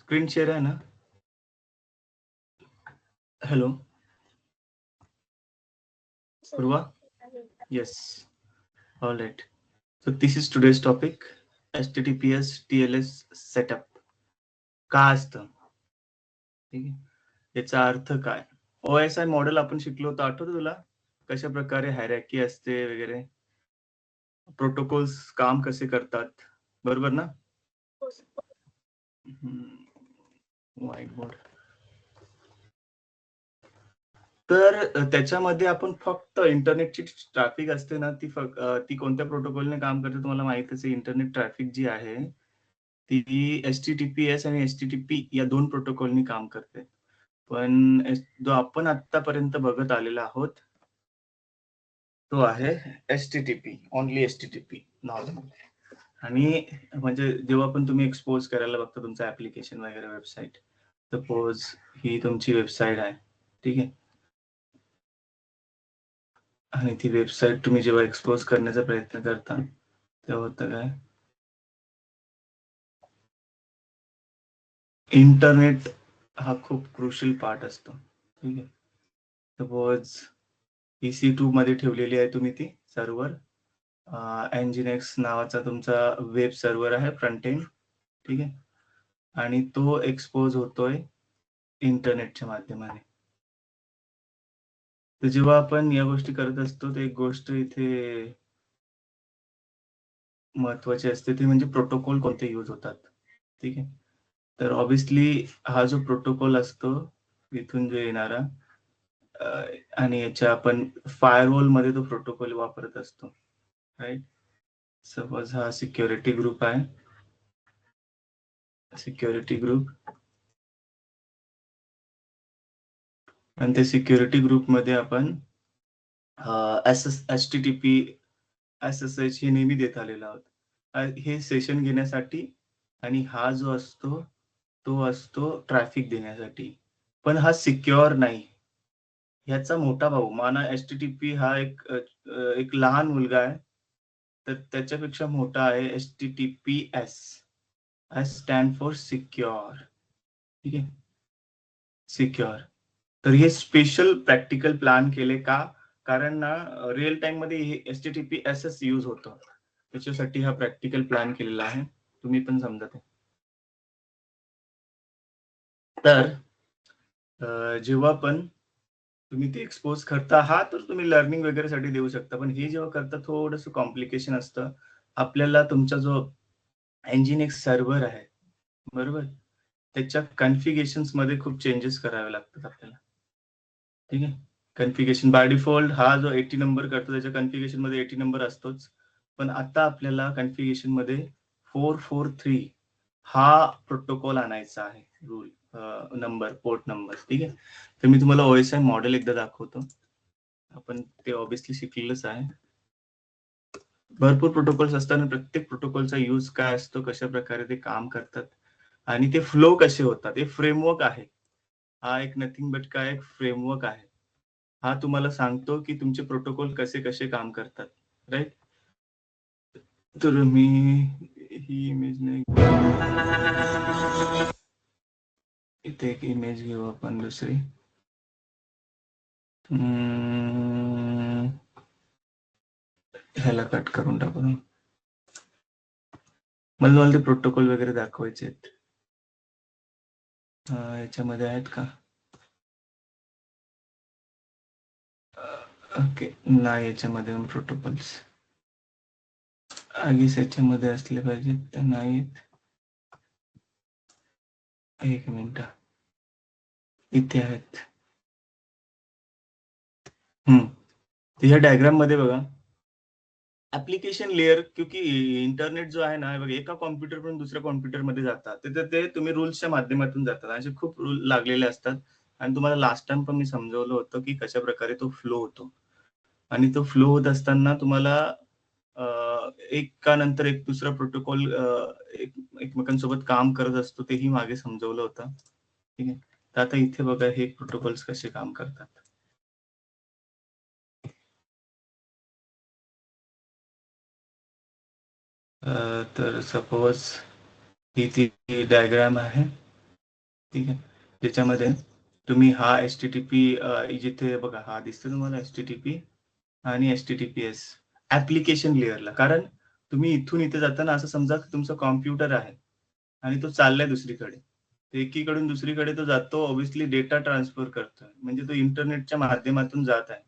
Screen share आहे ना? Hello, Purva? Yes. All right. So this is today's topic, HTTPS TLS setup. काय असतं? ठीक आहे. याचा अर्थ काय? OSI मॉडेल आपण शिकलो होतो, आठवतं तुला? कशा प्रकारे हायरार्की असते वगैरे, प्रोटोकॉल्स काम कसे करतात, बरोबर ना? White board. तर त्याच्यामध्ये आपण फक्त इंटरनेटची ट्रॅफिक असते ना, ती कोणत्या प्रोटोकॉलने काम करते तुम्हाला माहितच आहे. इंटरनेट ट्रॅफिक जी आहे, ती HTTPS आणि HTTP या 2 प्रोटोकॉलनी काम करते. पण जो आपण आत्तापर्यंत बघत आलेलो आहोत, तो आहे HTTP, ओन्ली HTTP नॉर्मल. आणि म्हणजे जेव्हा पण तुम्ही एक्सपोज करायला बघता तुमचं ॲप्लिकेशन वगैरे वेबसाईट, सपोज ही तुमची वेबसाईट आहे, ठीक आहे? आणि ती वेबसाईट तुम्ही जेव्हा एक्सपोज करण्याचा प्रयत्न करता, तेव्हा होतं काय? इंटरनेट हा खूप क्रुशियल पार्ट असतो. ठीक आहे. सपोज EC2 मध्ये ठेवलेली आहे तुम्ही ती सर्व्हर. Nginx नावाचा तुमचा वेब सर्व्हर आहे फ्रंट एंड. ठीक आहे. आणि तो एक्सपोज होतोय इंटरनेटच्या माध्यमाने. तर जेव्हा आपण या गोष्टी करत असतो, तर एक गोष्ट इथे महत्वाची असते, ती म्हणजे प्रोटोकॉल कोणते यूज होतात. ठीक आहे. तर ऑब्व्हियसली हा जो प्रोटोकॉल असतो, इथून जो येणारा अ, आणि याच्या आपण फायरवॉलमध्ये तो प्रोटोकॉल वापरत असतो. राइट? सपोज हा सिक्युरिटी ग्रुप आहे. सिक्युरिटी ग्रुप आणि त्या सिक्युरिटी ग्रुपमध्ये आपण HTTP, SSH हे नेहमी देत आलेलो आहोत. हे सेशन घेण्यासाठी आणि हा जो असतो, तो असतो ट्रॅफिक देण्यासाठी. पण हा सिक्युअर नाही. ह्याचा मोठा भाऊ माना HTTP हा एक लहान मुलगा आहे. तर त्याच्यापेक्षा मोठा आहे HTTPS. S stand for secure. ठीक आहे. सिक्युअर. तर हे स्पेशल प्रॅक्टिकल प्लॅन केले का? कारण ना रिअल टाइम मध्ये हे HTTPS यूज होतं. त्याच्यासाठी हा प्रॅक्टिकल प्लॅन केलेला आहे. तुम्ही पण समजा ते. तर जेव्हा पण तुम्ही ते एक्सपोज करता, हा तर तुम्ही लर्निंग वगैरेसाठी देऊ शकता. पण हे जेव्हा करता थोडंसं कॉम्प्लिकेशन असतं. आपल्याला तुमचा जो Nginx सर्व्हर आहे, बरोबर? त्याच्या कॉन्फिगरेशन्समध्ये खूप चेंजेस करावे लागतात आपल्याला. ठीक आहे. कॉन्फिगरेशन बाय डिफॉल्ट हा जो 80 नंबर करतो त्याच्या कॉन्फिगरेशनमध्ये 80 नंबर असतोच. पण आता आपल्याला कॉन्फिगरेशनमध्ये 443 हा प्रोटोकॉल आणायचा आहे. Rule number, port number. ठीक आहे. तर मी तुम्हाला OSI मॉडेल एकदा दाखवतो. आपण ते ऑब्व्हियसली शिकलेलंच आहे. भरपूर प्रोटोकॉल्स असतात आणि प्रत्येक प्रोटोकॉलचा यूज काय असतो, कशा प्रकारे ते काम करतात आणि ते फ्लो कसे होतात. हे फ्रेमवर्क आहे. हा एक नथिंग बट काय एक फ्रेमवर्क आहे. हा तुम्हाला सांगतो की तुमचे प्रोटोकॉल कसे कसे काम करतात. राईट? तर मी ही इमेज नाही, इथे एक इमेज घेऊ आपण दुसरी. ह्याला कट करून टाकू. मला ते प्रोटोकॉल वगैरे दाखवायचे आहेत. याच्यामध्ये आहेत का? ओके. नाही, याच्यामध्ये प्रोटोकॉल्स आगीच याच्यामध्ये असले पाहिजेत, तर नाहीत. एक मिनिट, इथे आहेत. या डायग्राम मध्ये बघा, ऍप्लिकेशन लेअर, क्योंकि इंटरनेट जो आहे ना, बघा एका कॉम्प्युटर पण दुसऱ्या कॉम्प्युटर मध्ये जातात. तिथे ते तुम्ही रूल्सच्या माध्यमातून जातात. असे खूप रूल लागलेले असतात. आणि तुम्हाला लास्ट टाइम पण मी समजवलं होतं की कशा प्रकारे तो फ्लो होतो. आणि तो फ्लो होत असताना तुम्हाला एकानंतर एक दुसरा प्रोटोकॉल एकमेकांसोबत काम करत असतो, तेही मागे समजवलं होतं. ठीक आहे. तर आता इथे बघा हे प्रोटोकॉल्स कसे काम करतात. तर सपोज ही ती डायग्राम आहे. ठीक आहे. ज्याच्यामध्ये तुम्ही हा HTTP जिथे बघा हा दिसतो तुम्हाला HTTP आणि HTTPS ऍप्लिकेशन लेयरला. कारण तुम्ही इथून इथे जाताना असं समजा की तुमचा कॉम्प्युटर आहे आणि तो चाललाय दुसरीकडे. तर एकीकडून दुसरीकडे तो जातो, ऑब्व्हियसली डेटा ट्रान्सफर करतोय. म्हणजे तो इंटरनेटच्या माध्यमातून जात आहे.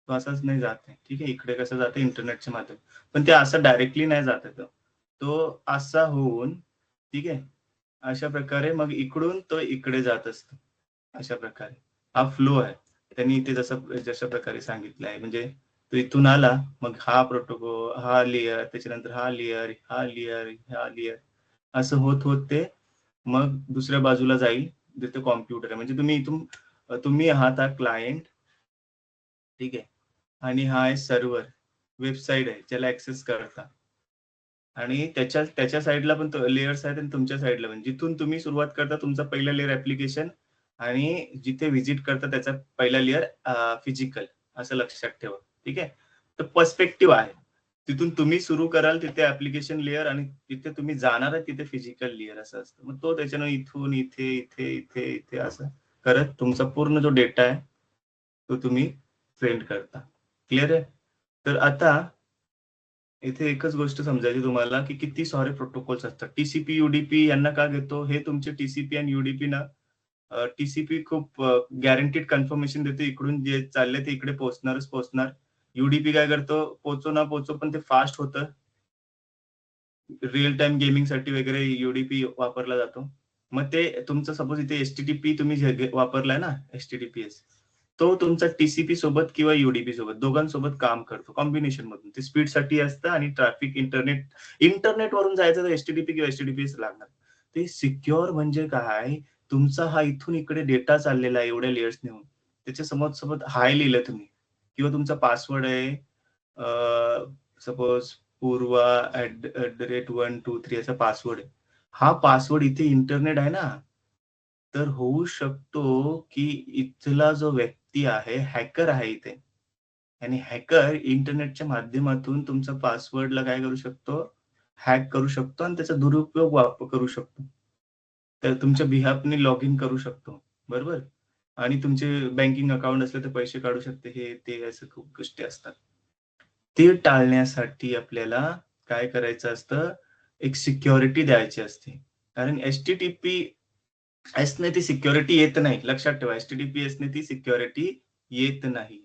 तो असाच नाही जात आहे. ठीक आहे. इकडे कसं जातं इंटरनेटच्या माध्यमातून. पण ते असं डायरेक्टली नाही जात आहे तो. तो असा होऊन ठीक आहे. अशा प्रकारे मग इकडून तो इकडे जात असतो. अशा प्रकारे. हा फ्लो आहे. त्यांनी इथे जशा प्रकारे सांगितलं आहे. म्हणजे तो इथून आला, मग हा प्रोटोकॉल, हा लेयर, त्याच्यानंतर हा लेयर, हा लेयर, हा लेयर असं होत होत ते मग दुसऱ्या बाजूला जाईल, जिथे कॉम्प्युटर आहे. म्हणजे तुम्ही आहात हा क्लायंट, ठीक आहे. आणि हा आहे सर्व्हर, वेबसाईट आहे ज्याला ऍक्सेस करता. आणि त्याच्या साईडला पण लेयर्स आहेत आणि तुमच्या साईडला पण. जिथून तुम्ही सुरुवात करता तुमचा पहिला लेयर ऍप्लिकेशन आणि जिथे व्हिजिट करता त्याचा पहिला लेयर फिजिकल, असं लक्षात ठेवा. ठीक आहे. तर पर्स्पेक्टिव्ह आहे. तिथून तुम्ही सुरू कराल तिथे ऍप्लिकेशन लेयर आणि तिथे तुम्ही जाणार आहे तिथे फिजिकल लेयर असं असतं. मग तो त्याच्यानं इथून इथे इथे इथे इथे असं करत तुमचा पूर्ण जो डेटा आहे तो तुम्ही सेंड करता. क्लिअर आहे? तर आता इथे एकच गोष्ट समजायची तुम्हाला की किती सारे प्रोटोकॉल्स असतात. टीसीपी, युडीपी यांना का घेतो? हे तुमचे टीसीपी आणि युडीपी ना टीसीपी खूप गॅरंटीड कन्फर्मेशन देते इकडून जे चाललंय ते इकडे पोहोचणारच पोहोचणार. युडीपी काय करतो? पोहोचो ना पोहोचो पण ते फास्ट होतं. रिअल टाइम गेमिंगसाठी वगैरे युडीपी वापरला जातो. मग ते तुमचं सपोज इथे एचटीटीपी तुम्ही वापरलाय ना एचटीटीपीएस, तो तुमचा टीसीपी सोबत किंवा युडीपी सोबत दोघांसोबत काम करतो कॉम्बिनेशन मधून. ते स्पीडसाठी असतं आणि ट्रॅफिक इंटरनेट वरून जायचं तर एचटीटीपी किंवा एचटीटीपीएस लागणार. ते सिक्युअर म्हणजे काय? तुमचा हा इथून इकडे डेटा चाललेला आहे एवढ्या लेयर्स नेऊन. त्याच्या सोबत हाय लिहिलं तुम्ही किंवा तुमचा पासवर्ड आहे सपोज पूर्वा @123 असा पासवर्ड आहे. हा पासवर्ड इथे इंटरनेट आहे ना, तर होऊ शकतो की इथला जो व्यक्ती आहे, हॅकर आहे इथे आणि हॅकर इंटरनेटच्या माध्यमातून तुमचा पासवर्डला काय करू शकतो? हॅक करू शकतो आणि त्याचा दुरुपयोग करू शकतो. तर तुमच्या बिहाफने लॉग इन करू शकतो. बरोबर? आणि तुमचे बँकिंग अकाउंट असले तर पैसे काढू शकते. हे, ते असं खूप गोष्टी असतात. ते टाळण्यासाठी आपल्याला काय करायचं असतं? एक सिक्युरिटी द्यायची असते. कारण एचटीटीपीएसने ती सिक्युरिटी येत नाही. लक्षात ठेवा, एचटीटीपीएसने ती सिक्युरिटी येत नाही.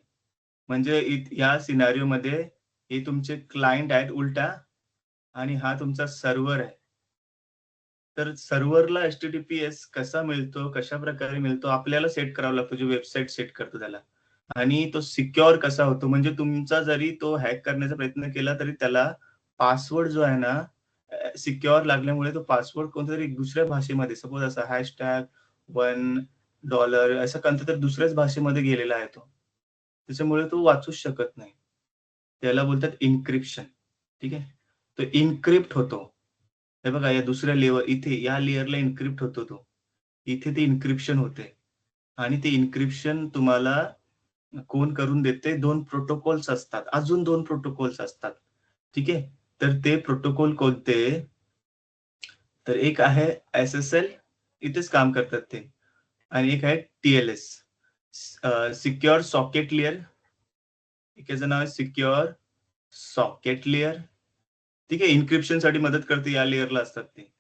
म्हणजे या सिनारिओमध्ये हे तुमचे क्लायंट आहेत उलटा आणि हा तुमचा सर्व्हर आहे. तर सर्व्हरला एचटीटीपीएस कसा मिळतो, कशाप्रकारे मिळतो, आपल्याला सेट करावा लागतो, जो वेबसाईट सेट करतो त्याला. आणि तो सिक्युअर कसा होतो, म्हणजे तुमचा जरी तो हॅक करण्याचा प्रयत्न केला, तरी त्याला पासवर्ड जो आहे ना, सिक्युअर लागल्यामुळे तो पासवर्ड कोणत्यातरी दुसऱ्या भाषेमध्ये, सपोज असा $1 असं कोणत्या तरी दुसऱ्याच भाषेमध्ये गेलेला आहे तो. त्याच्यामुळे तो वाचूच शकत नाही. त्याला बोलतात एन्क्रिप्शन. ठीक आहे. तो एन्क्रिप्ट होतो. हे बघा या दुसऱ्या इथे या लेयरला एन्क्रिप्ट होतो तो. इथे ते एन्क्रिप्शन होते आणि ते एन्क्रिप्शन तुम्हाला कोण करून देते? 2 प्रोटोकॉल्स असतात. अजून 2 प्रोटोकॉल्स असतात. ठीक आहे. तर ते प्रोटोकॉल कोणते? तर एक आहे एस-एस-एल, इथेच काम करतात ते आणि एक आहे टी-एल-एस, सिक्युअर सॉकेट लेयर. एकाचं नाव आहे सिक्युअर सॉकेट लेयर. ठीक आहे. एन्क्रिप्शनसाठी मदत करते या लेयरला असतात ते.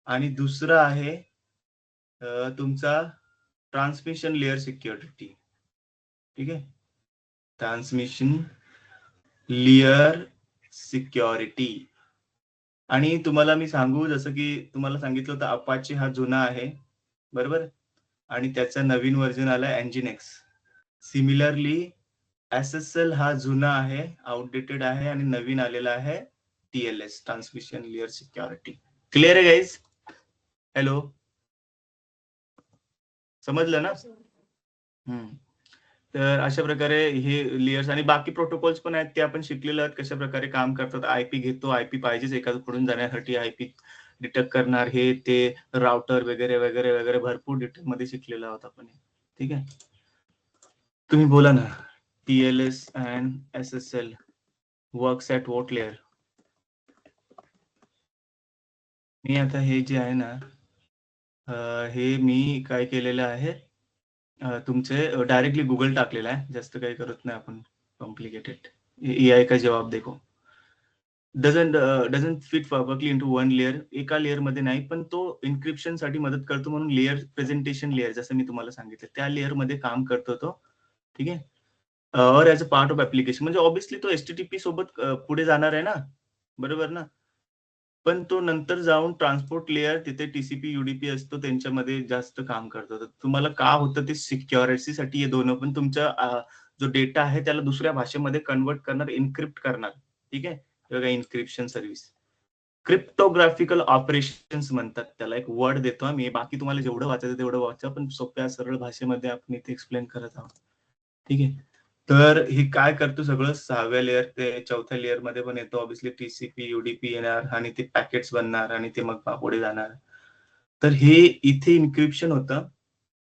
आणि दुसरं आहे तुमचा ट्रान्समिशन लेयर सिक्युरिटी. ठीक आहे. Transmission layer security. आणि तुम्हाला मी सांगू जसं की तुम्हाला सांगितलं होतं अपाचे हा जुना आहे, बरोबर? आणि त्याचा नवीन व्हर्जन आलाय Nginx. सिमिलरली एस-एस-एल हा जुना आहे, आउटडेटेड आहे आणि नवीन आलेला आहे T-L-S, transmission layer security. Clear आहे गाईज? हॅलो, समजलं ना? हम्म. तर अशा प्रकारे हे लेयर्स आणि बाकी प्रोटोकॉल्स पण आहेत ते आपण शिकलेलो आहोत कशा प्रकारे काम करतात. आयपी घेतो, आयपी पाहिजेच एखाद्याकडून जाण्यासाठी, आयपी डिटेक्ट करणार हे ते राउटर वगैरे वगैरे वगैरे भरपूर डिटेलमध्ये शिकलेलो आहोत आपण. ठीक आहे. तुम्ही बोला ना. TLS and SSL works at what layer? मी आता हे जे आहे ना हे मी काय केलेलं आहे, तुमचे डायरेक्टली गुगल टाकलेला आहे. जास्त काही करत नाही आपण कॉम्प्लिकेटेड. एआय का जवाब देखो. Doesn't fit perfectly into one layer. एका लेयरमध्ये नाही, पण तो एन्क्रिप्शनसाठी मदत करतो म्हणून लेयर, प्रेझेंटेशन लेयर जसं मी तुम्हाला सांगितलं, त्या लेयरमध्ये काम करतो तो. ठीक आहे. और as a part of application म्हणजे ऑब्व्हियसली तो एच-टी-टी-पी सोबत पुढे जाणार आहे ना, बरोबर ना? पण तो नंतर जाऊन ट्रान्सपोर्ट लेयर तिथे टी-सी-पी, यू-डी-पी असतो त्यांच्यामध्ये जास्त काम करतो. तर तुम्हाला का होतं ते सिक्युरिटीसाठी हे दोन्ही पण तुमच्या जो डेटा आहे त्याला दुसऱ्या भाषेमध्ये कन्व्हर्ट करणार, एन्क्रिप्ट करणार. ठीक आहे? हे बघा एन्क्रिप्शन सर्व्हिस. क्रिप्टोग्राफिकल ऑपरेशन्स म्हणतात त्याला. एक वर्ड देतो मी. बाकी तुम्हाला जेवढं वाचायचं तेवढं वाचा, पण सोप्या सरळ भाषेमध्ये आपण इथे एक्सप्लेन करत आहोत. ठीक आहे. तर हे काय करतो सगळं 6व्या लेयर ते 4थ्या लेयरमध्ये पण येतो. ऑब्व्हियसली टी-सी-पी, यू-डी-पी येणार आणि ते पॅकेट्स बनणार आणि ते मग पुढे जाणार. तर हे इथे एन्क्रिप्शन होतं,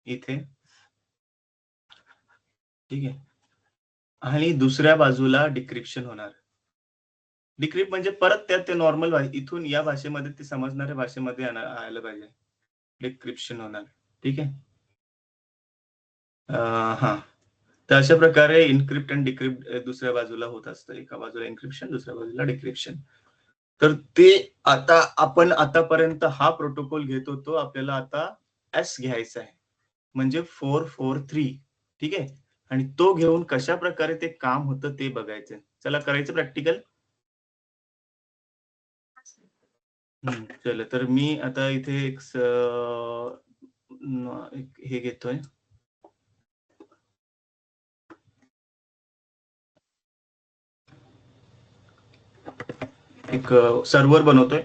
इथे. ठीक आहे. आणि दुसऱ्या बाजूला डिक्रिप्शन होणार. डिक्रिप्ट म्हणजे परत त्यात ते नॉर्मल इथून या भाषेमध्ये ते समजणाऱ्या भाषेमध्ये आलं पाहिजे. डिक्रिप्शन होणार. ठीक आहे. हां. तर अशा प्रकारे एन्क्रिप्ट आणि डिक्रिप्ट दुसऱ्या बाजूला होत असतं. एका बाजूला एन्क्रिप्शन, दुसऱ्या बाजूला डिक्रिप्शन. तर ते आता आपण आतापर्यंत हा प्रोटोकॉल घेत होतो. आपल्याला आता एस घ्यायचा आहे. म्हणजे 443. ठीक आहे. आणि तो घेऊन कशाप्रकारे ते काम होतं ते बघायचं. चला करायचं प्रॅक्टिकल? चला तर मी आता इथे एक हे घेतोय. एक सर्व्हर बनवतोय.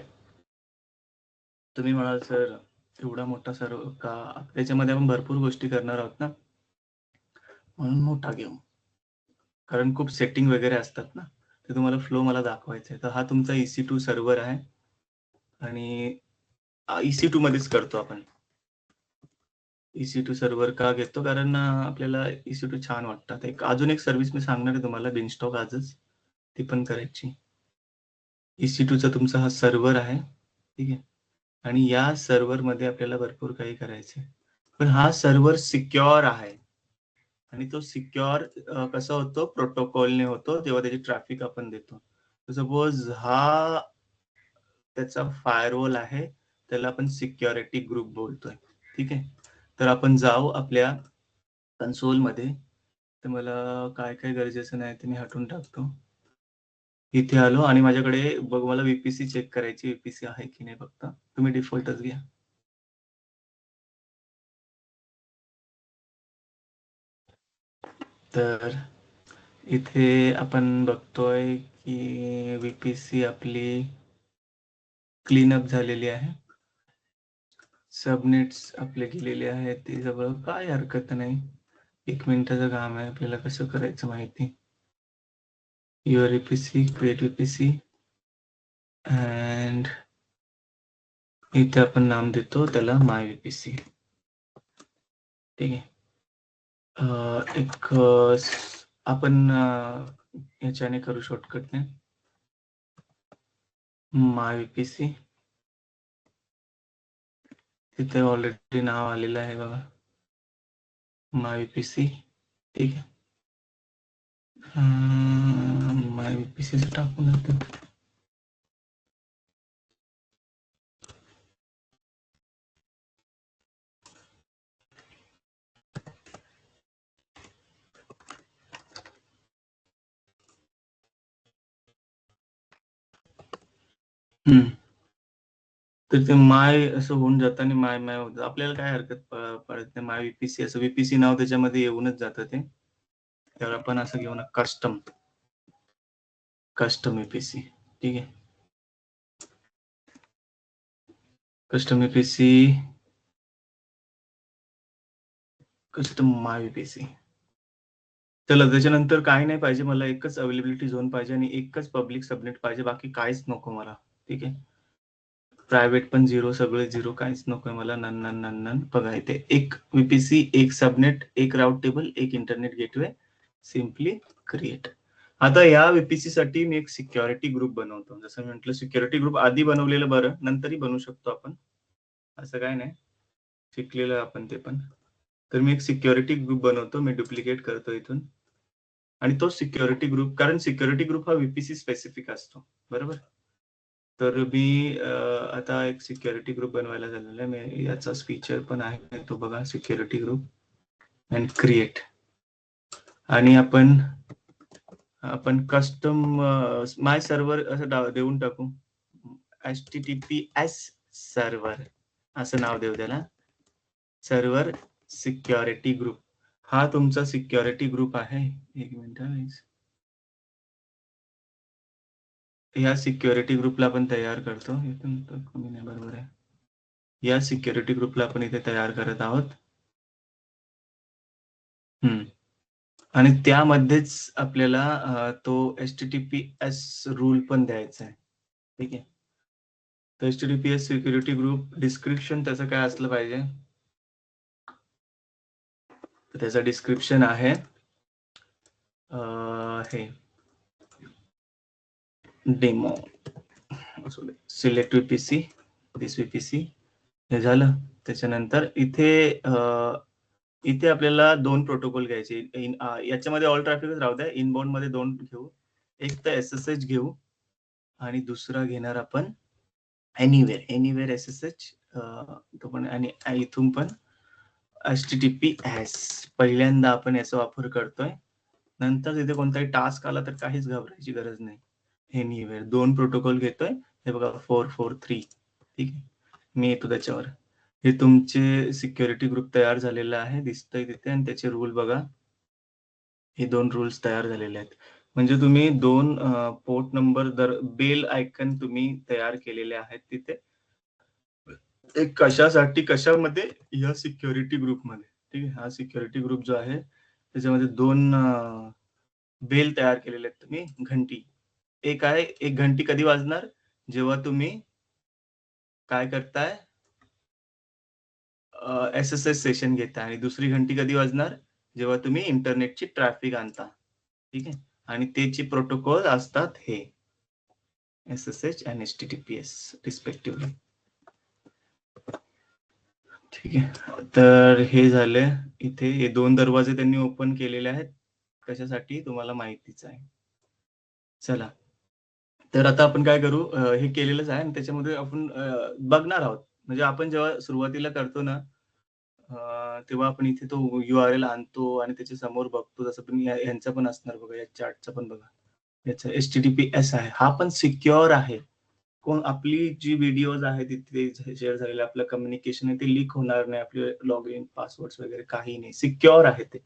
तुम्ही म्हणाल सर एवढा मोठा सर्व्हर का? त्याच्यामध्ये आपण भरपूर गोष्टी करणार आहोत ना, म्हणून मोठा घेऊ. कारण खूप सेटिंग वगैरे असतात ना, ते तुम्हाला फ्लो मला दाखवायचा आहे. तर हा तुमचा EC2 सर्व्हर आहे आणि EC2 मध्येच करतो आपण. EC2 सर्व्हर का घेतो? कारण आपल्याला EC2 छान वाटतात. अजून एक सर्व्हिस मी सांगणार आहे तुम्हाला बिनस्टॉक आजच. ती पण करायची. EC2चा तुमचा हा सर्व्हर आहे. ठीक आहे. आणि या सर्व्हरमध्ये आपल्याला भरपूर काही करायचं आहे. पण हा सर्व्हर सिक्युअर आहे. आणि तो सिक्युअर कसा होतो? प्रोटोकॉलने होतो, तेव्हा त्याची ट्रॅफिक आपण देतो. सपोज हा त्याचा फायरवॉल आहे, त्याला आपण सिक्युरिटी ग्रुप बोलतोय. ठीक आहे. तर आपण जाऊ आपल्या कन्सोलमध्ये. तर मला काय-काय गरजेचं नाही ते मी हटवून टाकतो. इथे आलो आणि माझ्याकडे बघ मला व्ही चेक करायची, व्ही आहे की नाही फक्त. तुम्ही डिफॉल्टच घ्या. तर इथे आपण बघतोय की व्ही आपली क्लीनअप झालेली आहे. सबनेट्स आपले गेलेले आहेत. ते सगळं काही हरकत नाही. 1 मिनिटाचं काम आहे. आपल्याला कसं करायचं माहिती. Your V-P-C, create V-P-C and इथे आपण नाव देतो त्याला माय व्ही-पी-सी. ठीक आहे. एक आपण याच्याने करू शॉर्टकटने. माय व्ही-पी-सी. तिथे ऑलरेडी नाव आलेलं आहे बघा. माय व्ही-पी-सी. ठीक आहे. माय व्ही-पी-सी टाकून देतो. तर ते माय असं होऊन जातं आणि माय होतं. आपल्याला काय हरकत पडत नाही. माय व्ही-पी-सी असं व्ही-पी-सी नाव त्याच्यामध्ये येऊनच जातं ते. तर आपण असं घेऊ ना कस्टम व्ही-पी-सी. ठीक आहे. कस्टम व्ही-पी-सी, कस्टम माय व्ही-पी-सी. चला त्याच्यानंतर काही नाही पाहिजे मला. एकच अवेलेबिलिटी झोन पाहिजे आणि एकच पब्लिक सबनेट पाहिजे. बाकी काहीच नको मला. ठीक आहे. प्रायव्हेट पण 0, सगळे 0, काहीच नकोय मला. None, none, none, none. बघा इथे एक व्ही-पी-सी, एक सबनेट, एक राउट टेबल, एक इंटरनेट गेटवे. Simply create. आता या व्ही-पी-सी साठी मी एक सिक्युरिटी ग्रुप बनवतो. जसं मी म्हटलं सिक्युरिटी ग्रुप आधी बनवलेलं बरं, नंतरही बनवू शकतो आपण. असं काही नाही. शिकलेलं आपण ते पण. तर मी एक सिक्युरिटी ग्रुप बनवतो, मी डुप्लिकेट करतो इथून आणि तो सिक्युरिटी ग्रुप, कारण सिक्युरिटी ग्रुप हा VPC स्पेसिफिक असतो, बरोबर. तर मी आता एक सिक्युरिटी ग्रुप बनवायला झालेला आहे. मी याचाच फीचर पण आहे, तो बघा, सिक्युरिटी ग्रुप अँड क्रिएट. आणि आपण कस्टम माय सर्व्हर असं देऊन टाकू, HTTPS सर्व्हर असं नाव देऊ त्याला, सर्व्हर सिक्युरिटी ग्रुप. हा तुमचा सिक्युरिटी ग्रुप आहे. एक मिनिट, या सिक्युरिटी ग्रुपला आपण तयार करतो. इथून तर कमी नाही, बरोबर आहे. या सिक्युरिटी ग्रुपला आपण इथे तयार करत आहोत. आणि त्यामध्येच आपल्याला तो HTTPS रूल पण द्यायचा आहे. ठीक आहे. तर HTTPS सिक्युरिटी ग्रुप डिस्क्रिप्शन त्याचं काय असलं पाहिजे, तर त्याचं डिस्क्रिप्शन आहे हे डेमो, सिलेक्ट VPC, दिस VPC. हे झालं. त्याच्यानंतर इथे आपल्याला 2 प्रोटोकॉल घ्यायचे. याच्यामध्ये ऑल ट्रॅफिकच राहू द्या. इनबाउंड मध्ये 2 घेऊ. एक तर SSH घेऊ आणि दुसरा घेणार आपण एनिवेअर SSH. तो पण, आणि इथून पण HTTPS. पहिल्यांदा आपण याचा वापर करतोय. नंतर तिथे कोणताही टास्क आला तर काहीच घाबरायची गरज नाही. एनिवेअर 2 प्रोटोकॉल घेतोय. हे बघा 443. ठीक आहे. मी येतो त्याच्यावर. हे तुमचे सिक्युरिटी ग्रुप तयार झालेला आहे, दिसतंय तिथे. आणि त्याचे रूल बघा, हे 2 रूल्स तयार झालेले आहेत. म्हणजे तुम्ही 2 पोर्ट नंबर दर बेल आयकन तुम्ही तयार केलेले आहेत तिथे. एक कशामध्ये, या सिक्युरिटी ग्रुपमध्ये. ठीक आहे. हा सिक्युरिटी ग्रुप जो आहे त्याच्यामध्ये 2 बेल तयार केलेले आहेत तुम्ही, घंटी. एक आहे, एक घंटी कधी वाजणार, जेव्हा तुम्ही काय करताय, SSH सेशन घेताय. आणि दुसरी घंटी कधी वाजणार, जेव्हा तुम्ही इंटरनेटची ट्रॅफिक आणता. ठीक आहे. आणि त्याची प्रोटोकॉल असतात हे SSH आणि HTTPS रिस्पेक्टिव्हली. ठीक आहे. तर हे झाले. इथे हे 2 दरवाजे त्यांनी ओपन केलेले आहेत. कशासाठी, तुम्हाला माहितीच आहे. चला, तर आता आपण काय करू, हे केलेलंच आहे आणि त्याच्यामध्ये आपण बघणार आहोत. म्हणजे आपण जेव्हा सुरुवातीला करतो ना, तेव्हा आपण इथे तो URL आणतो आणि त्याच्या समोर बघतो. जसं पण यांचा पण असणार बघा, या चार्टचा पण बघा. याचा HTTPS आहे. हा पण सिक्युअर आहे. कोण आपली जी व्हिडिओज आहेत तिथे शेअर झालेले, आपलं कम्युनिकेशन आहे ते लीक होणार नाही. आपले लॉग इन पासवर्ड्स वगैरे काही नाही. सिक्युअर आहे ते.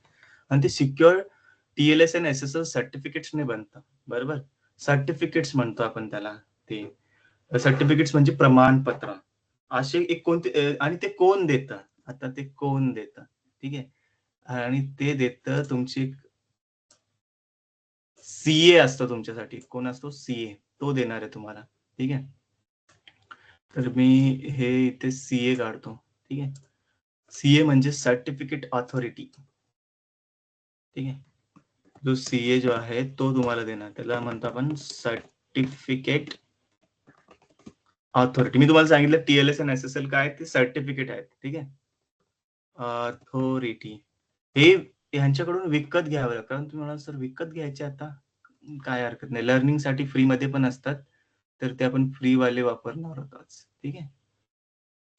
आणि ते सिक्युअर TLS आणि SSL सर्टिफिकेट्सने बनतं, बरोबर. सर्टिफिकेट्स म्हणतो आपण त्याला. ते सर्टिफिकेट्स म्हणजे प्रमाणपत्र. असे एक कोणते, आणि ते कोण देतं, आता ते कोण देतं, ठीक आहे. आणि ते देतं तुमची CA असतं तुमच्यासाठी. कोण असतो, CA. तो देणार आहे तुम्हाला. ठीक आहे. तर मी हे इथे CA काढतो. ठीक आहे. CA म्हणजे सर्टिफिकेट ऑथॉरिटी. ठीक आहे. जो CA जो आहे तो तुम्हाला देणार, त्याला म्हणतो आपण सर्टिफिकेट ऑथॉरिटी. मी तुम्हाला सांगितलं TLS आणि SSL काय, ते सर्टिफिकेट आहेत. ठीक आहे. ऑथॉरिटी हे ह्यांच्याकडून विकत घ्यावं लागतं. कारण तुम्ही म्हणाल सर विकत घ्यायचे, आता काय हरकत नाही. लर्निंग साठी फ्री मध्ये पण असतात, तर ते आपण फ्री वाले वापरणार आहोत. ठीक आहे.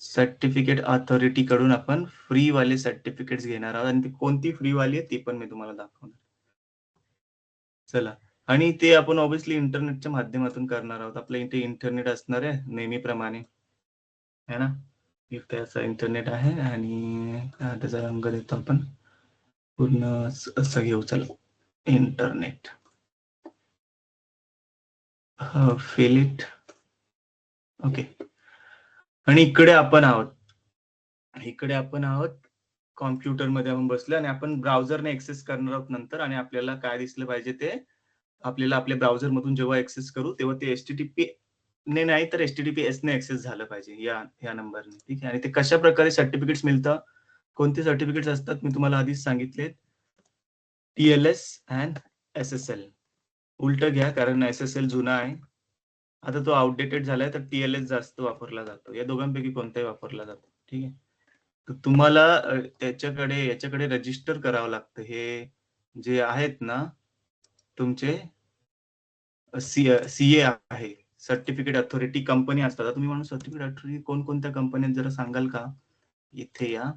सर्टिफिकेट ऑथॉरिटी कडून आपण फ्री वाले सर्टिफिकेट्स घेणार आहोत. आणि ती कोणती फ्री वाली आहे ती पण मी तुम्हाला दाखवणार. चला, आणि ते आपण ऑब्विसली इंटरनेटच्या माध्यमातून करणार आहोत. आपल्या इथे इंटरनेट असणार आहे नेहमीप्रमाणे, है ना. त्याचा इंटरनेट आहे. आणि त्याचा रंग देतो आपण पूर्ण असं घेऊ. चला, इंटरनेट फिल इट. ओके. आणि इकडे आपण आहोत कॉम्प्युटरमध्ये आपण बसलो आणि आपण ब्राउझरने ऍक्सेस करणार आहोत नंतर. आणि आपल्याला काय दिसलं पाहिजे, ते आपल्याला आपल्या ब्राउझर मधून जेव्हा ऍक्सेस करू तेव्हा ते HTTP ने नाही तर HTTPS ने ऍक्सेस झालं पाहिजे या नंबरने. ठीक आहे. आणि ते कशा प्रकारे सर्टिफिकेट्स मिळतं, कोणते सर्टिफिकेट्स असतात, मी तुम्हाला आधीच सांगितले, TLS अँड SSL. उलट घ्या, कारण SSL जुना आहे, आता तो आउटडेटेड झालाय, तर TLS जास्त वापरला जातो. या दोघांपैकी कोणताही वापरला जातो. ठीक आहे. तर तुम्हाला याच्याकडे रजिस्टर करावं लागतं. हे जे आहेत ना तुमचे सीए आहे, सर्टिफिकेट अथॉरिटी कंपनी असतात. आता तुम्ही म्हणून सर्टिफिकेट अथॉरिटी कोणकोणत्या कंपन्या जरा सांगाल का? इथे या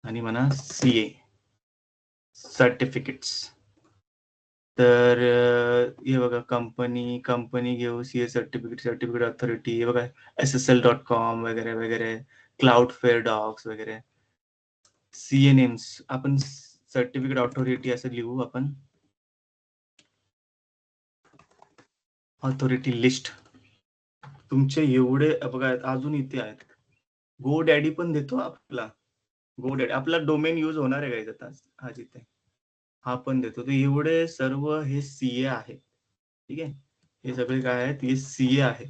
आणि म्हणा सीए सर्टिफिकेट्स. तर हे बघा कंपनी घेऊ सीए सर्टिफिकेट अथॉरिटी, हे बघा SSL.com वगैरे वगैरे, क्लाउडफेअर डॉक्स वगैरे. सीए नेम्स आपण सर्टिफिकेट अथॉरिटी असं लिहू आपण. अथॉरिटी लिस्ट तुमचे एवढे बघा अजून इथे आहेत. गो डॅडी पण देतो आपला. गो डॅडी आपला डोमेन यूज होणार आहे का हा जिथे हा पण देतो. तर एवढे सर्व हे सीए आहे. ठीक आहे, हे सगळे काय आहेत? हे सीए आहे.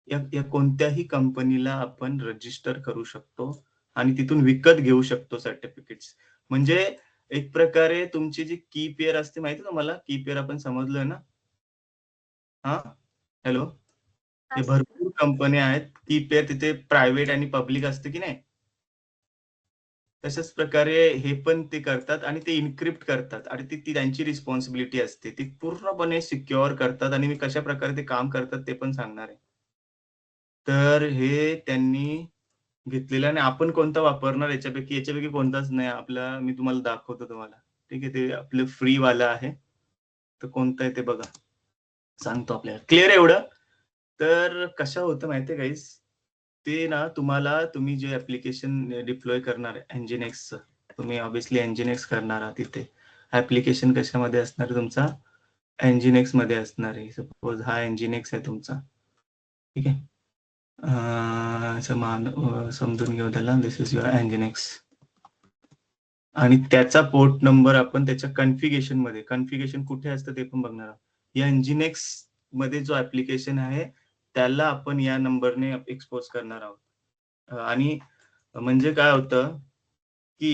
या कोणत्याही कंपनीला आपण रजिस्टर करू शकतो आणि तिथून विकत घेऊ शकतो सर्टिफिकेट्स. म्हणजे एक प्रकारे तुमची जी की पेअर असते माहिती तुम्हाला, की पेअर आपण समजलोय ना? हा, हॅलो. ते भरपूर कंपन्या आहेत की पेअर, तिथे प्रायव्हेट आणि पब्लिक असते की नाही, तशाच प्रकारे हे पण ते करतात आणि ते इन्क्रिप्ट करतात आणि ती ती त्यांची रिस्पॉन्सिबिलिटी असते. ती पूर्णपणे सिक्युअर करतात आणि मी कशा प्रकारे ते काम करतात ते पण सांगणार आहे. तर हे त्यांनी घेतलेलं आणि आपण कोणता वापरणार याच्यापैकी कोणताच नाही. मी तुम्हाला दाखवतो तुम्हाला. ठीक आहे, ते आपलं फ्री वाला आहे. तर कोणतं आहे ते बघा. सांगतो आपल्याला. क्लिअर आहे एवढं? तर कसं होतं माहितीये गाईस, ते ना तुम्ही जे ऍप्लिकेशन डिप्लॉय करणार आहे Nginxचं, तुम्ही ऑब्व्हियसली Nginx करणार आहात तिथे. ऍप्लिकेशन कशामध्ये असणार आहे तुमचा? Nginx मध्ये असणार आहे. सपोज हा Nginx आहे तुमचा. ठीक आहे. समजून घेऊ त्याला. दिस इज युअर Nginx. आणि त्याचा पोर्ट नंबर आपण त्याच्या कन्फिगेशन कुठे असतं ते पण बघणार आहोत. या Nginx मध्ये जो ऍप्लिकेशन आहे त्याला आपण या नंबरने एक्सपोज करणार आहोत. आणि म्हणजे काय होतं की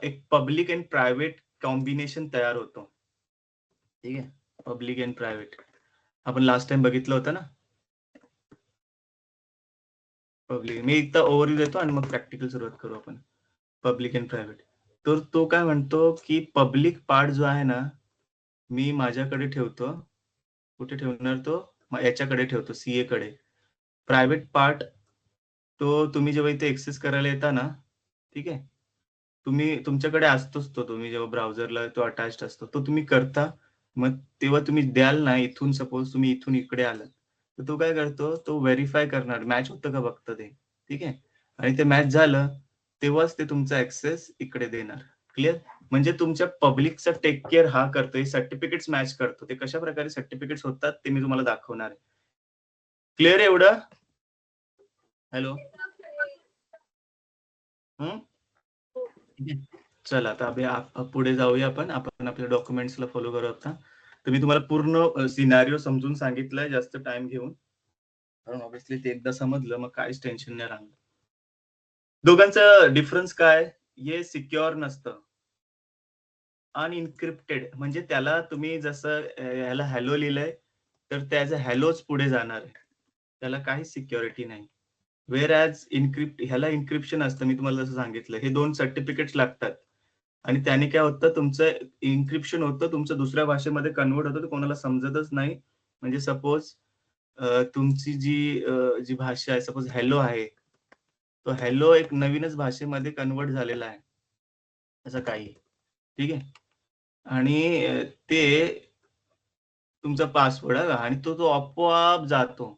एक पब्लिक अँड प्रायव्हेट कॉम्बिनेशन तयार होतो. ठीक आहे, पब्लिक अँड प्रायव्हेट आपण लास्ट टाइम बघितलं होतं ना. पब्लिक मी एकदा ओव्हरव्ह्यू देतो आणि मग प्रॅक्टिकल सुरुवात करू आपण. Public and private. तर तो काय म्हणतो की पब्लिक पार्ट जो आहे ना, मी माझ्याकडे ठेवतो. कुठे ठेवणार तो? याच्याकडे ठेवतो, सीए कडे. प्रायव्हेट पार्ट तो तुम्ही जेव्हा इथे एक्सेस करायला येता ना, ठीक आहे, तुमच्याकडे असतोच तो. तुम्ही जेव्हा ब्राउझरला तो अटॅच्ड असतो तो तुम्ही करता. मग तेव्हा तुम्ही द्याल ना, इथून सपोज तुम्ही इथून इकडे आलात, तर तो काय करतो, तो व्हेरीफाय करणार मॅच होतं का बघतं ते. ठीक आहे, आणि ते मॅच झालं तेव्हाच ते तुमचा ऍक्सेस इकडे देणार. क्लिअर? म्हणजे तुमच्या पब्लिकचा टेक केअर हा करतो. हे सर्टिफिकेट्स मॅच करतो. ते कशा प्रकारे सर्टिफिकेट्स होतात ते मी तुम्हाला दाखवणार आहे. क्लिअर एवढं? हॅलो. चला आता पुढे जाऊया आपण आपल्या डॉक्युमेंट्सला फॉलो करू आता. तर मी तुम्हाला पूर्ण सिनारिओ समजून सांगितलंय जास्त टाइम घेऊन, कारण ऑब्व्हियसली ते एकदा समजलं मग काहीच टेन्शन नाही राहणार. दोघांचं डिफरन्स काय? हे सिक्युअर नसतं, अनइन्क्रिप्टेड. म्हणजे त्याला तुम्ही जसं ह्याला हॅलो लिहिलंय तर त्याचं हॅलोच पुढे जाणार आहे. त्याला काहीच सिक्युरिटी नाही. वेअर ॲज ह्याला इन्क्रिप्शन असतं. मी तुम्हाला जसं सांगितलं, हे 2 सर्टिफिकेट्स लागतात आणि त्याने काय होतं, तुमचं इन्क्रिप्शन होतं, तुमचं दुसऱ्या भाषेमध्ये कन्व्हर्ट होतं, ते कोणाला समजतच नाही. म्हणजे सपोज तुमची जी भाषा आहे, सपोज हॅलो आहे, तो हॅलो एक नवीनच भाषेमध्ये कन्व्हर्ट झालेला आहे, असं काही. ठीक आहे, आणि ते तुमचा पासवर्ड आणि तो आपोआप जातो.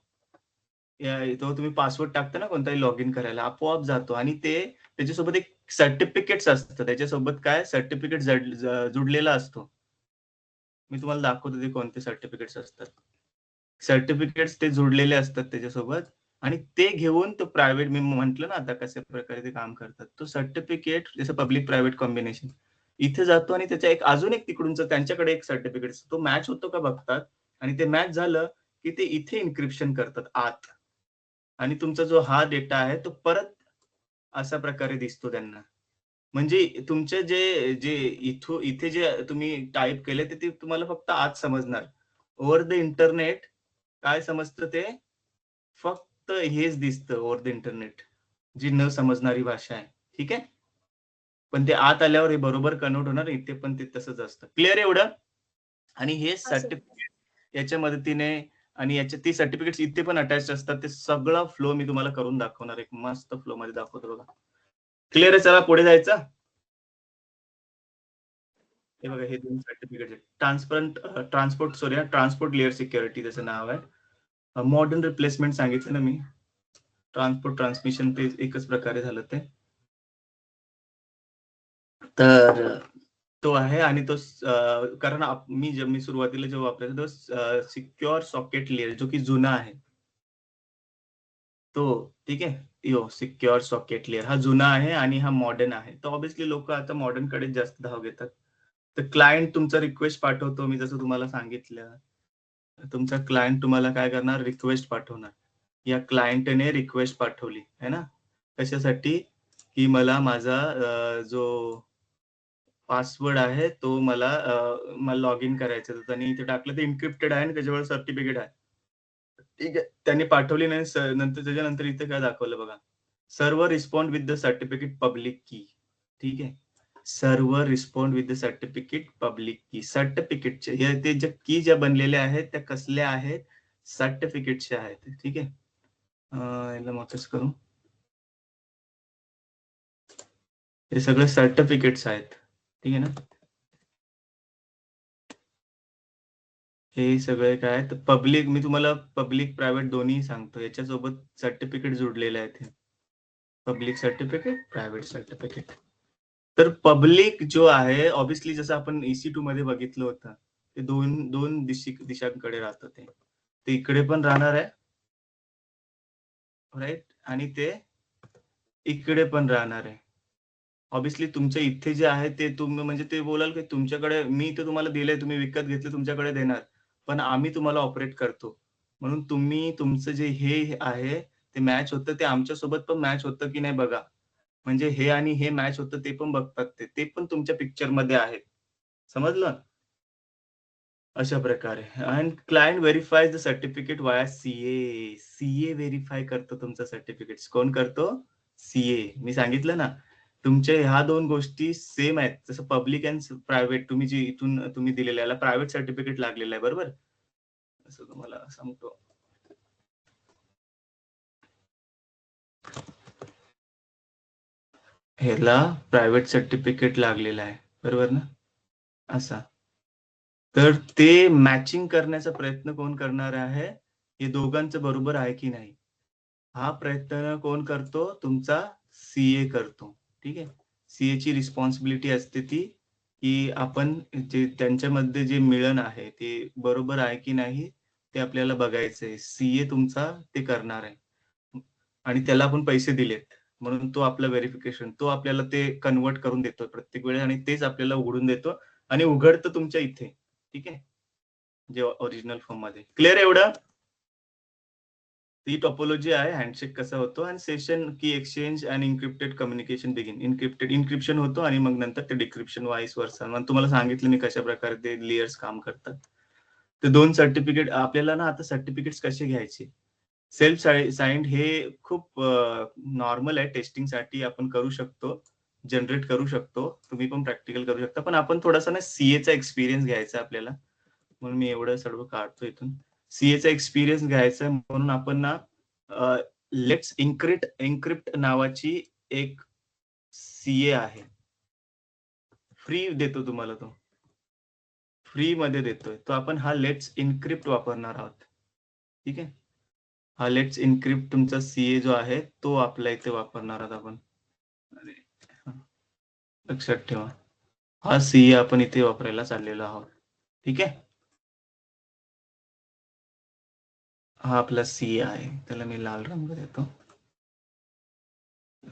तो तुम्ही पासवर्ड टाकता ना कोणताही लॉग इन करायला, आपोआप जातो आणि त्याच्यासोबत एक सर्टिफिकेट्स असतं. त्याच्यासोबत काय सर्टिफिकेट जुडलेला असतो. मी तुम्हाला दाखवतो ते कोणते सर्टिफिकेट्स असतात. सर्टिफिकेट्स ते जुडलेले असतात त्याच्यासोबत आणि ते घेऊन तो प्रायव्हेट, मी म्हटलं ना आता कशा प्रकारे ते काम करतात. तो सर्टिफिकेट जसं पब्लिक प्रायव्हेट कॉम्बिनेशन इथे जातो आणि त्याच्या अजून एक तिकडूनच त्यांच्याकडे एक सर्टिफिकेट तो मॅच होतो का बघतात आणि ते मॅच झालं की ते इथे इन्क्रिप्शन करतात आत आणि तुमचा जो हा डेटा आहे तो परत अशा प्रकारे दिसतो त्यांना. म्हणजे तुमचे जे जे इथे जे तुम्ही टाइप केले ते तुम्हाला फक्त आज समजणार. ओव्हर द इंटरनेट काय समजतं ते? फक्त हेच दिसतं ओव्हर द इंटरनेट. जी न समजणारी भाषा आहे. ठीक आहे. पण ते आत आल्यावर हे बरोबर कन्व्हर्ट होणार. इथे पण ते तसंच असतं. क्लिअर एवढं? आणि हे हां सर. सर्टिफिकेट याच्या मदतीने आणि याचे ती सर्टिफिकेट्स इथे पण अटॅच असतात. ते सगळं फ्लो मी तुम्हाला करून दाखवणार. एक मस्त फ्लो मध्ये दाखवतो बघा. क्लिअर आहे? चला पुढे जायचं. हे बघा हे 2 सर्टिफिकेट्स आहेत. ट्रान्सपोर्ट लेयर सिक्युरिटी त्याचं नाव आहे. मॉडर्न रिप्लेसमेंट सांगितलं ना मी. ट्रान्सपोर्ट ट्रान्समिशन ते एकच प्रकारे झालं ते. तर तो आहे आणि तो कारण मी सुरुवातीला जेव्हा वापरायचो तो सिक्युअर सॉकेट लेयर जो की जुना आहे. तो ठीक आहे. सिक्युअर सॉकेट लेयर हा जुना आहे आणि हा मॉडर्न आहे. तर ऑब्व्हियसली लोक आता मॉडर्न कडे जास्त धाव घेतात. तर क्लायंट तुमचा रिक्वेस्ट पाठवतो मी जसं तुम्हाला सांगितलं. तुमचा क्लायंट तुम्हाला काय करणार रिक्वेस्ट पाठवणार. या क्लायंटने रिक्वेस्ट पाठवली है ना. कशासाठी की मला माझा जो पासवर्ड आहे तो मला लॉग इन करायचं तर त्यांनी इथे टाकलं ते एन्क्रिप्टेड आहे आणि त्याच्यावर सर्टिफिकेट आहे. ठीक आहे. त्यांनी पाठवली नाही नंतर त्याच्यानंतर इथे काय दाखवलं बघा. Server respond with the certificate public की. ठीक आहे. Server respond with the certificate public की. सर्टिफिकेटचे हे ते ज्या की ज्या बनलेल्या आहेत त्या कसल्या आहेत सर्टिफिकेटच्या आहेत. ठीक आहे. याला मोठंच करू. हे सगळे सर्टिफिकेट्स आहेत. ठीक आहे ना. हे सगळे काय तर पब्लिक मी तुम्हाला पब्लिक प्रायव्हेट दोन्ही सांगतो. याच्यासोबत सर्टिफिकेट जुडलेले आहेत. Public certificate, private certificate. तर पब्लिक जो आहे ऑब्व्हियसली जसं आपण EC2 मध्ये बघितलं होतं. ते दोन दिशांकडे राहतं ते. ते इकडे पण राहणार आहे. राईट आणि ते इकडे पण राहणार आहे. ऑब्व्हियसली तुमच्या इथे जे आहे ते तुम्ही म्हणजे ते बोलाल की तुमच्याकडे मी ते तुम्हाला दिलंय तुम्ही विकत घेतले तुमच्याकडे देणार. पण आम्ही तुम्हाला ऑपरेट करतो. म्हणून तुम्ही तुमचं जे हे आहे ते मॅच होतं ते आमच्यासोबत पण मॅच होतं की नाही बघा. म्हणजे हे आणि हे मॅच होतं ते पण बघतात ते. ते पण तुमच्या पिक्चरमध्ये आहेत. समजलं? अशा प्रकारे अँड क्लायंट व्हेरिफाइज द सर्टिफिकेट वाया सीए. सीए व्हेरिफाय करतो तुमचं सर्टिफिकेट्स. कोण करतो? सीए. मी सांगितलं ना, तुमच्या ह्या 2 गोष्टी सेम आहेत. जसं पब्लिक अँड प्रायव्हेट तुम्ही जी इथून तुम्ही दिलेलं याला प्रायव्हेट सर्टिफिकेट लागलेलं आहे बरोबर? असं तुम्हाला सांगतो. ह्याला प्रायव्हेट सर्टिफिकेट लागलेलं आहे. बरोबर ना? असा. तर ते मॅचिंग करण्याचा प्रयत्न कोण करणार आहे? हे दोघांचं बरोबर आहे की नाही? हा प्रयत्न कोण करतो? तुमचा सीए करतो. ठीक आहे. सीएची रिस्पॉन्सिबिलिटी असते ती, की आपण जे त्यांच्यामध्ये जे मिळन आहे, ते बरोबर आहे की नाही, ते आपल्याला बघायचंय. सीए तुमचा ते करणार आहे. आणि त्याला आपण पैसे दिलेत. म्हणून तो आपलं व्हेरिफिकेशन, तो आपल्याला ते कन्व्हर्ट करून देतो प्रत्येक वेळेस आणि तेच आपल्याला उघडून देतो आणि उघडतं तुमच्या इथे. ठीक आहे. जे ओरिजिनल फॉर्ममध्ये. क्लिअर आहे एवढं? ती टोपोलॉजी आहे हँडशेक कसा होतो आणि सेशन की एक्सचेंज आणि एन्क्रिप्टेड कम्युनिकेशन बिगिन. एन्क्रिप्शन होतो आणि मग नंतर ते डिक्रिप्शन वाईस वर्सा. मग तुम्हाला सांगितलं मी कशा प्रकारे ते लेयर्स काम करतात. ते 2 सर्टिफिकेट आपल्याला ना आता सर्टिफिकेट्स कसे घ्यायचे? सेल्फ साइंड हे खूप नॉर्मल आहे टेस्टिंगसाठी आपण करू शकतो. जनरेट करू शकतो. तुम्ही पण प्रॅक्टिकल करू शकता. पण आपण थोडासा ना सीएचा एक्सपिरियन्स घ्यायचा आपल्याला. म्हणून मी एवढं सर्व काढतो इथून. सीएचा एक्सपिरियन्स घ्यायचा आहे म्हणून आपण ना लेट्स एन्क्रिप्ट नावाची एक सीए आहे. फ्री देतो तुम्हाला तो. फ्री मध्ये देतोय. तो आपण हा लेट्स एन्क्रिप्ट वापरणार आहोत. ठीक आहे. हा लेट्स एन्क्रिप्ट तुमचा सीए जो आहे तो आपल्या इथे वापरणार आहोत आपण. अरे, हा. लक्षात ठेवा. हा सीए आपण इथे वापरायला चाललेलो आहोत. ठीक आहे. हा आपला सीए आहे. त्याला मी लाल रंग देतो.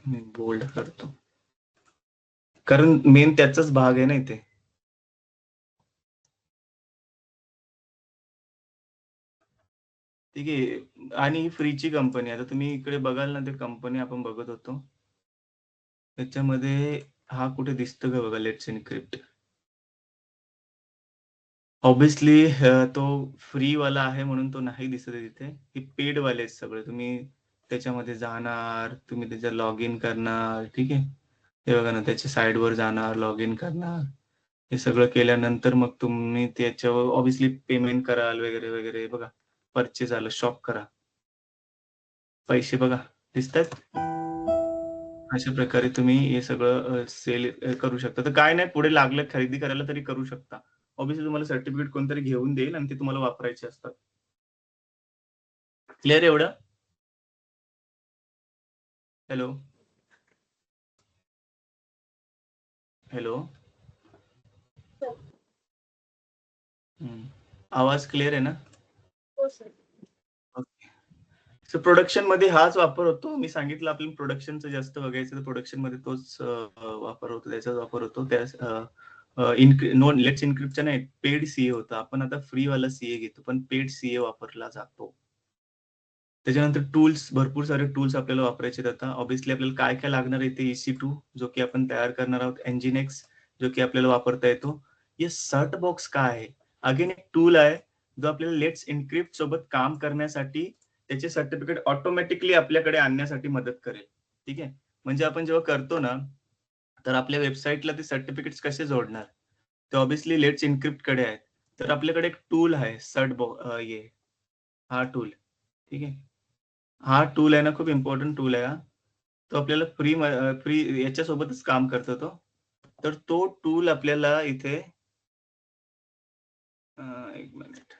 मी बोल्ड करतो. कारण मेन त्याचाच भाग आहे ना इथे. ठीक आहे. आणि ही फ्रीची कंपनी आता तुम्ही इकडे बघाल ना ते कंपनी आपण बघत होतो. त्याच्यामध्ये हा कुठे दिसतो का बघा लेट्स एन्क्रिप्ट. ऑब्व्हियसली तो फ्री वाला आहे म्हणून तो नाही दिसत आहे तिथे. हे पेड वाले आहेत सगळे. तुम्ही त्याच्यामध्ये जाणार, तुम्ही त्याच्यात लॉग इन करणार. ठीक आहे, हे बघा ना, त्याच्या साईडवर जाणार, लॉग इन करणार. हे सगळं केल्यानंतर मग तुम्ही त्याच्यावर ऑब्व्हियसली पेमेंट कराल वगैरे वगैरे. बघा, परचेस आलं, शॉप करा, पैसे बघा दिसतात. अशा प्रकारे तुम्ही हे सगळं सेल करू शकता. तर काय नाही, पुढे लागलं खरेदी करायला तरी करू शकता. ऑब्व्हियसली तुम्हाला सर्टिफिकेट कोणतरी घेऊन देईल आणि ते तुम्हाला वापरायचे असतात. क्लिअर एवढं? Hello hello. आवाज क्लिअर आहे ना? हो सर. ओके. सो प्रोडक्शन मध्ये हाच वापर होतो. मी सांगितलं आपल्याला प्रोडक्शनचं जास्त बघायचं, तर प्रोडक्शन मध्ये तोच वापर होतो, त्याचाच वापर होतो. त्या लेट्स इन्क्रिप्टचा नाही, पेड सीए होता. आपण आता फ्री वाला सीए घेतो, पण पेड सीए वापरला जातो. त्याच्यानंतर टूल्स, भरपूर सारे टूल्स आपल्याला वापरायचे आहेत. आता ऑब्व्हियसली आपल्याला काय काय लागणार आहे ते EC2 जो की आपण तयार करणार आहोत, Nginx जो की आपल्याला वापरता येतो. हे सर्ट बॉक्स काय आहे? अगेन एक टूल आहे जो आपल्याला लेट्स इन्क्रिप्ट सोबत काम करण्यासाठी त्याचे सर्टिफिकेट ऑटोमॅटिकली आपल्याकडे आणण्यासाठी मदत करेल. ठीक आहे, म्हणजे आपण जेव्हा करतो ना, तर आपल्या वेबसाईटला ते सर्टिफिकेट्स कसे जोडणार, ते ऑब्व्हियसली लेट्स इन्क्रिप्ट कडे आहेत. तर आपल्याकडे एक टूल आहे हा टूल. ठीक आहे, हा टूल आहे ना, खूप इम्पॉर्टंट टूल आहे हा. तो आपल्याला फ्री याच्यासोबतच काम करतो तो. तर तो टूल आपल्याला इथे एक मिनिट,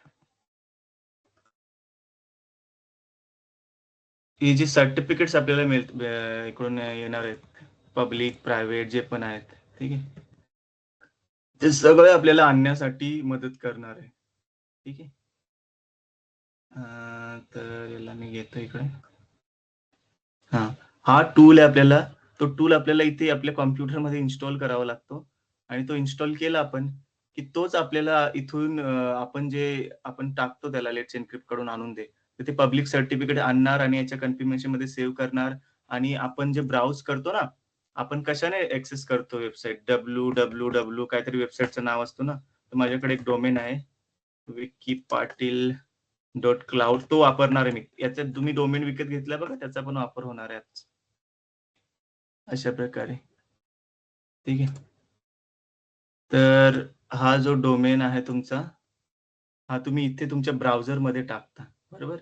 ही जी सर्टिफिकेट्स आपल्याला इकडून येणार आहेत, पब्लिक प्रायव्हेट जे पण आहेत, ठीक आहे, ते सगळे आपल्याला आणण्यासाठी मदत करणार आहे. ठीक आहे, तर याला मी घेतो इकडे. हा टूल आहे आपल्याला. तो टूल आपल्याला इथे आपल्या कॉम्प्युटरमध्ये इन्स्टॉल करावा लागतो आणि तो इन्स्टॉल केला आपण की तोच आपल्याला इथून आपण टाकतो त्याला लेट्स एन्क्रिप्ट कडून आणून दे, तर ते पब्लिक सर्टिफिकेट आणणार आणि याच्या कन्फर्मेशन मध्ये सेव्ह करणार. आणि आपण जे ब्राउज करतो ना, आपण कशाने ऍक्सेस करतो वेबसाईट, www काहीतरी वेबसाईटचं नाव असतो ना, तर माझ्याकडे एक डोमेन आहे wikipatil.cloud, तो वापरणार आहे मी. याच्यात तुम्ही डोमेन विकत घेतला बघा, त्याचा पण वापर होणार आहे अशा प्रकारे. ठीक आहे, तर हा जो डोमेन आहे तुमचा, हा तुम्ही इथे तुमच्या ब्राउझरमध्ये टाकता, बरोबर.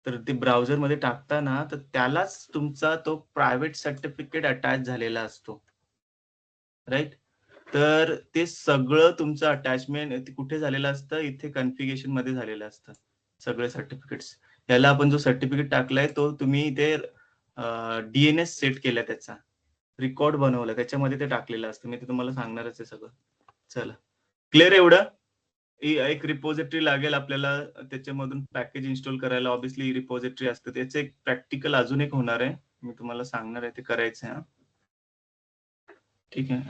तर ते ब्राउझरमध्ये टाकताना तर त्यालाच तुमचा तो प्रायव्हेट सर्टिफिकेट अटॅच झालेला असतो, राईट. तर ते सगळं तुमचं अटॅचमेंट कुठे झालेलं असतं, इथे कॉन्फिगरेशन मध्ये झालेलं असतं सगळे सर्टिफिकेट्स. याला आपण जो सर्टिफिकेट टाकलाय तो तुम्ही इथे DNS सेट केला, त्याचा रेकॉर्ड बनवला, त्याच्यामध्ये ते टाकलेलं असतं. मी ते तुम्हाला सांगणारच आहे सगळं. चला, क्लिअर एवढं? एक रिपॉझिटरी लागेल आपल्याला, त्याच्यामधून पॅकेज इन्स्टॉल करायला. ऑब्व्हियसली रिपॉझिटरी असतं, त्याचं एक प्रॅक्टिकल अजून एक होणार आहे, मी तुम्हाला सांगणार आहे, ते करायचं आहे. ठीक आहे,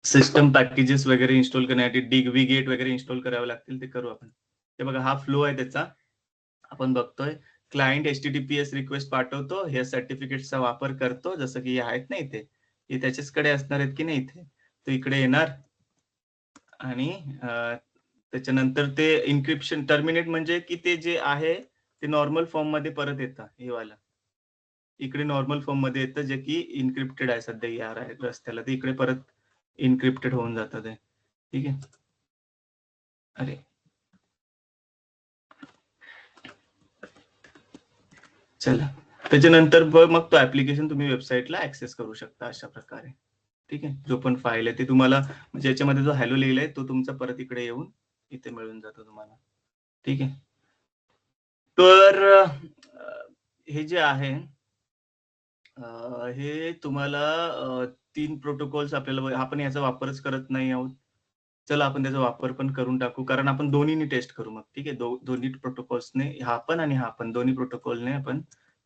सिस्टम पॅकेजेस वगैरे इन्स्टॉल करण्यासाठी डिगविगेट वगैरे इन्स्टॉल करावे लागतील, ते करू आपण. ते बघा, हा फ्लो आहे त्याचा, आपण बघतोय. क्लायंट HTTPS रिक्वेस्ट पाठवतो, हे सर्टिफिकेटचा वापर करतो, जसं की आहेत ना इथे, हे त्याच्याचकडे असणार आहेत की नाही इथे, तो इकडे येणार आणि त्याच्यानंतर ते इन्क्रिप्शन टर्मिनेट, म्हणजे की ते जे आहे ते नॉर्मल फॉर्म मध्ये परत येतं. हे वाला इकडे नॉर्मल फॉर्म मध्ये येतं, जे की इन्क्रिप्टेड आहे सध्या या रस्त्याला, ते इकडे परत इन्क्रिप्टेड होऊन जातं ते. ठीक आहे, अरे चला, त्याच्यानंतर मग तो ऍप्लिकेशन तुम्ही वेबसाईटला ऍक्सेस करू शकता अशा प्रकारे. ठीक आहे, जो पण फाईल आहे ते तुम्हाला, म्हणजे याच्यामध्ये जो हॅलो लिहिलाय तो तुमचा परत इकडे येऊन इथे मिळून जातो तुम्हाला. ठीक आहे, तर हे जे आहे हे तुम्हाला 3 प्रोटोकॉल्स आपल्याला, आपण याचा वापरच करत नाही आहोत. चला आपण त्याचा वापर पण करून टाकू, कारण आपण दोन्हीनी टेस्ट करू मग. ठीक आहे, दोन्ही प्रोटोकॉल्सने, हा पण आणि हा पण, दोन्ही प्रोटोकॉलने आपण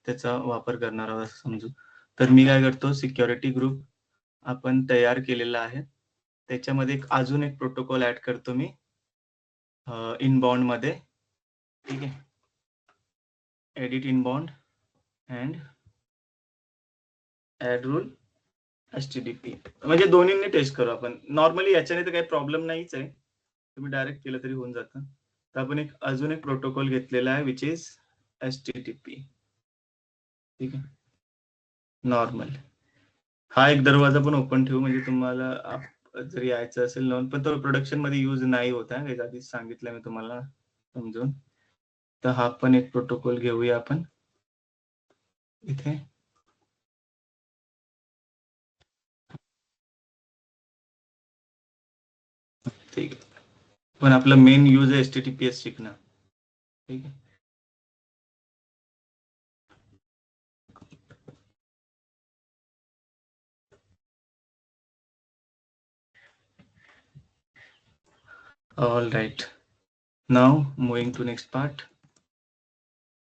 त्याचा वापर करणार आहोत असं समजू. तर मी काय करतो, सिक्युरिटी ग्रुप आपण तयार केलेला आहे, त्याच्यामध्ये अजून एक प्रोटोकॉल ऍड करतो मी इनबाउंड मध्ये. ठीक आहे, edit inbound and add rule HTTP, म्हणजे दोन्हींनी टेस्ट करू आपण. नॉर्मली याच्याने तर काही प्रॉब्लेम नाहीच आहे, तुम्ही डायरेक्ट केलं तरी होऊन जातं. तर आपण अजून एक प्रोटोकॉल घेतलेला आहे, विच इज HTTP. ठीक आहे, नॉर्मल. हा एक दरवाजा पण ओपन ठेवू, म्हणजे तुम्हाला जर यायचं असेल नॉन, पण तो प्रोडक्शन मध्ये यूज नाही होत आहे, आधीच सांगितलं मी तुम्हाला समजून. तर हा पण एक प्रोटोकॉल घेऊया आपण इथे. ठीक आहे, पण आपलं मेन यूज आहे HTTPS शिकणं. ठीक आहे, all right. Now moving to next part.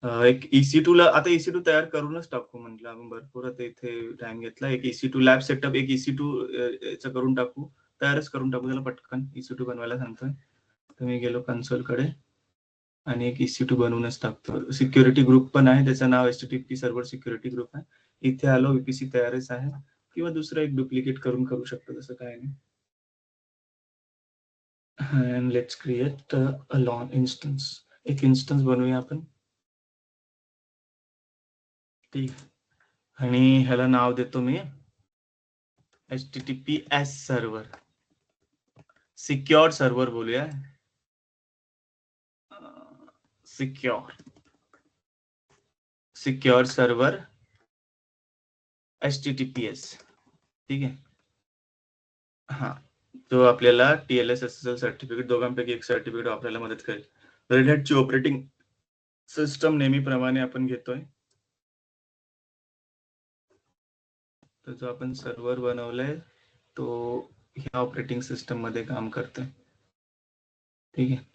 एक EC2 ला आता EC2 तयार करूनच टाकू म्हटलं आपण, भरपूर आता इथे टाइम घेतला. एक EC2 लॅब सेटअप, एक EC2 याचं करून टाकू, तयारच करून टाकू त्याला पटकन. EC2 बनवायला सांगतोय, तर मी गेलो कन्सोल कडे आणि एक EC2 बनवूनच टाकतो. सिक्युरिटी ग्रुप पण आहे, त्याचं नाव HTTP सर्व्हर सिक्युरिटी ग्रुप आहे. इथे आलो, VPC तयारच आहे, किंवा दुसरं एक डुप्लिकेट करून करू शकतो, तसं काय नाही. And let's create a lawn instance. एक इन्स्टन्स बनवूया आपण. ठीक, आणि ह्याला नाव देतो मी HTTPS सर्व्हर, सिक्योर सर्व्हर बोलूया. Secure server HTTPS. ठीक आहे, हा, जो आपल्याला TLS SSL सर्टिफिकेट, दोघांपैकी एक सर्टिफिकेट आपल्याला मदत करेल. रेड हॅटची ऑपरेटिंग सिस्टम नेहमीप्रमाणे आपण घेतोय. तर जो आपण सर्व्हर बनवलाय तो ह्या ऑपरेटिंग सिस्टम मध्ये काम करतोय. ठीक आहे,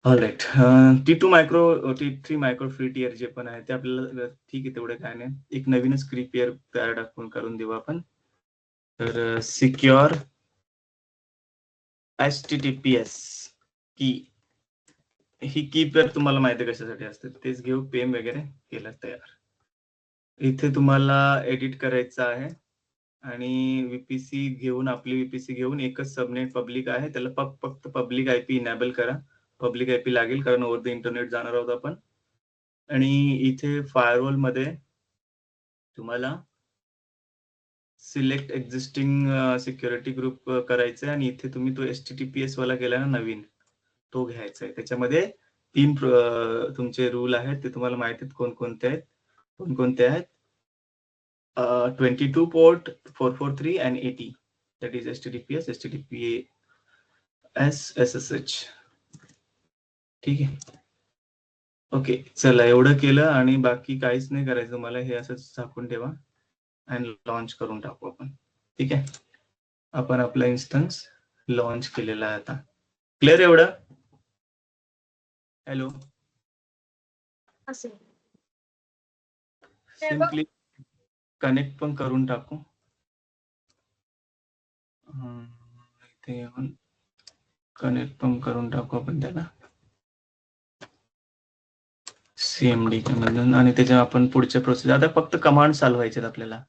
alright. T2 micro, T3 micro free tier जे पण आहे ते आपल्याला ठीक आहे, तेवढे काय नाही. एक नवीनच क्री पेअर तयार टाकून करून देऊ आपण. तर सिक्युअर HTTPS की, ही की पेअर तुम्हाला माहिती कशासाठी असते, तेच घेऊ. पेम वगैरे केलं तयार. इथे तुम्हाला एडिट करायचं आहे, आणि VPC घेऊन, आपली VPC घेऊन एकच सबनेट पब्लिक आहे, त्याला फक्त पब्लिक IP इनेबल करा. पब्लिक IP लागेल, कारण ओव्हर द इंटरनेट जाणार आहोत आपण. आणि इथे फायरवॉल मध्ये तुम्हाला सिलेक्ट एक्झिस्टिंग सिक्युरिटी ग्रुप करायचं आहे, आणि इथे तुम्ही तो HTTPS वाला केला ना नवीन, तो घ्यायचा आहे. त्याच्यामध्ये 3 तुमचे रूल आहेत, ते तुम्हाला माहिती आहेत कोणकोणते आहेत. कोणकोणते आहेत? 22 port, 443 and 80. That is HTTPS, HTTPS, SSH. ठीक आहे, ओके. चला, एवढं केलं, आणि बाकी काहीच नाही करायचं मला. हे असंच झाकून ठेवा आणि लॉन्च करून टाकू आपण. ठीक आहे, आपण आपला इन्स्टन्स लॉन्च केलेला आहे आता. क्लिअर एवढं? हॅलो, सिम्पली कनेक्ट पण करून टाकू. इथे येऊन कनेक्ट पण करून टाकू आपण त्याला CMD मधून, आणि त्याच्या आपण पुढच्या प्रोसेस. आता फक्त कमांड चालवायचे आपल्याला,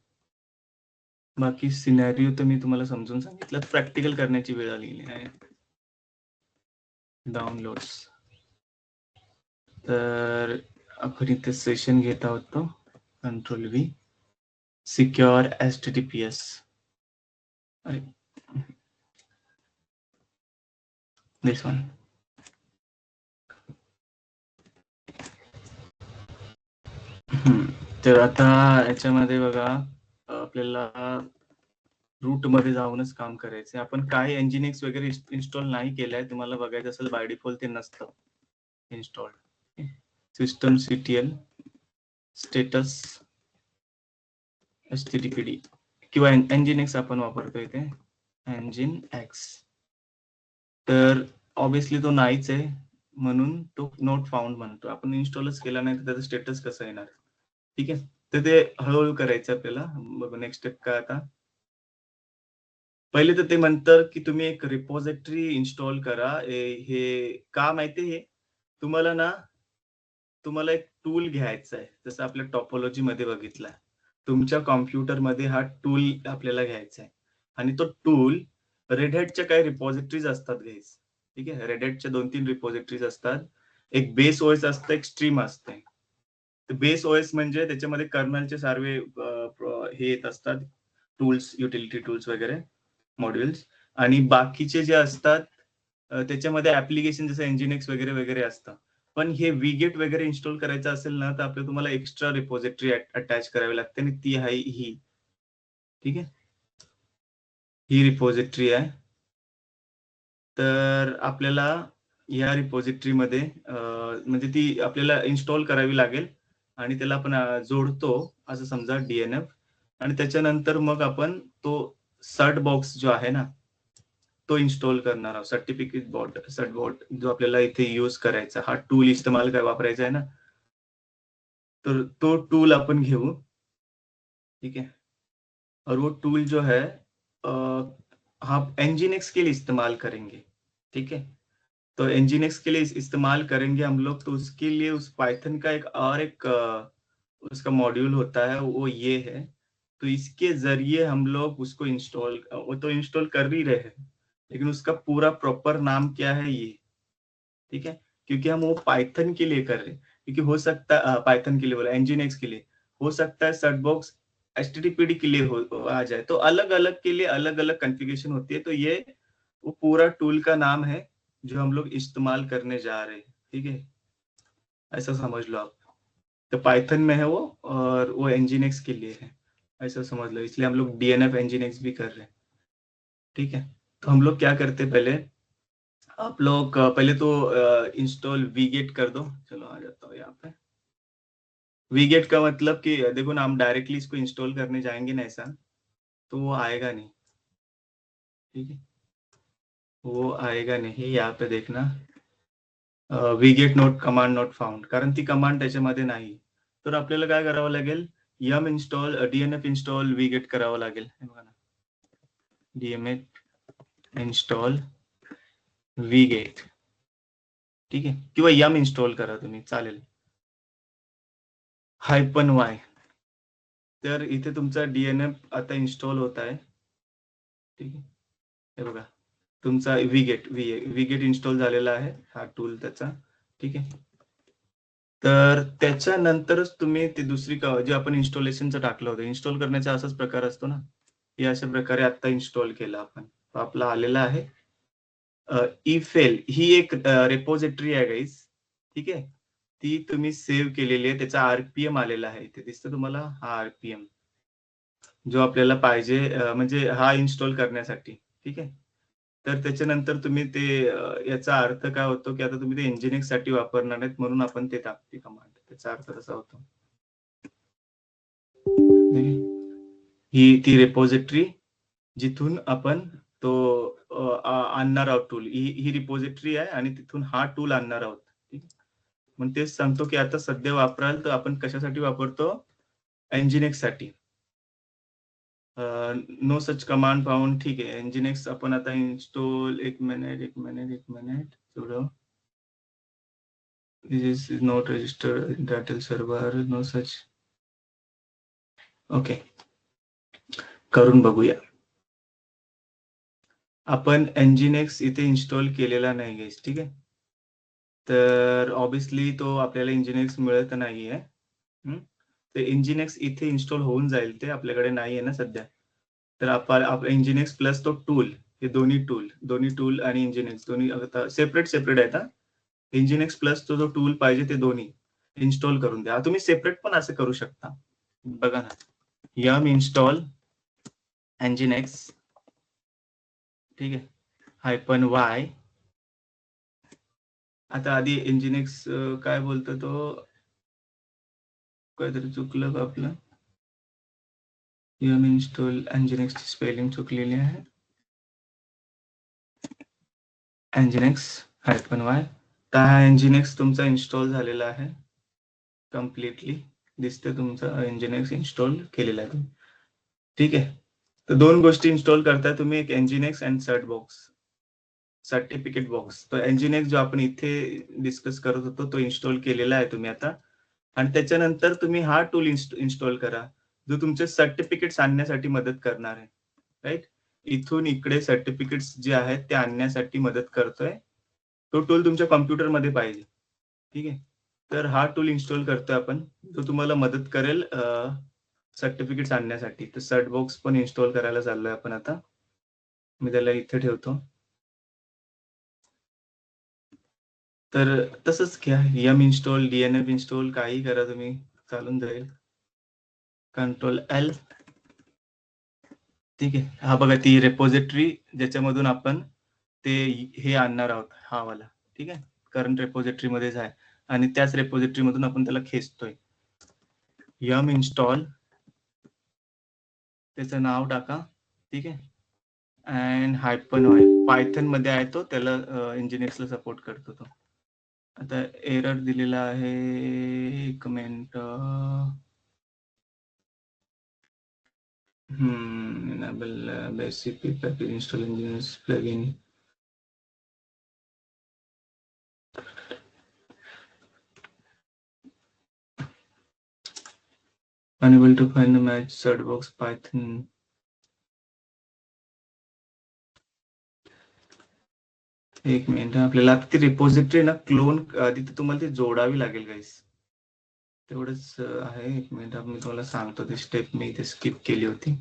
बाकी सिनॅरिओ तर मी तुम्हाला समजून सांगितलं. प्रॅक्टिकल करण्याची वेळ आलेली आहे. डाउनलोड्स, तर आपण इथे सेशन घेत आहोत, तो Ctrl V, सिक्युअर HTTPS. अरे, दिस वन. तर आता याच्यामध्ये बघा, आपल्याला रूट मध्ये जाऊनच काम करायचंय. आपण काही Nginx वगैरे इन्स्टॉल नाही केलंय, तुम्हाला बघायचं असेल बाय डिफॉल्ट ते नसतं install. System CTL status HTTPD, किंवा Nginx आपण वापरतो इथे, Nginx. तर ऑब्विसली तो नाहीच आहे, म्हणून तो नोट फाउंड म्हणतो. आपण इन्स्टॉलच केला नाही, तर त्याचं स्टेटस कसं येणार? ठीक आहे, तर ते हळूहळू करायचं आपल्याला. बघू नेक्स्ट स्टेप काय. आता पहिले तर ते म्हणतं की तुम्ही एक रिपॉझिटरी इन्स्टॉल करा. हे का माहितीये? तुम्हाला ना, तुम्हाला एक टूल घ्यायचा आहे, जसं आपल्या टॉपोलॉजी मध्ये बघितलं. तुमच्या कॉम्प्युटरमध्ये हा टूल आपल्याला घ्यायचा आहे, आणि तो टूल रेड हॅटच्या काही रिपॉझिटरीज असतात गाईस, ठीक आहे. रेड हॅटच्या 2-3 रिपॉझिटरीज असतात. एक बेस ओएस असतं, एक स्ट्रीम असते. तर बेस ओएस म्हणजे त्याच्यामध्ये कर्नलचे सर्व हे येत असतात, टूल्स, युटिलिटी टूल्स वगैरे, मॉड्यूल्स. आणि बाकीचे जे असतात त्याच्यामध्ये ऍप्लिकेशन जसं एनजीएनएक्स वगैरे वगैरे असतं. पण हे वीगेट वगैरे इन्स्टॉल करायचं असेल ना, तर आपल्याला तुम्हाला एक्स्ट्रा रिपॉझिटरी अटॅच करावी लागते आणि ती आहे ही. ठीक आहे. ही रिपॉझिटरी आहे. तर आपल्याला या रिपॉझिटरीमध्ये म्हणजे ती आपल्याला इन्स्टॉल करावी लागेल आणि त्याला आपण जोडतो असं समजा डीएनएफ. आणि त्याच्यानंतर मग आपण तो सर्ट बॉक्स जो आहे ना, तो इन्स्टॉल करणार आहोत. सर्टिफिकेट बॉट, सर्ट बॉट जो आपल्याला इथे यूज करायचा, हा टूल इस्तेमाल काय वापरायचा आहे ना, तर तो टूल अपन घेऊ. ठीक है. और वो टूल जो है हम एनजीएनएक्स के लिए इस्तेमाल करेंगे. ठीक है. तो एनजीएनएक्स के लिए इस्तेमाल करेंगे हम लोग, तो उसके लिए उस पाइथन का एक उसका मॉड्यूल होता है, वो ये है. तो इसके जरिए हम लोग उसको इंस्टॉल, वो तो इंस्टॉल कर ही रहे हैं, लेकिन उसका पूरा प्रॉपर नाम क्या है ये. ठीक है. क्योंकि हम वो पाइथन के लिए कर रहे हैं, क्योंकि हो सकता है पाइथन के लिए बोला, एनजीएनएक्स के लिए हो सकता है सर्ट बॉक्स एचटीटीपीडी के लिए आ जाए. तो अलग अलग के लिए अलग अलग कॉन्फ़िगरेशन होती है. तो ये वो पूरा टूल का नाम है जो हम लोग इस्तेमाल करने जा रहे हैं. ठीक है, ऐसा समझ लो आप. तो पाइथन में है वो, और वो एनजीएनएक्स के लिए है, ऐसा समझ लो. इसलिए हम लोग डीएनएफ एनजीएनएक्स भी कर रहे हैं. ठीक है. तो हम लोग क्या करते हैं, पहले आप लोग पहले तो इंस्टॉल वीगेट कर दो. चलो आ जाता हूँ यहाँ पे. वीगेट का मतलब कि देखो ना, हम डायरेक्टली इसको इंस्टॉल करने जाएंगे ना ऐसा, तो वो आएगा नहीं. ठीक है, वो आएगा नहीं. यहाँ पे देखना, वीगेट नोट कमांड नॉट फाउंड, कारण ती कमांड त्याच्यामध्ये नाही. तर आपल्याला काय करावं लागेल, यम इन्स्टॉल डीएनएफ इन्स्टॉल वीगेट करावं लागेल. हे बघा ना, डीएनएफ इन्स्टॉल वीगेट. ठीक आहे, किंवा यम इन्स्टॉल करा तुम्ही, चालेल. -y. तर इथे तुमचा डीएनएफ आता इन्स्टॉल होत आहे. ठीक आहे, हे बघा तुमचा वीगेट इन्स्टॉल झालेला आहे, हा टूल त्याचा. ठीक आहे. तर त्याच्यानंतरच तुम्ही ते दुसरी जे आपण इन्स्टॉलेशनचं टाकलं होतं, इन्स्टॉल करण्याचा असाच प्रकार असतो ना, हे अशा प्रकारे आता इन्स्टॉल केलं आपण. आपला आलेला आहे. इफेल ही एक रेपॉझिटरी आहे गाईज. ठीक आहे. ती तुम्ही सेव्ह केलेली आहे, त्याचा आरपीएम आलेला आहे इथे, दिसतं तुम्हाला हा आरपीएम जो आपल्याला पाहिजे, म्हणजे हा इन्स्टॉल करण्यासाठी. ठीक आहे. तर त्याच्यानंतर तुम्ही ते याचा अर्थ काय होतो, की आता तुम्ही ते एनजीएनएक्स साठी वापरणार आहेत, म्हणून आपण ते टाकते कमांड. त्याचा अर्थ तसा होतो. ही ती रेपॉझिटरी जिथून आपण तो आणणार आहोत टूल, ही रिपॉझिटरी आहे आणि तिथून हा टूल आणणार आहोत. ठीक आहे. मग तेच सांगतो की आता सध्या वापराल तर आपण कशासाठी वापरतो, एनजीएनएक्स साठी. No such command found. ठीक आहे. एनजीएनएक्स आपण आता इन्स्टॉल, एक मिनिट थोडं. This is not registered detail server, no such. Okay, करून बघूया. आपण एनजीएनएक्स इथे इन्स्टॉल केलेला नाही गाईस. ठीक आहे. तर ऑब्विसली तो आपल्याला एनजीएनएक्स मिळत नाहीये. ते एनजीएनएक्स इथे इन्स्टॉल होऊन जाईल, ते आपल्याकडे नाहीये ना सध्या. तर आपण एनजीएनएक्स प्लस तो टूल, हे दोन्ही टूल आणि एनजीएनएक्स दोन्ही आता सेपरेट आहेत. एनजीएनएक्स प्लस तो जो टूल पाहिजे ते दोन्ही इन्स्टॉल करून द्या. तुम्ही सेपरेट पण असं करू शकता. बघा ना, यम इन्स्टॉल एनजीएनएक्स. ठीक आहे, -y. आता आधी एनजीएनएक्स काय बोलतो तो, काहीतरी चुकलं का आपलं. यम इन्स्टॉल एनजीएनएक्स ची स्पेलिंग चुकलेली आहे. एनजीएनएक्स -y. तर हा एनजीएनएक्स तुमचा इन्स्टॉल झालेला आहे कम्प्लिटली. दिसते तुमचा एनजीएनएक्स इन्स्टॉल केलेला आहे. ठीक आहे. तर दोन गोष्टी इन्स्टॉल करताय तुम्ही, एक एनजीएनएक्स आणि सर्ट बॉक्स, सर्टिफिकेट बॉक्स. तो एनजीएनएक्स जो आपण इथे डिस्कस करत होतो तो इन्स्टॉल केलेला आहे तुम्ही आता. आणि त्याच्यानंतर तुम्ही हा टूल इन्स्टॉल करा जो तुमचे सर्टिफिकेट्स आणण्यासाठी मदत करणार आहे. राईट, इथून इकडे सर्टिफिकेट्स जे आहेत ते आणण्यासाठी मदत करतोय तो टूल तुमच्या कॉम्प्युटरमध्ये पाहिजे. ठीक आहे. तर हा टूल इन्स्टॉल करतोय आपण, जो तुम्हाला मदत करेल सर्टिफिकेट्स आणण्यासाठी. तर सर्टबॉक्स पण इन्स्टॉल करायला चाललोय आपण आता. मी त्याला इथे ठेवतो. तर तसंच घ्या, यम इन्स्टॉल, डीएनएफ इन्स्टॉल काही करा तुम्ही, चालून जाईल. Control L. ठीक आहे. हा बघा ती रेपॉझिटरी ज्याच्यामधून आपण ते हे आणणार आहोत, हा वाला. ठीक आहे. करंट रेपॉझिटरी मध्येच आहे आणि त्याच रेपॉझिटरी मधून आपण त्याला खेचतोय. यम इन्स्टॉल, त्याचं नाव टाका. ठीक आहे. अँड हायपन वाय, पायथन मध्ये आहे तो, त्याला इंजिनियर्सला सपोर्ट करतो तो. आता एरर दिलेला आहे, एक minute. enable basic package install engineers plugin. Unable to find the match Certbox Python. एक मिनिट, आपल्याला आता ती रिपॉझिटरी ना क्लोन तिथे तुम्हाला ती जोडावी लागेल गाईस. तेवढंच आहे. एक मिनिट, मी तुम्हाला सांगतो ती स्टेप मी इथे स्किप केली होती.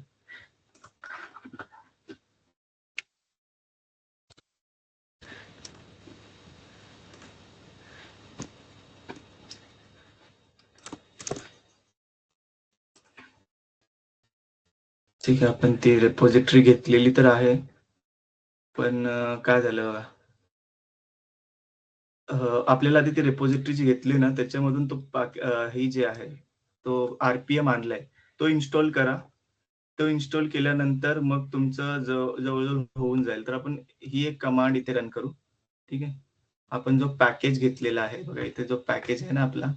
ठीक आहे, आपण ती रिपॉझिटरी घेतलेली तर आहे, पण काय झालं बघा, आपल्याला आधी ती रिपॉझिटरी जी घेतली ना, त्याच्यामधून तो ही जे आहे तो आरपीएम आणलाय, तो इन्स्टॉल करा. तो इन्स्टॉल केल्यानंतर मग तुमचं जवळजवळ होऊन जाईल. तर आपण ही एक कमांड इथे रन करू. ठीक आहे. आपण जो पॅकेज घेतलेला आहे बघा, इथे जो पॅकेज आहे ना आपला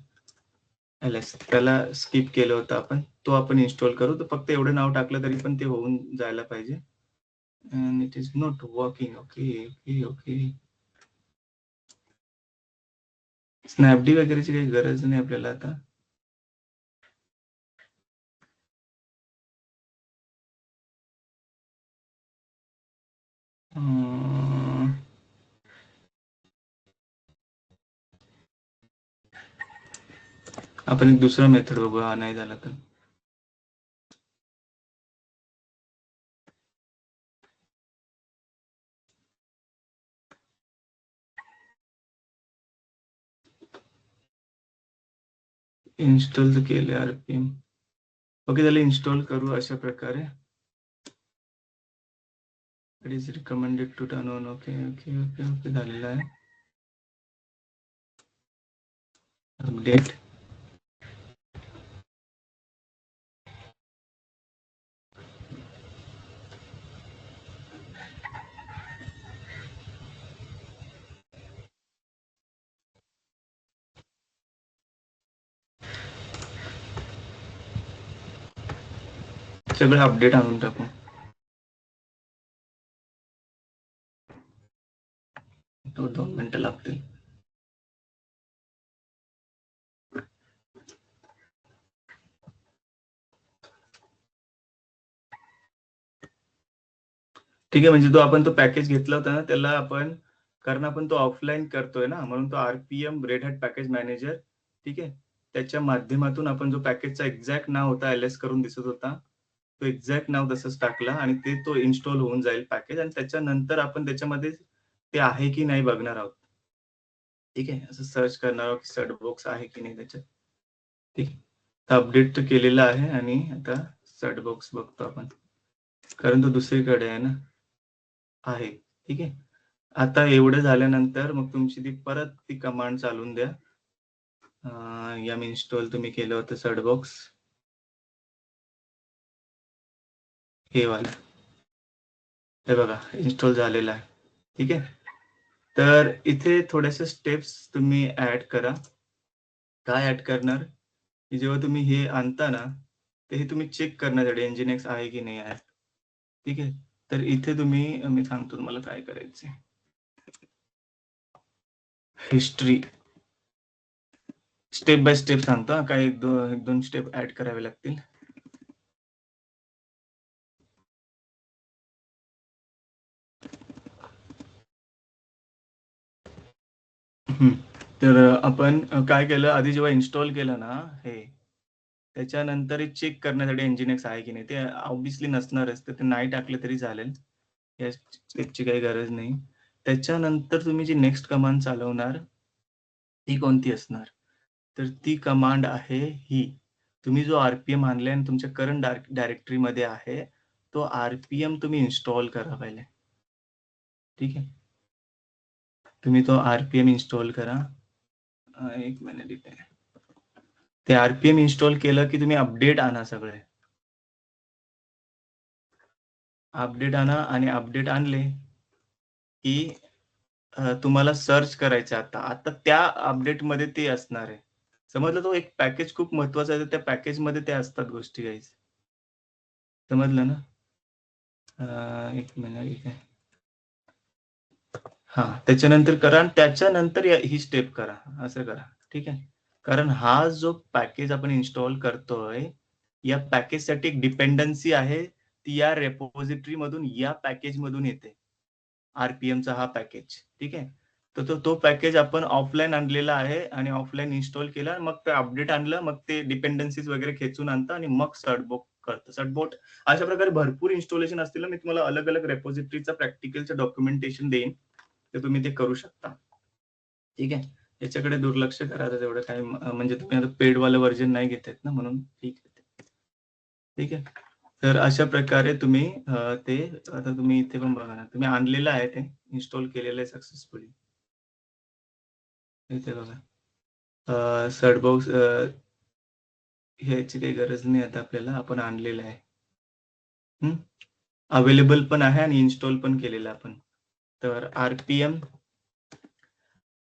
एलएस, त्याला स्किप केलं होतं आपण, तो आपण इन्स्टॉल करू. तर फक्त एवढं नाव टाकलं तरी पण ते होऊन जायला पाहिजे. And it is not working. Okay okay okay. Snapd वगैरेची काही गरज नाही आपल्याला आता. आपण एक दुसरा मेथड बघू, हा नाही झाला तर. इन्स्टॉल तर केले आरपीएम. ओके, त्याला इन्स्टॉल करू अशा प्रकारे. It is recommended to turn on. Okay okay okay okay, झालेला आहे. अपडेट. सगळं अपडेट आणून टाकू. तो 2 मिनिटं लागतील. ठीक आहे. म्हणजे आपण तो पॅकेज घेतला होता ना, त्याला आपण, कारण आपण तो ऑफलाईन करतोय ना, म्हणून तो RPM red hat package manager. ठीक आहे. त्याच्या माध्यमातून आपण जो पॅकेजचा एक्झॅक्ट नाव होता, एलएस करून दिसत होता, तो एक्झॅक्ट नाव तसंच टाकला आणि तो इन्स्टॉल होऊन जाईल पॅकेज, आणि त्याच्यानंतर आपण त्याच्यामध्ये ते आहे की नाही बघणार आहोत. ठीक आहे. असं सर्च करणार आहोत की सर्टबॉक्स आहे की नाही त्याच्यात. ठीक आहे. अपडेट तर केलेला आहे आणि आता सर्टबॉक्स बघतो आपण, कारण तो दुसरीकडे आहे ना, आहे. ठीक आहे. आता एवढं झाल्यानंतर मग तुमची ती परत ती कमांड चालून द्या. यम इन्स्टॉल तुम्ही केलं होतं सर्टबॉक्स, हे वाला. हे बघा इन्स्टॉल झालेलं आहे. ठीक आहे. तर इथे थोड्याशा स्टेप्स तुम्ही ऍड करा. काय ऍड करणार, की जेव्हा तुम्ही हे आणता ना, ते हे तुम्ही चेक करण्यासाठी एनजीएक्स आहे की नाही आहे. ठीक आहे. तर इथे तुम्ही, मी सांगतो तुम्हाला काय करायचं. हिस्ट्री स्टेप बाय स्टेप सांगतो. काय एक दोन स्टेप ऍड करावे लागतील. तर आपण काय केलं, आधी जेव्हा इन्स्टॉल केलं ना हे, त्याच्यानंतर चेक करण्यासाठी NGINX आहे की नाही, ते ऑब्व्हियसली नसणारच, तर ते नाही टाकलं तरी चालेल. या स्टेपची काही गरज नाही. त्याच्यानंतर तुम्ही जी नेक्स्ट कमांड चालवणार, ती कोणती असणार? तर ती कमांड आहे ही. तुम्ही जो RPM आणलाय आणि तुमच्या करंट डायरेक्टरीमध्ये आहे, तो RPM तुम्ही इन्स्टॉल करा पहिले. ठीक आहे? तुम्ही तो RPM इन्स्टॉल करा. एक मिनिट इथे. ते RPM इन्स्टॉल केलं की तुम्ही अपडेट आणा सगळे. अपडेट आणा आणि अपडेट आणले की तुम्हाला सर्च करायचं आता. आता त्या अपडेटमध्ये ते असणार आहे. समजलं, तो एक पॅकेज खूप महत्वाचा आहे. त्या पॅकेजमध्ये ते असतात गोष्टी गाईज. समजलं ना? एक मिनिट इथे. हां, त्याच्यानंतर करा आणि त्याच्यानंतर ही स्टेप करा. असं करा. ठीक आहे? कारण हा जो पॅकेज आपण इन्स्टॉल करतोय, या पॅकेजसाठी एक डिपेंडन्सी आहे. ती या रेपॉझिटरीमधून या पॅकेजमधून येते. RPMचा हा पॅकेज. ठीक आहे? तर तो पॅकेज आपण ऑफलाईन आणलेला आहे आणि ऑफलाईन इन्स्टॉल केला. मग ते अपडेट आणलं, मग ते डिपेंडन्सीज वगैरे खेचून आणतं आणि मग सर्टबोट करतं. सर्टबोट अशा प्रकारे भरपूर इन्स्टॉलेशन असतील ना, मी तुम्हाला अलग-अलग रेपॉझिटरीचा प्रॅक्टिकलचं डॉक्युमेंटेशन देईन. तर तुम्ही ते करू शकता. ठीक आहे? याच्याकडे दुर्लक्ष करा आता तेवढं काय, म्हणजे तुम्ही आता पेडवालं व्हर्जन नाही घेत आहेत ना, म्हणून ठीक आहे. ठीक आहे? तर अशा प्रकारे तुम्ही ते आता तुम्ही इथे पण बघा ना, तुम्ही आणलेलं आहे ते, इन्स्टॉल केलेलं आहे सक्सेसफुली. इथे बघा. सर्टबॉक्स ह्याची काही गरज नाही आता आपल्याला, आपण आणलेलं आहे. अवेलेबल पण आहे आणि इन्स्टॉल पण केलेलं आपण. तर RPM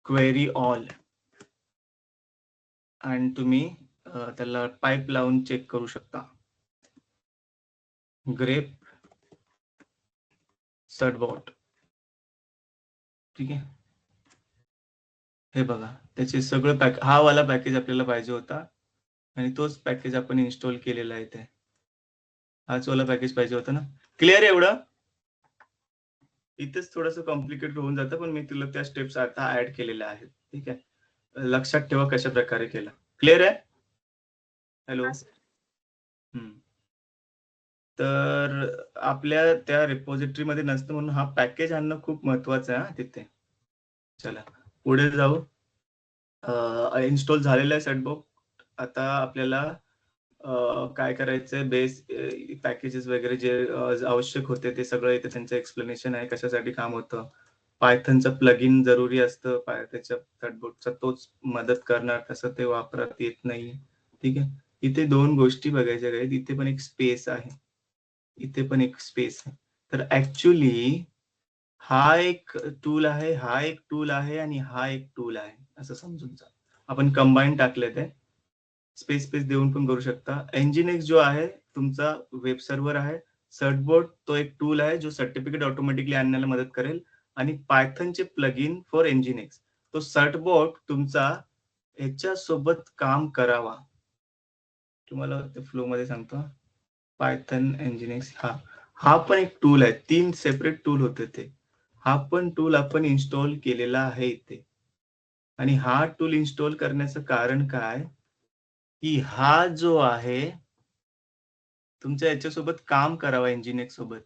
क्वेरी ऑल आणि तुम्ही त्याला पाईप लावून चेक करू शकता. ग्रेप सर्टबॉट. ठीक आहे? हे बघा, त्याचे सगळं हा वाला पॅकेज आपल्याला पाहिजे होता आणि तोच पॅकेज आपण इन्स्टॉल केलेला आहे ते. हाच वाला पॅकेज पाहिजे होता ना? क्लिअर आहे एवढं? इथेच थोडंसं कॉम्प्लिकेटेड होऊन जातं, पण मी तुला त्या स्टेप्स आता ऍड केलेल्या आहेत. ठीक आहे? लक्षात ठेवा कशा प्रकारे केलं. क्लिअर आहे? हॅलो? तर आपल्या त्या रिपॉझिटरीमध्ये नसतं, म्हणून हा पॅकेज आणणं खूप महत्वाचं आहे हां तिथे. चला पुढे जाऊ. इन्स्टॉल झालेलं आहे सेटबॉक्स. आता आपल्याला काय करायचंय, बेस पॅकेजेस वगैरे जे आवश्यक होते ते सगळं इथे त्यांचं एक्सप्लेनेशन आहे, कशासाठी काम होतं. पायथनचं प्लगइन जरुरी असतं. त्याच्या सेटबॉक्सचा तोच मदत करणार, तसं ते वापरात येत नाही. ठीक आहे? इथे 2 गोष्टी बघायच्या आहेत. इथे पण एक स्पेस आहे. इथे पण एक स्पेस आहे. तर ऍक्च्युली हा एक टूल आहे, हा एक टूल आहे आणि हा एक टूल आहे, असं समजून जा. आपण कंबाईन टाकले ते. स्पेस देऊन पण करू शकता. NGINX जो आहे तुमचा वेब सर्व्हर आहे. सर्टबोट तो एक टूल आहे जो सर्टिफिकेट ऑटोमॅटिकली आणण्याला मदत करेल आणि पायथनचे प्लगइन फॉर NGINX. तो सर्टबोट तुमचा ह्याच्यासोबत काम करावा. तुम्हाला ते फ्लो मध्ये सांगतो. पायथन NGINX हा पण एक टूल आहे. 3 सेपरेट टूल होते ते. हा पण टूल आपण इन्स्टॉल केलेला आहे इथे. आणि हा टूल इन्स्टॉल करण्याचं कारण काय, की हा जो आहे तुमच्या याच्यासोबत काम करावा NGINX सोबत.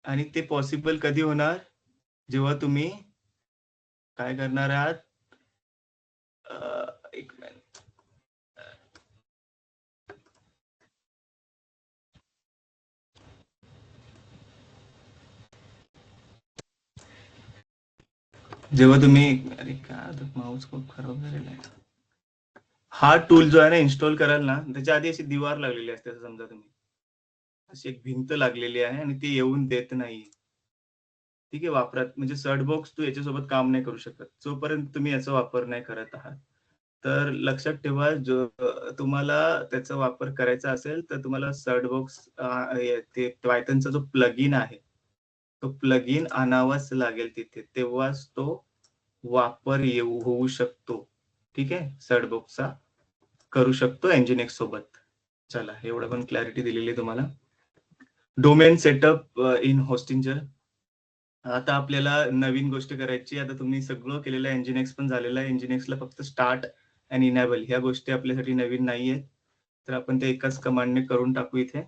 आणि ते पॉसिबल कधी होणार, जेव्हा तुम्ही काय करणार आहात, एक मिनिट. जेव्हा तुम्ही, अरे काय माऊस खूप खराब झालेला आहे. हा टूल जो आहे ना इन्स्टॉल कराल ना, त्याच्या आधी अशी दीवार लागलेली असते, असं समजा तुम्ही. अशी एक भिंत लागलेली आहे आणि ती येऊन देत नाही. ठीक आहे? वापरात म्हणजे सर्टबॉक्स तू याच्यासोबत काम नाही करू शकत, जोपर्यंत तुम्ही याचा वापर नाही करत आहात. तर लक्षात ठेवा, जो तुम्हाला त्याचा वापर करायचा असेल, तर तुम्हाला सर्टबॉक्स ते पायथनचा जो प्लगइन आहे, तो प्लगइन आणावाच लागेल तिथे. तेव्हाच तो वापर होऊ शकतो. ठीक आहे? सर्टबॉक्सचा करू शकतो NGINX सोबत. चला, एवढं पण क्लॅरिटी दिलेली आहे तुम्हाला. Domain setup in Hostinger. आता आपल्याला नवीन गोष्ट करायची. आता तुम्ही सगळं केलेलं आहे. Nginx पण झालेलं आहे. Nginxला फक्त स्टार्ट आणि इनेबल ह्या गोष्टी आपल्यासाठी नवीन नाहीयेत. तर आपण ते एकाच कमांडने करून टाकू इथे.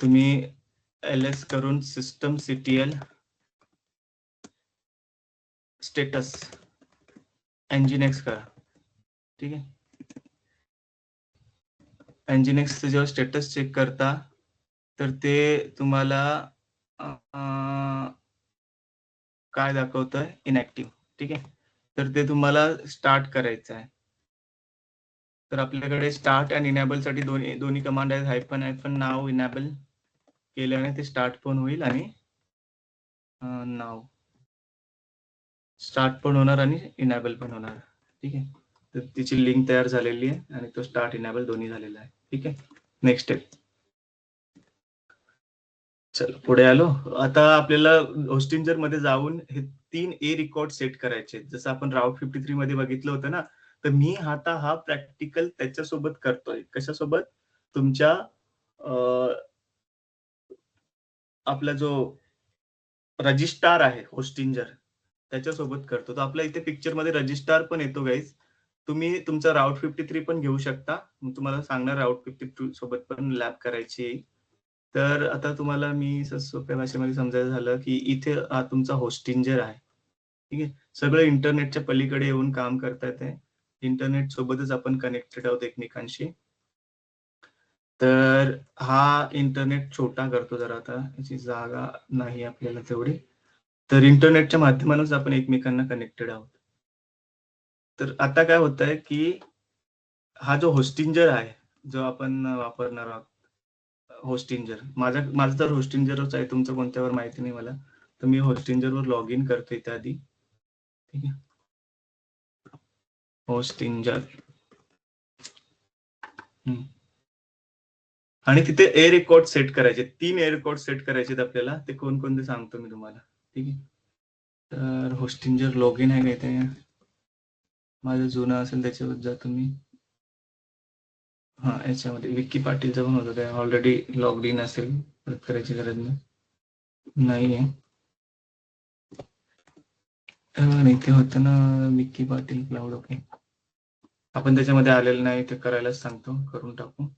तुम्ही ls करून systemctl स्टेटस Nginx करा. ठीक आहे. Nginxचं जेव्हा स्टेटस चेक करता तर ते तुम्हाला काय दाखवतंय? इनॅक्टिव्ह. ठीक आहे. तर ते तुम्हाला स्टार्ट करायचं आहे. तर आपल्याकडे स्टार्ट आणि इनेबल साठी दोन्ही कमांड आहेत. -नाव इनेबल केल्याने ते स्टार्ट पण होईल आणि नाव स्टार्ट पण होणार आणि इनेबल पण होणार. ठीक आहे. तर तिची लिंक तयार झालेली आहे आणि तो स्टार्ट इनेबल दोन्ही झालेला आहे. ठीक आहे. Next step. चल पुढे आलो. आता आपल्याला होस्टिंजर मध्ये जाऊन हे 3 ए रेकॉर्ड सेट करायचे. जसं आपण राउट 53 मध्ये बघितलं होतं ना, तर मी आता हा प्रॅक्टिकल त्याच्यासोबत करतोय. कशासोबत? तुमच्या आपला जो रजिस्ट्रार आहे होस्टिंजर त्याच्यासोबत करतो. तर आपल्या इथे पिक्चर मध्ये रजिस्ट्रार पण येतो गाईज. तुम्ही तुमचा राउट 53 पण घेऊ शकता. मी तुम्हाला सांगणार राउट 52 सोबत पण लॅब करायची. तर आता तुम्हाला मी सोप्या भाषेमध्ये समजायचं झालं की इथे हा तुमचा होस्टिंजर आहे. ठीक आहे. सगळं इंटरनेटच्या पलीकडे येऊन काम करतायत आहे. इंटरनेट सोबतच आपण कनेक्टेड आहोत एकमेकांशी. तर हा इंटरनेट छोटा करतो जरा आता. याची जागा नाही आपल्याला तेवढी. तर इंटरनेटच्या माध्यमातूनच आपण एकमेकांना कनेक्टेड आहोत. तर आता काय होतंय की हा जो होस्टिंजर आहे, जो आपण वापरणार आहोत, होस्टिंजर. माझं तर होस्टिंजरच आहे. तुमचं कोणत्यावर माहिती नाही मला. तर मी होस्टिंजरवर लॉग इन करतो इथे आधी. ठीक आहे. होस्टिंजर. आणि तिथे ए रेकॉर्ड सेट करायचे. 3 ए रेकॉर्ड सेट करायचे आपल्याला. ते कोणकोणते सांगतो मी तुम्हाला. ठीक आहे. तर होस्टिंजर लॉग इन आहे का इथे? माझं जुनं असेल त्याच्यावर जा तुम्ही. हा याच्यामध्ये विक्की पाटीलचं पण होतं. ते ऑलरेडी लॉग्ड इन असेल. परत करायची गरज नाही आहे. इथे होतं ना विक्की पाटील क्लाउड. ओके. आपण त्याच्यामध्ये आलेलं नाही ते करायलाच सांगतो. करून टाकू.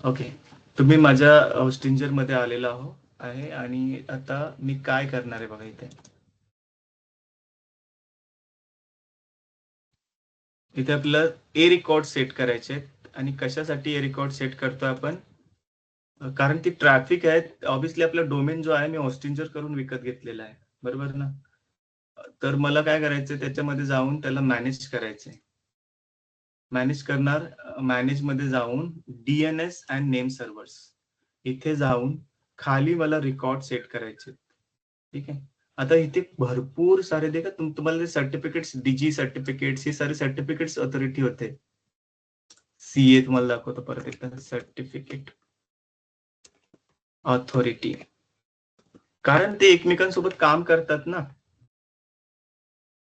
ओके. तुम्ही माझ्या होस्टिंजर मध्ये आलेला आहे आणि आता मी काय करणार आहे बघा इथे. इथे आपलं ए रेकॉर्ड सेट करायचे आहेत. आणि कशासाठी ए रेकॉर्ड सेट करतो आपण? कारण ती ट्रॅफिक आहे. ऑब्व्हियसली आपला डोमेन जो आहे मी होस्टिंजर करून विकत घेतलेला आहे. बरोबर ना? तर मला काय करायचंय त्याच्यामध्ये जाऊन त्याला मॅनेज करायचंय. मॅनेज करणार. मॅनेज मध्ये जाऊन डीएनएस अँड नेम सर्व्हर्स इथे जाऊन खाली मला रेकॉर्ड सेट करायचे. ठीक आहे. आता इथे भरपूर सारे देखा तुम्हाला ते सर्टिफिकेट्स डीजी सर्टिफिकेट्स हे सारे सर्टिफिकेट्स ऑथॉरिटी होते. सीए तुम्हाला दाखवतो परत एकदा. Certificate authority. कारण ते एकमेकांसोबत काम करतात ना.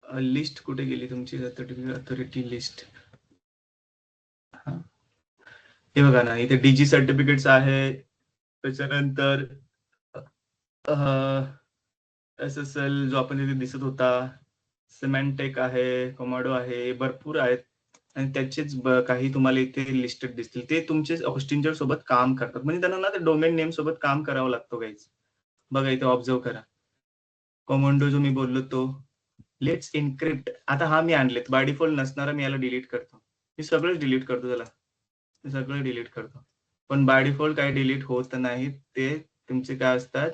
लिस्ट कुठे गेली तुमची? Certificate authority list. हे बघा ना इथे डीजी सर्टिफिकेट्स आहे. त्याच्यानंतर SSL जो आपण तिथे दिसत होता. सिमेंटेक आहे, कोमोडो आहे, भरपूर आहेत. आणि त्याचेच काही तुम्हाला इथे लिस्टेड दिसतील. ते तुमचे होस्टिंजर सोबत काम करतात. म्हणजे त्यांना ना ते डोमेन नेम सोबत काम करावं लागतो गाईज. बघा इथे ऑब्झर्व करा. कोमोंडो जो मी बोललो तो लेट्स इनक्रिप्ट. आता हा मी आणलेत बाय डिफॉल्ट नसणारा मी याला डिलीट करतो. मी सगळंच डिलीट करतो त्याला. सगळं डिलीट करतो. पण बाय डिफॉल्ट काही डिलीट होत नाही. ते तुमचे काय असतात.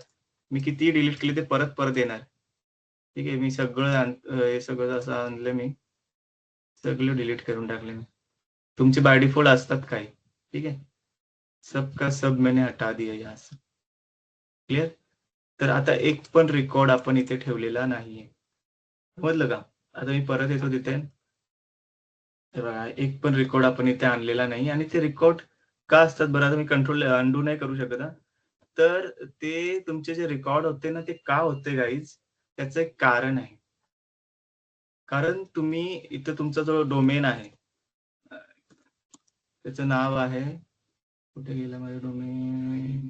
मी किती डिलीट केले ते परत परत येणार. ठीक आहे. मी सगळं हे सगळं असं आणलं मी. सगळं डिलीट करून टाकले मी. तुमचे बाय डिफॉल्ट असतात काही. ठीक आहे. सबका सब मैंने हटा दिया यहाँ से. क्लिअर. तर आता एक पण रेकॉर्ड आपण इथे ठेवलेला नाहीये. समजलं का? आता मी परत येतो तिथे. एक पण रेकॉर्ड आपण इथे आणलेला नाही. आणि ते रेकॉर्ड का असतात बरं? आता मी कंट्रोल अंडू नाही करू शकत. तर ते तुमचे जे रेकॉर्ड होते ना ते का होते गाईज? त्याचं एक कारण आहे. कारण तुम्ही इथं तुमचा जो डोमेन आहे त्याचं नाव आहे, कुठे गेला माझा डोमेन,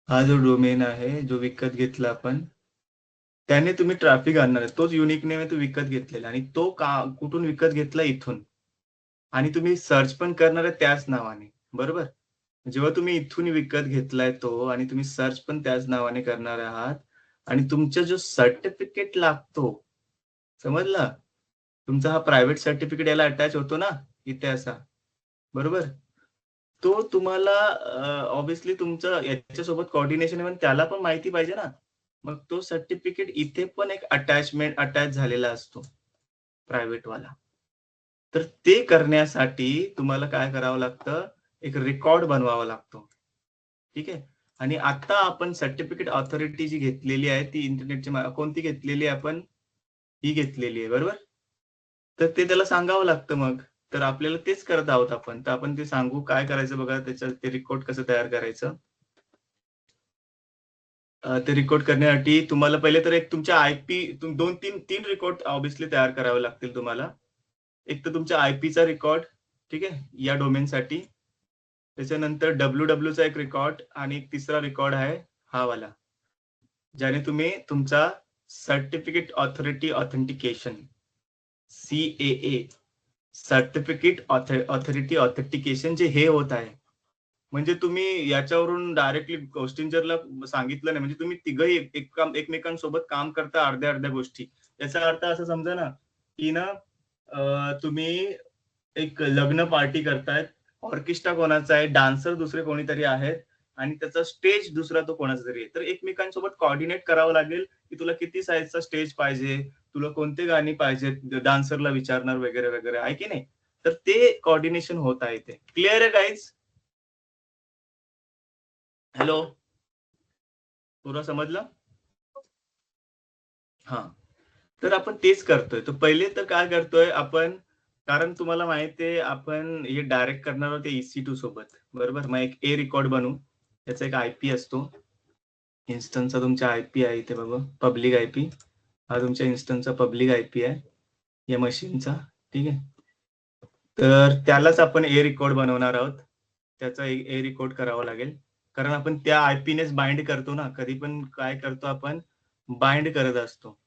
हा जो डोमेन आहे जो विकत घेतला आपण, त्याने तुम्ही ट्रॅफिक आणणार आहे, तोच युनिक नेम आहे तो विकत घेतलेला, आणि तो कुठून विकत घेतला, इथून. आणि तुम्ही सर्च पण करणार आहे त्याच नावाने, बरोबर. जेव्हा तुम्ही इथून विकत घेतलाय तो आणि तुम्ही सर्च पण त्याच नावाने करणार आहात, आणि तुमचा जो सर्टिफिकेट लागतो, समजलं, तुमचा हा प्रायव्हेट सर्टिफिकेट याला अटॅच होतो ना, इथे असा, बरोबर. तो तुम्हाला ऑब्व्हियसली तुमचं याच्यासोबत कोऑर्डिनेशन आहे, त्याला पण माहिती पाहिजे ना. मग तो सर्टिफिकेट इथे पण एक अटॅच झालेला असतो, प्रायव्हेट वाला. तर ते करण्यासाठी तुम्हाला काय करावं लागतं, एक रेकॉर्ड बनवावा लागतो. ठीक आहे. आणि आता आपण सर्टिफिकेट ऑथॉरिटी जी घेतलेली आहे ती इंटरनेटच्या कोणती घेतलेली आहे आपण, ही घेतलेली आहे, बरोबर. तर ते त्याला सांगावं लागतं मग. तर आपल्याला तेच करत आहोत आपण. तर आपण ते सांगू, काय करायचं बघा, त्याच्यात ते रेकॉर्ड कसं तयार करायचं. ते रेकॉर्ड करण्यासाठी तुम्हाला पहिले तर एक तुमच्या आयपी, 2-3 रेकॉर्ड ऑब्व्हियसली तयार करावे लागतील तुम्हाला. एक तर तुमच्या आयपीचा रेकॉर्ड, ठीक आहे, या डोमेनसाठी. त्याच्यानंतर डब्ल्यू-डब्ल्यूचा एक रेकॉर्ड, आणि एक तिसरा रेकॉर्ड आहे हा वाला, ज्याने तुम्ही तुमचा certificate authority authentication, CAA, certificate authority authentication, जे हे होत आहे. म्हणजे तुम्ही याच्यावरून डायरेक्टली गोष्टींजरला सांगितलं नाही, म्हणजे तुम्ही तिघही एकमेकांसोबत काम करता अर्ध्या अर्ध्या गोष्टी. याचा अर्थ असं समजा ना, की ना, तुम्ही एक लग्न पार्टी करतायत, ऑर्केस्ट्रा कोणाचा आहे, डान्सर दुसरे कोणीतरी आहेत, आणि त्याचा स्टेज दुसरा तो कोणाचा तरी आहे. तर एकमेकांसोबत कोऑर्डिनेट करावं लागेल, की तुला किती साईजचा स्टेज पाहिजे, तुला कोणते गाणी पाहिजे, डान्सरला विचारणार वगैरे वगैरे, आहे की नाही. तर ते कोऑर्डिनेशन होत आहे ते. क्लिअर आहे गाईज? हॅलो, तुला समजलं? हा. तर आपण तेच करतोय. तर पहिले तर काय करतोय आपण, कारण तुम्हाला माहिती आहे आपण हे डायरेक्ट करणार आहोत EC2 सोबत, बरोबर. मग एक रेकॉर्ड बनवू, त्याचा एक आयपी असतो, इन्स्टन्सचा तुमचा आयपी आहे इथे बघा, पब्लिक आयपी. हा तुमच्या इन्स्टन्सचा पब्लिक आयपी आहे या मशीनचा, ठीक आहे. तर त्यालाच आपण रेकॉर्ड बनवणार आहोत. त्याचा रेकॉर्ड करावा लागेल, कारण आपण त्या आयपीनेच बाइंड करतो ना, कधी पण काय करतो आपण, बाइंड करत असतो.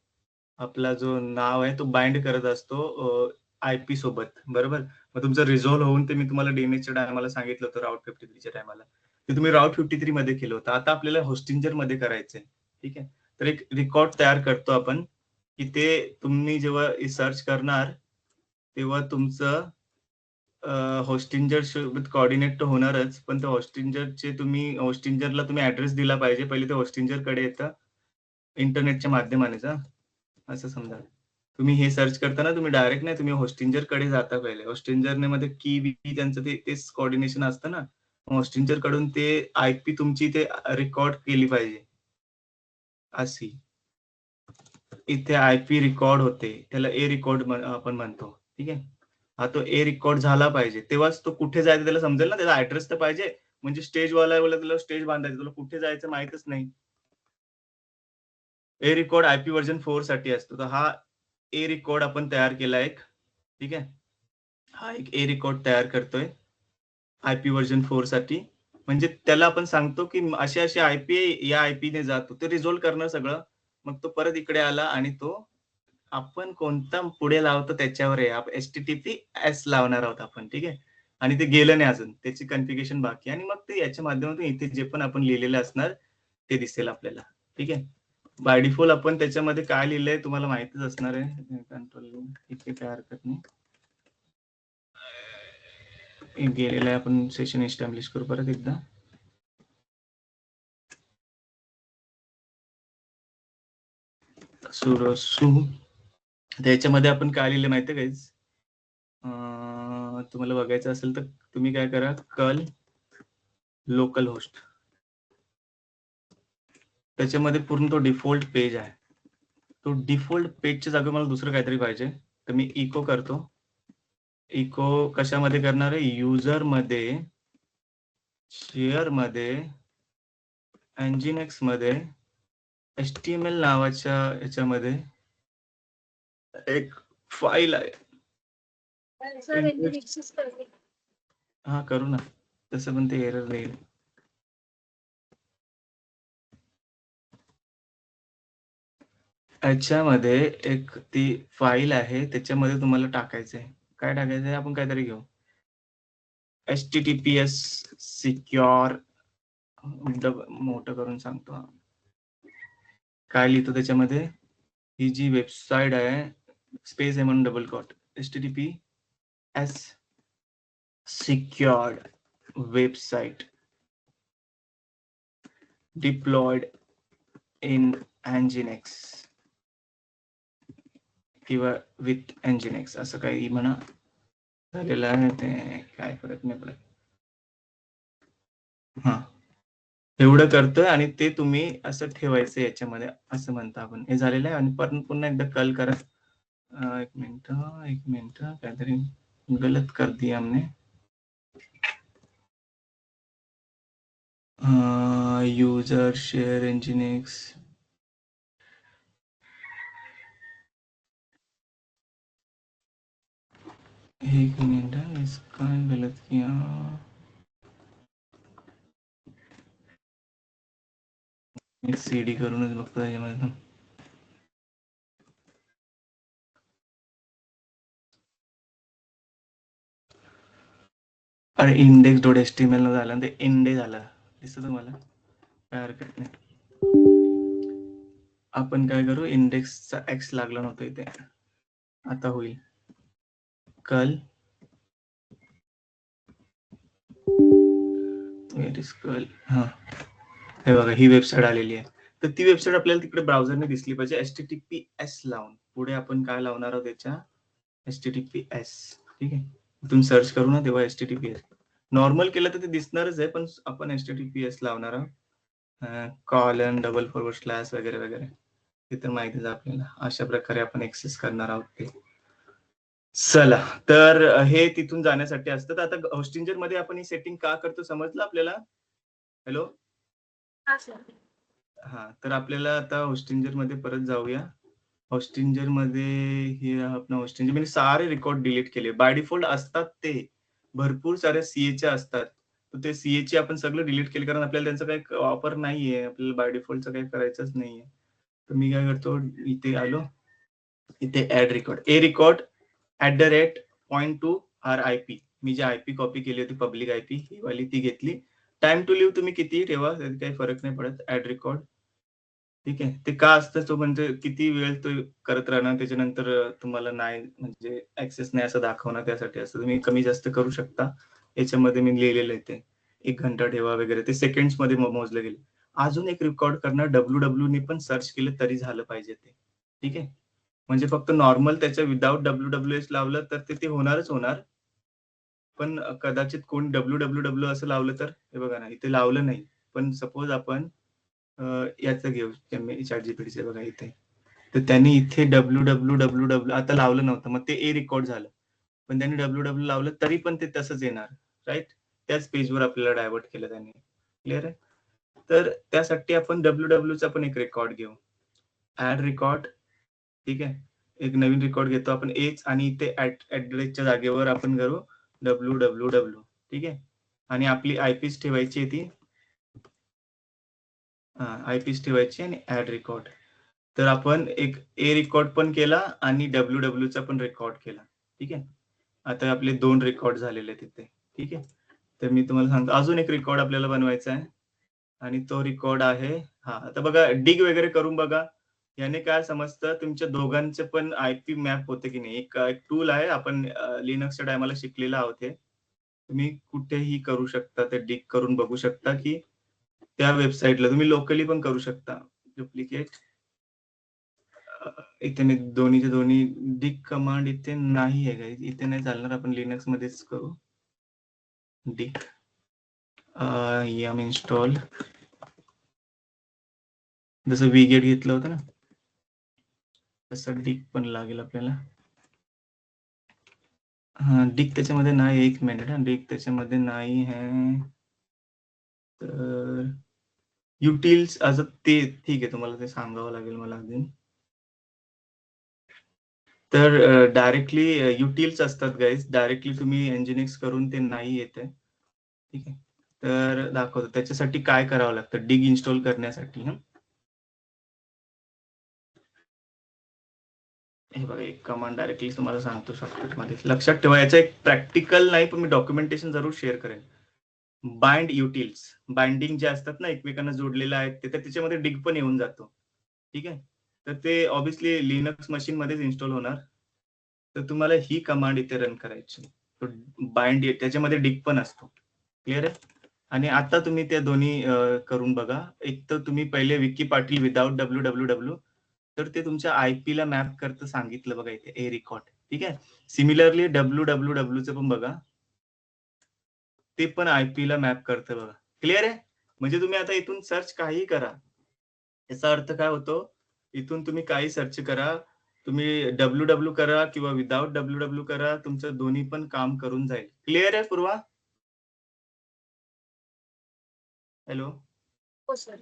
आपला जो नाव आहे तो बाइंड करत असतो आयपी सोबत, बरोबर. मग तुमचं रिझॉल्व्ह होऊन, ते मी तुम्हाला डीएनएसच्या टायमाला सांगितलं होतं, राऊट 53च्या टायमाला, ते तुम्ही राऊट 53 मध्ये केलं होतं. आता आपल्याला होस्टिंजर मध्ये करायचंय, ठीक आहे. तर एक रेकॉर्ड तयार करतो आपण, की ते तुम्ही जेव्हा सर्च करणार, तेव्हा तुमचं होस्टिंजर सोबत कोऑर्डिनेट तर होणारच, पण त्या होस्टिंजरला तुम्ही ऍड्रेस दिला पाहिजे. पहिले ते होस्टिंजरकडे येतं इंटरनेटच्या माध्यमाने, असं समजा. तुम्ही हे सर्च करताना तुम्ही डायरेक्ट नाही, तुम्ही होस्टिंजर कडे जाता पहिले. होस्टिंजरने मध्ये की त्यांचं तेच कोऑर्डिनेशन असतं ना. होस्टिंजर कडून ते आयपी तुमची ते रेकॉर्ड केली पाहिजे, अशी. इथे आयपी रेकॉर्ड होते, त्याला रेकॉर्ड आपण म्हणतो, ठीक आहे. हा तो रेकॉर्ड झाला पाहिजे, तेव्हाच तो कुठे जायचं त्याला समजेल ना, त्याचा ऍड्रेस तर पाहिजे. म्हणजे स्टेजवाला बोला, तुला स्टेज बांधायचं, तुला कुठे जायचं माहितच नाही. रेकॉर्ड आयपी व्हर्जन 4 साठी असतो. तर हा रेकॉर्ड आपण तयार केला एक, ठीक आहे. हा एक रेकॉर्ड तयार करतोय आयपी व्हर्जन 4 साठी. म्हणजे त्याला आपण सांगतो की असे असे आयपी या आयपीने जातो, ते रिझोल्व करणं सगळं. मग तो परत इकडे आला, आणि तो आपण कोणता पुढे लावतो त्याच्यावर आहे. आपण HTTPS लावणार आहोत आपण, ठीक आहे. आणि ते गेलं नाही अजून, त्याची कॉन्फिगरेशन बाकी आहे. आणि मग ते याच्या माध्यमातून इथे जे पण आपण लिहिलेलं असणार ते दिसेल आपल्याला, ठीक आहे. बाय डिफॉल्ट आपण त्याच्यामध्ये काय लिहिलंय तुम्हाला माहितीच असणार आहे. कंट्रोल इथे काय हरकत नाही, गेलेलं आहे. आपण सेशन एस्टॅब्लिश करू परत एकदा. सुरसू, त्याच्यामध्ये आपण काय लिहिलं माहितीये काहीच, तुम्हाला बघायचं असेल तर तुम्ही काय करा, कर्ल लोकल होस्ट, त्याच्यामध्ये पूर्ण तो डिफॉल्ट पेज आहे. तो डिफॉल्ट पेजच्या जागी मला दुसरं काहीतरी पाहिजे, तर मी इको करतो. इको कशामध्ये करणार आहे, युजर मध्ये, शेअर मध्ये, Nginx मध्ये, HTML नावाच्या याच्यामध्ये एक फाईल आहे, हा करू ना, तसं पण ते एरर येईल. याच्यामध्ये एक ती फाईल आहे, त्याच्यामध्ये तुम्हाला टाकायचं आहे. काय टाकायचं आहे? आपण काहीतरी घेऊ. HTTPS सिक्युअर, मोठं करून सांगतो. काय लिहितो त्याच्यामध्ये? ही जी वेबसाईट आहे, स्पेस आहे म्हणून double quote, HTTPS secured website deployed in Nginx किंवा विथ Nginx असं काही म्हणा झालेलं आहे. ते काय फरक नाही पडत. हा, एवढं करतोय आणि ते तुम्ही असं ठेवायचं याच्यामध्ये, असं म्हणतो आपण. हे झालेलं आहे. आणि पुन्हा एकदा कल करा. एक मिनिट, काहीतरी गलत कर दिया हमने. User share Nginx. एक मिनिट, इसका गलत किया. मी CD करूनच बघतो त्याच्यामध्ये. अरे index.html झालं, ते इंडे झालं. दिसतं तुम्हाला? काय हरकत नाही. आपण काय करू, इंडेक्सचा एक्स लागला नव्हता इथे, आता होईल. कल हा, हे बघा, ही वेबसाईट आलेली आहे. तर ती वेबसाईट आपल्याला तिकडे ब्राउझरने दिसली पाहिजे. HTTPS लावून पुढे आपण काय लावणार आहोत त्याच्या, HTTPS. ठीक आहे, तुम्ही सर्च करू ना तेव्हा HTTPS. नॉर्मल केलं तर ते दिसणारच आहे, पण आपण HTTPS लावणार आहोत. कॉलन // वगैरे वगैरे, ते तर माहितीच आपल्याला. अशा प्रकारे आपण एक्सेस करणार आहोत ते. चला, तर हे तिथून जाण्यासाठी असतं. आता होस्टिंजर मध्ये आपण ही सेटिंग का करतो समजलं आपल्याला? हॅलो, हा, तर आपल्याला आता होस्टिंजर मध्ये परत जाऊया. होस्टिंजर मध्ये हे आपण होस्टिंजर म्हणजे सारे रेकॉर्ड डिलीट केले. बाय डिफॉल्ट असतात ते भरपूर सारे सीएचे असतात, तर ते सीएचे आपण सगळं डिलीट केले, कारण आपल्याला त्यांचा काही वापर नाहीये. आपल्याला बाय डिफॉल्टचं काही करायचंच नाहीये. तर मी काय करतो, इथे आलो, इथे ऍड रेकॉर्ड, record@point2RIP. मी जी आयपी कॉपी केली होती, पब्लिक आयपी ही वाली, ती घेतली. टाइम टू लिव्ह तुम्ही किती ठेवा, काही फरक नाही पडत. ऍड रेकॉर्ड, ठीक आहे. ते का असतं, तो म्हणजे किती वेळ तो करत राहणार, त्याच्यानंतर तुम्हाला नाही म्हणजे ऍक्सेस नाही असं दाखवणार, त्यासाठी असतं. तुम्ही कमी जास्त करू शकता. याच्यामध्ये मी लिहिलेलं आहे ते 1 घंटा ठेवा वगैरे, ते सेकंड्स मध्ये मोजले गेले. अजून एक रेकॉर्ड करणार, www ने पण सर्च केलं तरी झालं पाहिजे ते, ठीक आहे. म्हणजे फक्त नॉर्मल त्याच्या विदाउट WWS लावलं तर ते होणारच होणार. पण कदाचित कोणी WWW असं लावलं तर, हे बघा ना, इथे लावलं नाही. पण सपोज आपण याचं घेऊ, ChatGPT बघा इथे, तर त्यांनी इथे WWW आता लावलं नव्हतं, मग ते रेकॉर्ड झालं. पण त्यांनी WWW लावलं तरी पण ते तसंच येणार, राईट. त्याच पेजवर आपल्याला डायव्हर्ट केलं त्यांनी. क्लिअर आहे? तर त्यासाठी आपण WWW चा पण एक रेकॉर्ड घेऊ. ऍड रेकॉर्ड, ठीक आहे. एक नवीन रेकॉर्ड घेतो आपण एच, आणि इथे ऍड्रेसच्या जागेवर आपण करू WWW, ठीक आहे. आणि आपली आयपीस ठेवायची आहे ती, आयपीस ठेवायची आणि ऍड रेकॉर्ड. तर आपण एक रेकॉर्ड पण केला आणि WWW चा पण रेकॉर्ड केला, ठीक आहे. आता आपले 2 रेकॉर्ड झालेले तिथे, ठीक आहे. तर मी तुम्हाला सांगतो, अजून एक रेकॉर्ड आपल्याला बनवायचा आहे, आणि तो रेकॉर्ड आहे, हा, आता बघा, डिग वगैरे करून बघा. याने काय समजतं, तुमच्या दोघांचे पण आयपी मॅप होते की नाही. एक टूल आहे, आपण लिनक्सच्या टायमाला शिकलेलं आहोत. हे तुम्ही कुठेही करू शकता, ते डिग करून बघू शकता की त्या वेबसाईटला तुम्ही लोकली पण करू शकता. डुप्लिकेट, इथे मी दोन्हीचे दोन्ही, डिग कमांड इथे नाही आहे guys, इथे नाही चालणार. आपण लिनक्स मध्येच करू. डिग yum इन्स्टॉल, जसं विगेट घेतलं होतं ना, तसं डिग पण लागेल आपल्याला. हा, डिग त्याच्यामध्ये नाही. 1 मिनिट, हा, डिग त्याच्यामध्ये नाही आहे. तर युटिल्स असं ते, ठीक आहे, तुम्हाला ते सांगावं लागेल मला अजून. तर डायरेक्टली युटिल्स असतात गाईज, डायरेक्टली तुम्ही एनजिनिक्स करून ते नाही येते. ठीक आहे, तर दाखवतो त्याच्यासाठी काय करावं लागतं डिग इन्स्टॉल करण्यासाठी. हे बघा, एक कमांड डायरेक्टली तुम्हाला सांगतो शॉर्टकट मध्ये, लक्षात ठेवा. याचं एक प्रॅक्टिकल नाही पण मी डॉक्युमेंटेशन जरूर शेअर करेन. बाइंड युटिल्स, बाइंडिंग जे असतात ना एकमेकांना जोडलेले आहेत ते, तर त्याच्यामध्ये डिग पण येऊन जातो. ठीक आहे, तर ते ऑब्विसली लिनक्स मशीन मध्येच इन्स्टॉल होणार. तर तुम्हाला ही कमांड इथे रन करायची. बाइंड त्याच्यामध्ये डिग पण असतो. क्लिअर आहे. आणि आता तुम्ही त्या दोन्ही करून बघा. एक तर तुम्ही पहिले विकी पाटील विदाउट www, तर ते तुमच्या आयपी ला मॅप करतं सांगितलं बघा इथे, ए रेकॉर्ड. ठीक आहे, सिमिलरली www चं पण बघा, ते पण आयपी ला मॅप करतं बघा. क्लिअर आहे. म्हणजे तुम्ही आता इथून सर्च काही करा, याचा अर्थ काय होतो, इथून तुम्ही काही सर्च करा, तुम्ही www करा किंवा विदाउट www करा, तुमचं दोन्ही पण काम करून जाईल. क्लिअर आहे पूर्वा? हॅलो. हो सर.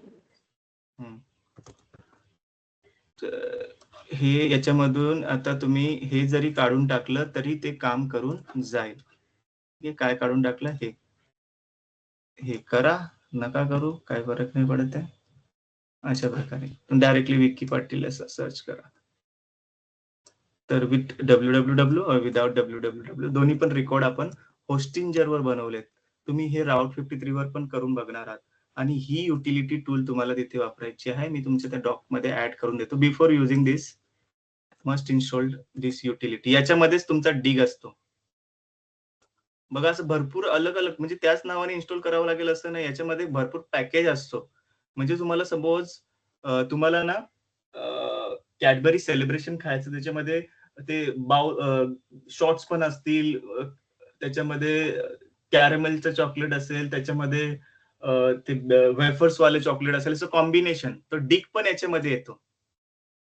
हे याच्यामधून आता तुम्ही हे जरी काढून टाकलं तरी ते काम करून जाईल. हे काय काढून टाकलं, हे करा, नका करू, काय फरक नाही पडत आहे. अशा प्रकारे डायरेक्टली विकी पाटील असं सर्च करा. तर विथ www विदाउट www दोन्ही पण रेकॉर्ड आपण होस्टिंजर वर बनवलेत. तुम्ही हे राऊट 53 वर पण करून बघणार आहात. आणि ही युटिलिटी टूल तुम्हाला तिथे वापरायची आहे. मी तुमच्या त्या डॉक मध्ये ऍड करून देतो. बिफोर युझिंग दिस मस्ट इन्स्टॉल्ड दिस युटिलिटी. याच्यामध्येच तुमचा डिग असतो बघा. असं भरपूर अलग अलग, म्हणजे त्याच नावाने इन्स्टॉल करावं लागेल असं नाही. याच्यामध्ये भरपूर पॅकेज असतो. म्हणजे तुम्हाला सपोज तुम्हाला ना कॅडबरी सेलिब्रेशन खायचं, त्याच्यामध्ये ते शॉर्ट्स पण असतील, त्याच्यामध्ये कॅरेमेलचं चॉकलेट असेल, त्याच्यामध्ये ते वेफर्स वाले चॉकलेट असेल, असं कॉम्बिनेशन. तो डिक पण याच्यामध्ये येतो,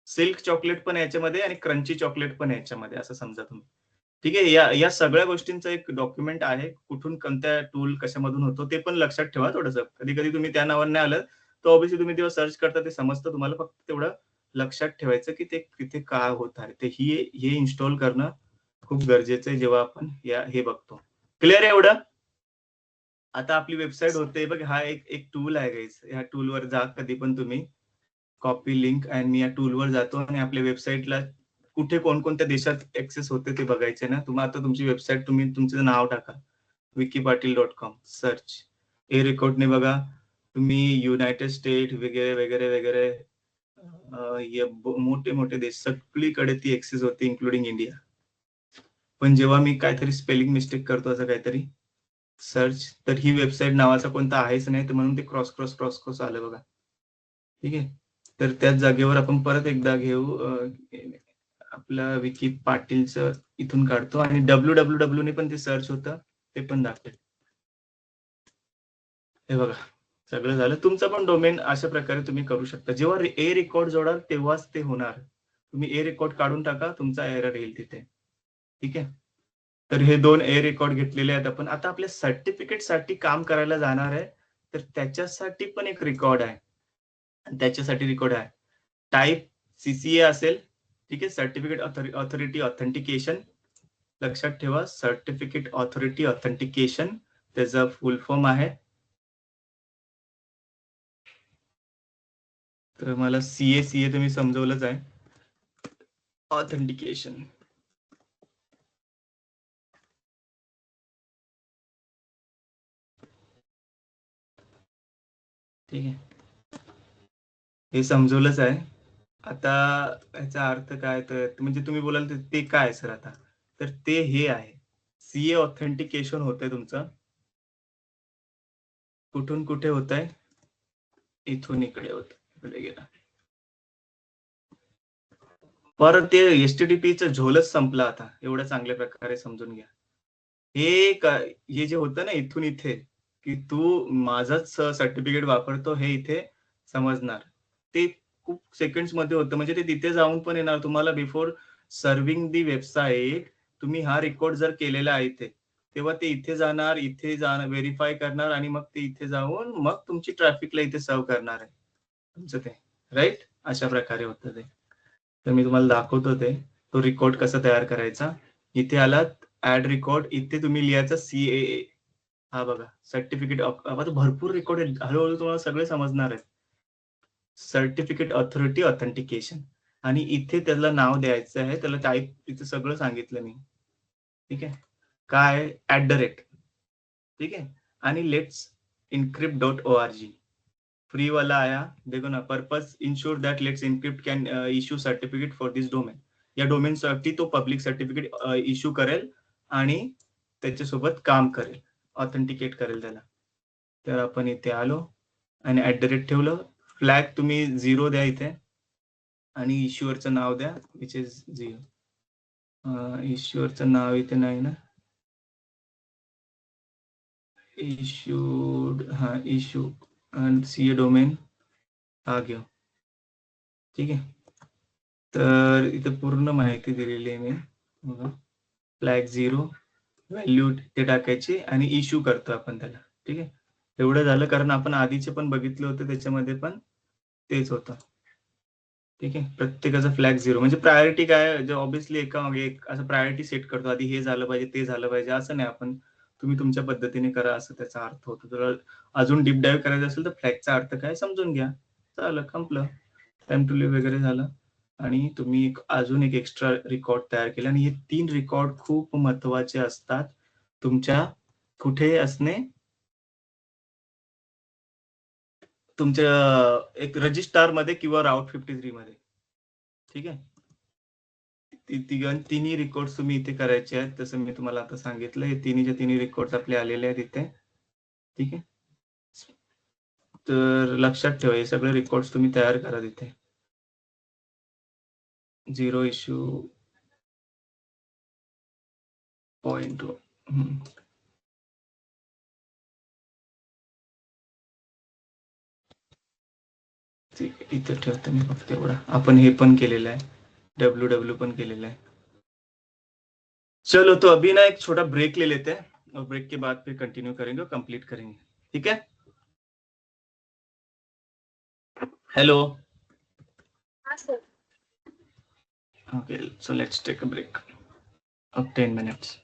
सिल्क चॉकलेट पण याच्यामध्ये आणि क्रंची चॉकलेट पण याच्यामध्ये, असं समजा तुम्ही. ठीक आहे, या सगळ्या गोष्टींचं एक डॉक्युमेंट आहे, कुठून कोणत्या टूल कशामधून होतो ते पण लक्षात ठेवा थोडंसं. कधी कधी तुम्ही त्या नावाने नाही आलं तर ऑब्व्हियसली तुम्ही तेव्हा सर्च करता ते समजतं तुम्हाला, फक्त तेवढं लक्षात ठेवायचं की ते तिथे काय होत आहे. ते हे इन्स्टॉल करणं खूप गरजेचं आहे जेव्हा आपण हे बघतो. क्लिअर आहे एवढं? आता आपली वेबसाईट होते बघ, हा एक टूल आहे गाईज. ह्या टूलवर जा कधी पण तुम्ही, कॉपी लिंक, आणि मी या टूलवर जातो आणि आपल्या वेबसाईटला कुठे कोणकोणत्या देशात ऍक्सेस होते ते बघायचे ना. तुम्हाला आता तुमची वेबसाईट, तुम्ही तुमचं नाव टाका wikipatil.com, सर्च ए रेकॉर्डने बघा, तुम्ही युनायटेड स्टेट वगैरे वगैरे वगैरे, मोठे मोठे देश सगळीकडे ती ऍक्सेस होते, इन्क्लुडिंग इंडिया. पण जेव्हा मी काहीतरी स्पेलिंग मिस्टेक करतो असं काहीतरी सर्च, तर ही वेबसाईट नावाचा कोणता आहेच नाही, तर म्हणून ते क्रॉस क्रॉस क्रॉस क्रॉस आलं बघा. ठीक आहे, तर त्याच जागेवर आपण परत एकदा घेऊ, आपलं विकी पाटीलचं इथून काढतो आणि www ने पण ते सर्च होतं, ते पण दाखवेल. हे बघा, सगळं झालं. तुमचं पण डोमेन अशा प्रकारे तुम्ही करू शकता. जेव्हा ए रेकॉर्ड जोडाल तेव्हाच ते होणार. तुम्ही ए रेकॉर्ड काढून टाका, तुमचा एरर येईल तिथे. ठीक आहे, तर हे 2 ए रेकॉर्ड घेतलेले आहेत आपण. आता आपल्या सर्टिफिकेट साठी काम करायला जाणार आहे, तर त्याच्यासाठी पण एक रेकॉर्ड आहे. त्याच्यासाठी रेकॉर्ड आहे, टाईप सीसीए असेल. ठीक आहे, सर्टिफिकेट ऑथॉरिटी ऑथेंटिकेशन. लक्षात ठेवा, सर्टिफिकेट ऑथॉरिटी ऑथेंटिकेशन त्याचा फुल फॉर्म आहे. तर मला सीए तुम्ही समजवलंच आहे, ऑथेंटिकेशन. ठीक आहे, हे समजवलंच आहे. आता याचा अर्थ काय, तर म्हणजे तुम्ही बोलाल ते काय सर आता, तर ते हे आहे, सीए ऑथेंटिकेशन होतंय तुमचं. कुठून कुठे होत आहे, इथून इकडे होत, इकडे गेला. परत ते एचटीटीपीचं झोलच संपला आता, एवढ्या चांगल्या प्रकारे समजून घ्या. हे जे होतं ना इथून इथे, की तू माझंच सर्टिफिकेट वापरतो हे इथे समजणार, ते खूप सेकंड्स मध्ये होतं. म्हणजे ते तिथे जाऊन पण येणार तुम्हाला. बिफोर सर्विंग दी वेबसाईट, तुम्ही हा रेकॉर्ड जर केलेला आहे इथे, तेव्हा ते इथे जाणार, इथे जाणार, व्हेरीफाय करणार, आणि मग ते इथे जाऊन मग तुमची ट्रॅफिकला इथे सर्व करणार आहे तुमचं ते. राईट, अशा प्रकारे होतं ते. तर मी तुम्हाला दाखवतो ते. तो रेकॉर्ड कसा तयार करायचा. इथे आलात ऍड रेकॉर्ड, इथे तुम्ही लिहायचं CAA. हा बघा सर्टिफिकेट आता भरपूर रेकॉर्ड आहेत, हळूहळू तुम्हाला सगळे समजणार आहेत. सर्टिफिकेट ऑथॉरिटी ऑथेंटिकेशन, आणि इथे त्याला नाव द्यायचं आहे, त्याला टाईप इथे सगळं सांगितलं मी. ठीक आहे, काय @, ठीक है. आणि लेट्स इनक्रिप्ट .org फ्री वाला आया, देखो ना. Purpose ensure that let's encrypt can issue certificate for this domain. या डोमेनसाठी तो पब्लिक सर्टिफिकेट इश्यू करेल आणि त्याच्यासोबत काम करेल, ऑथेंटिकेट करेल त्याला. तर आपण इथे आलो आणि @ ठेवलं. फ्लॅग तुम्ही 0 द्या इथे आणि इश्युअरचं नाव द्या विच इज 0. इश्युअरचं नाव इथे नाही ना, इश्यूड, हा इश्यू आणि CA डोमेन हा घेऊ. ठीक आहे, तर इथे पूर्ण माहिती दिलेली आहे मी. फ्लॅग 0, व्हॅल्यू ते टाकायची आणि इश्यू करतो आपण त्याला. ठीक आहे, एवढं झालं, कारण आपण आधीचे पण बघितलं होतं, त्याच्यामध्ये पण तेच होतं. ठीक आहे, प्रत्येकाचा फ्लॅग 0 म्हणजे प्रायोरिटी काय, ऑब्व्हियसली एका मागे एक असं प्रायोरिटी सेट करतो. आधी हे झालं पाहिजे, ते झालं पाहिजे, असं नाही. आपण तुम्ही तुमच्या पद्धतीने करा, असं त्याचा अर्थ होतो. जर अजून डीप डाईव्ह करायचं असेल तर फ्लॅगचा अर्थ काय समजून घ्या, झालं, संपलं. टाइम टू लिव्ह वगैरे झालं, आणि तुम्ही अजून एक एक्स्ट्रा रेकॉर्ड तयार केला. आणि हे 3 रेकॉर्ड खूप महत्वाचे असतात तुमच्या कुठे असणे, तुमच्या एक रजिस्ट्रार मध्ये किंवा राऊट 53 मध्ये. ठीक आहे, तिन्ही रेकॉर्ड तुम्ही इथे करायचे आहेत, तसं मी तुम्हाला आता सांगितलं. हे तिन्ही रेकॉर्ड आपले आलेले आहेत इथे. ठीक आहे, तर लक्षात ठेवा, हे सगळे रेकॉर्ड तुम्ही तयार करा तिथे. 0 इश्यू पॉइंट. ठीक आहे, इथे ठेवतो मी फक्त एवढा. आपण हे पण केलेलं आहे, WW पण केलेलं आहे. चलो, तो अभी ना एक छोटा ब्रेक ले लेते हैं, और ब्रेक के बाद फिर कंटिन्यू करेंगे और कंप्लीट करेंगे. ठीक है, hello. Okay, so let's take a break of 10 minutes.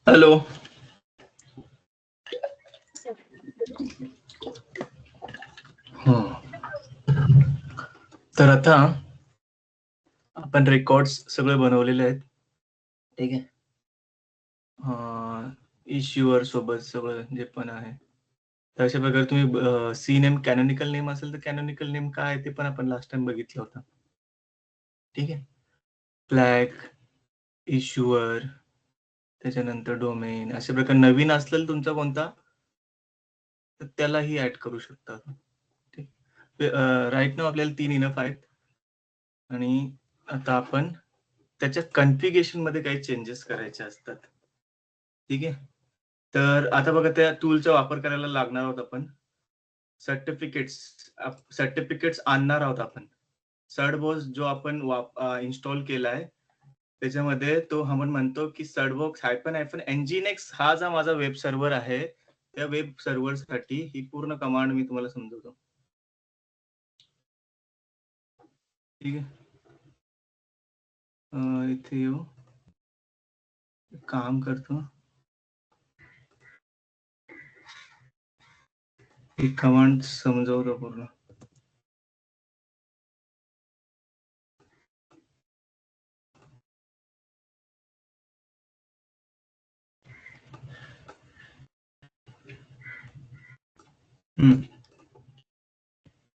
Hello. तर आता आपण रेकॉर्ड्स सगळे बनवलेले आहेत, ठीक आहे. इश्यूअर सोबत सगळं जे पण आहे, तर अशा प्रकारे तुम्ही सी नेम कॅनोनिकल नेम असेल तर कॅनोनिकल नेम काय आहे ते पण आपण लास्ट टाइम बघितलं होतं, ठीक आहे. फ्लॅग, इश्यूअर, त्याच्यानंतर डोमेन, अशा प्रकारे नवीन असलेला तुमचा कोणता तर त्यालाही ऍड करू शकता. ठीक. राईट नाव आपल्याला 3 इनफ आहेत आणि आता आपण त्याच्या कॉन्फिगरेशन मध्ये काही चेंजेस करायचे असतात, ठीक आहे. तर आता बघा त्या टूलचा वापर करायला लागणार आहोत आपण. सर्टिफिकेट्स आणणार आहोत आपण. सर्टबॉक्स जो आपण इन्स्टॉल केलाय त्याच्यामध्ये तो आपण म्हणतो की सर्टबॉक्स -nginx हा जो माझा वेब सर्व्हर आहे, त्या वेब सर्व्हर साठी ही पूर्ण कमांड मी तुम्हाला समजवतो, ठीक आहे. इथे येऊ, काम करतो, ही कमांड समजवतो पूर्ण.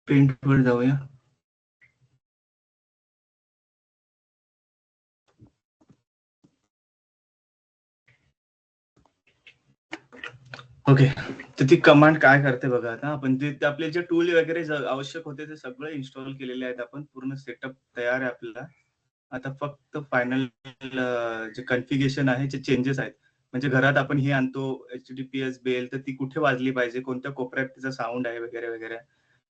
प्रिंट वर जाऊया. ओके, तर ती कमांड काय करते बघा. आता आपण ते आपले जे टूल वगैरे आवश्यक होते ते सगळे इन्स्टॉल केलेले आहेत आपण. पूर्ण सेटअप तयार आहे आपला. आता फक्त फायनल जे कॉन्फिगरेशन आहे, जे चेंजेस आहेत, म्हणजे घरात आपण हे आणतो HTTPS बेल, तर ती कुठे वाजली पाहिजे, कोणत्या कोपऱ्यात तिचा साऊंड आहे वगैरे वगैरे.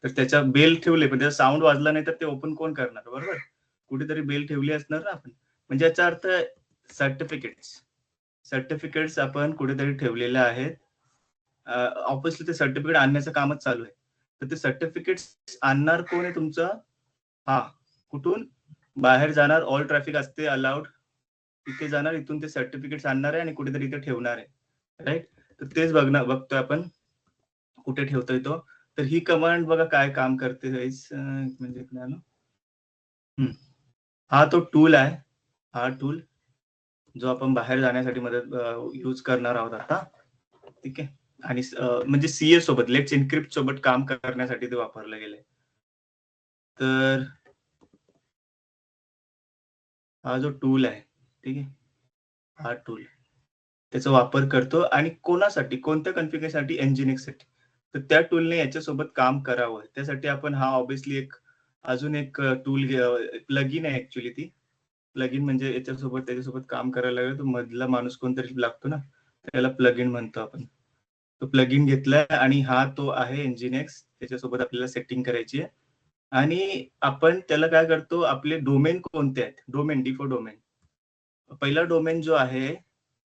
तर त्याच्या बेल ठेवले, पण त्याचा साऊंड वाजला नाही तर ते ओपन कोण करणार, बरोबर. कुठेतरी बेल ठेवली असणार ना आपण. म्हणजे याचा अर्थ सर्टिफिकेट्स आपण कुठेतरी ठेवलेले आहेत. ऑब्विसली ते सर्टिफिकेट आणण्याचं कामच चालू आहे. तर ते सर्टिफिकेट्स आणणार कोण आहे तुमचं? हा, कुठून बाहेर जाणार, ऑल ट्रॅफिक असते अलाउड, तिथे जाणार, इथून ते सर्टिफिकेट्स आणणार आहे आणि कुठेतरी इथे ठेवणार आहे, राईट. तर तेच बघतोय आपण कुठे ठेवतोय तो. तर ही कमांड बघा काय काम करते. म्हणजे इकडे आलो. हा तो टूल आहे, हा टूल जो आपण बाहेर जाण्यासाठी मदत यूज करणार आहोत आता, ठीक आहे. आणि म्हणजे सीए सोबत, लेट्स इन्क्रिप्ट सोबत काम करण्यासाठी ते वापरलं गेलंय. तर हा जो टूल आहे, ठीक आहे, हा टूल त्याचा वापर करतो आणि कोणासाठी, कोणत्या कॉन्फिगरेशनसाठी, nginx साठी. तर त्या टूलने याच्यासोबत काम करावं त्यासाठी आपण हा ऑब्विसली एक अजून एक टूल प्लगइन आहे ऍक्च्युली. ती प्लगइन म्हणजे याच्यासोबत त्याच्यासोबत काम करायला लागलं तर मधला माणूस कोणतरी लागतो ना, त्याला प्लगइन म्हणतो आपण. तो प्लगइन घेतलाय आणि हा तो आहे nginx, त्याच्यासोबत आपल्याला सेटिंग करायची आहे. आणि आपण त्याला काय करतो, आपले डोमेन कोणते आहेत, डोमेन, डिफॉल्ट डोमेन. पहिला डोमेन जो आहे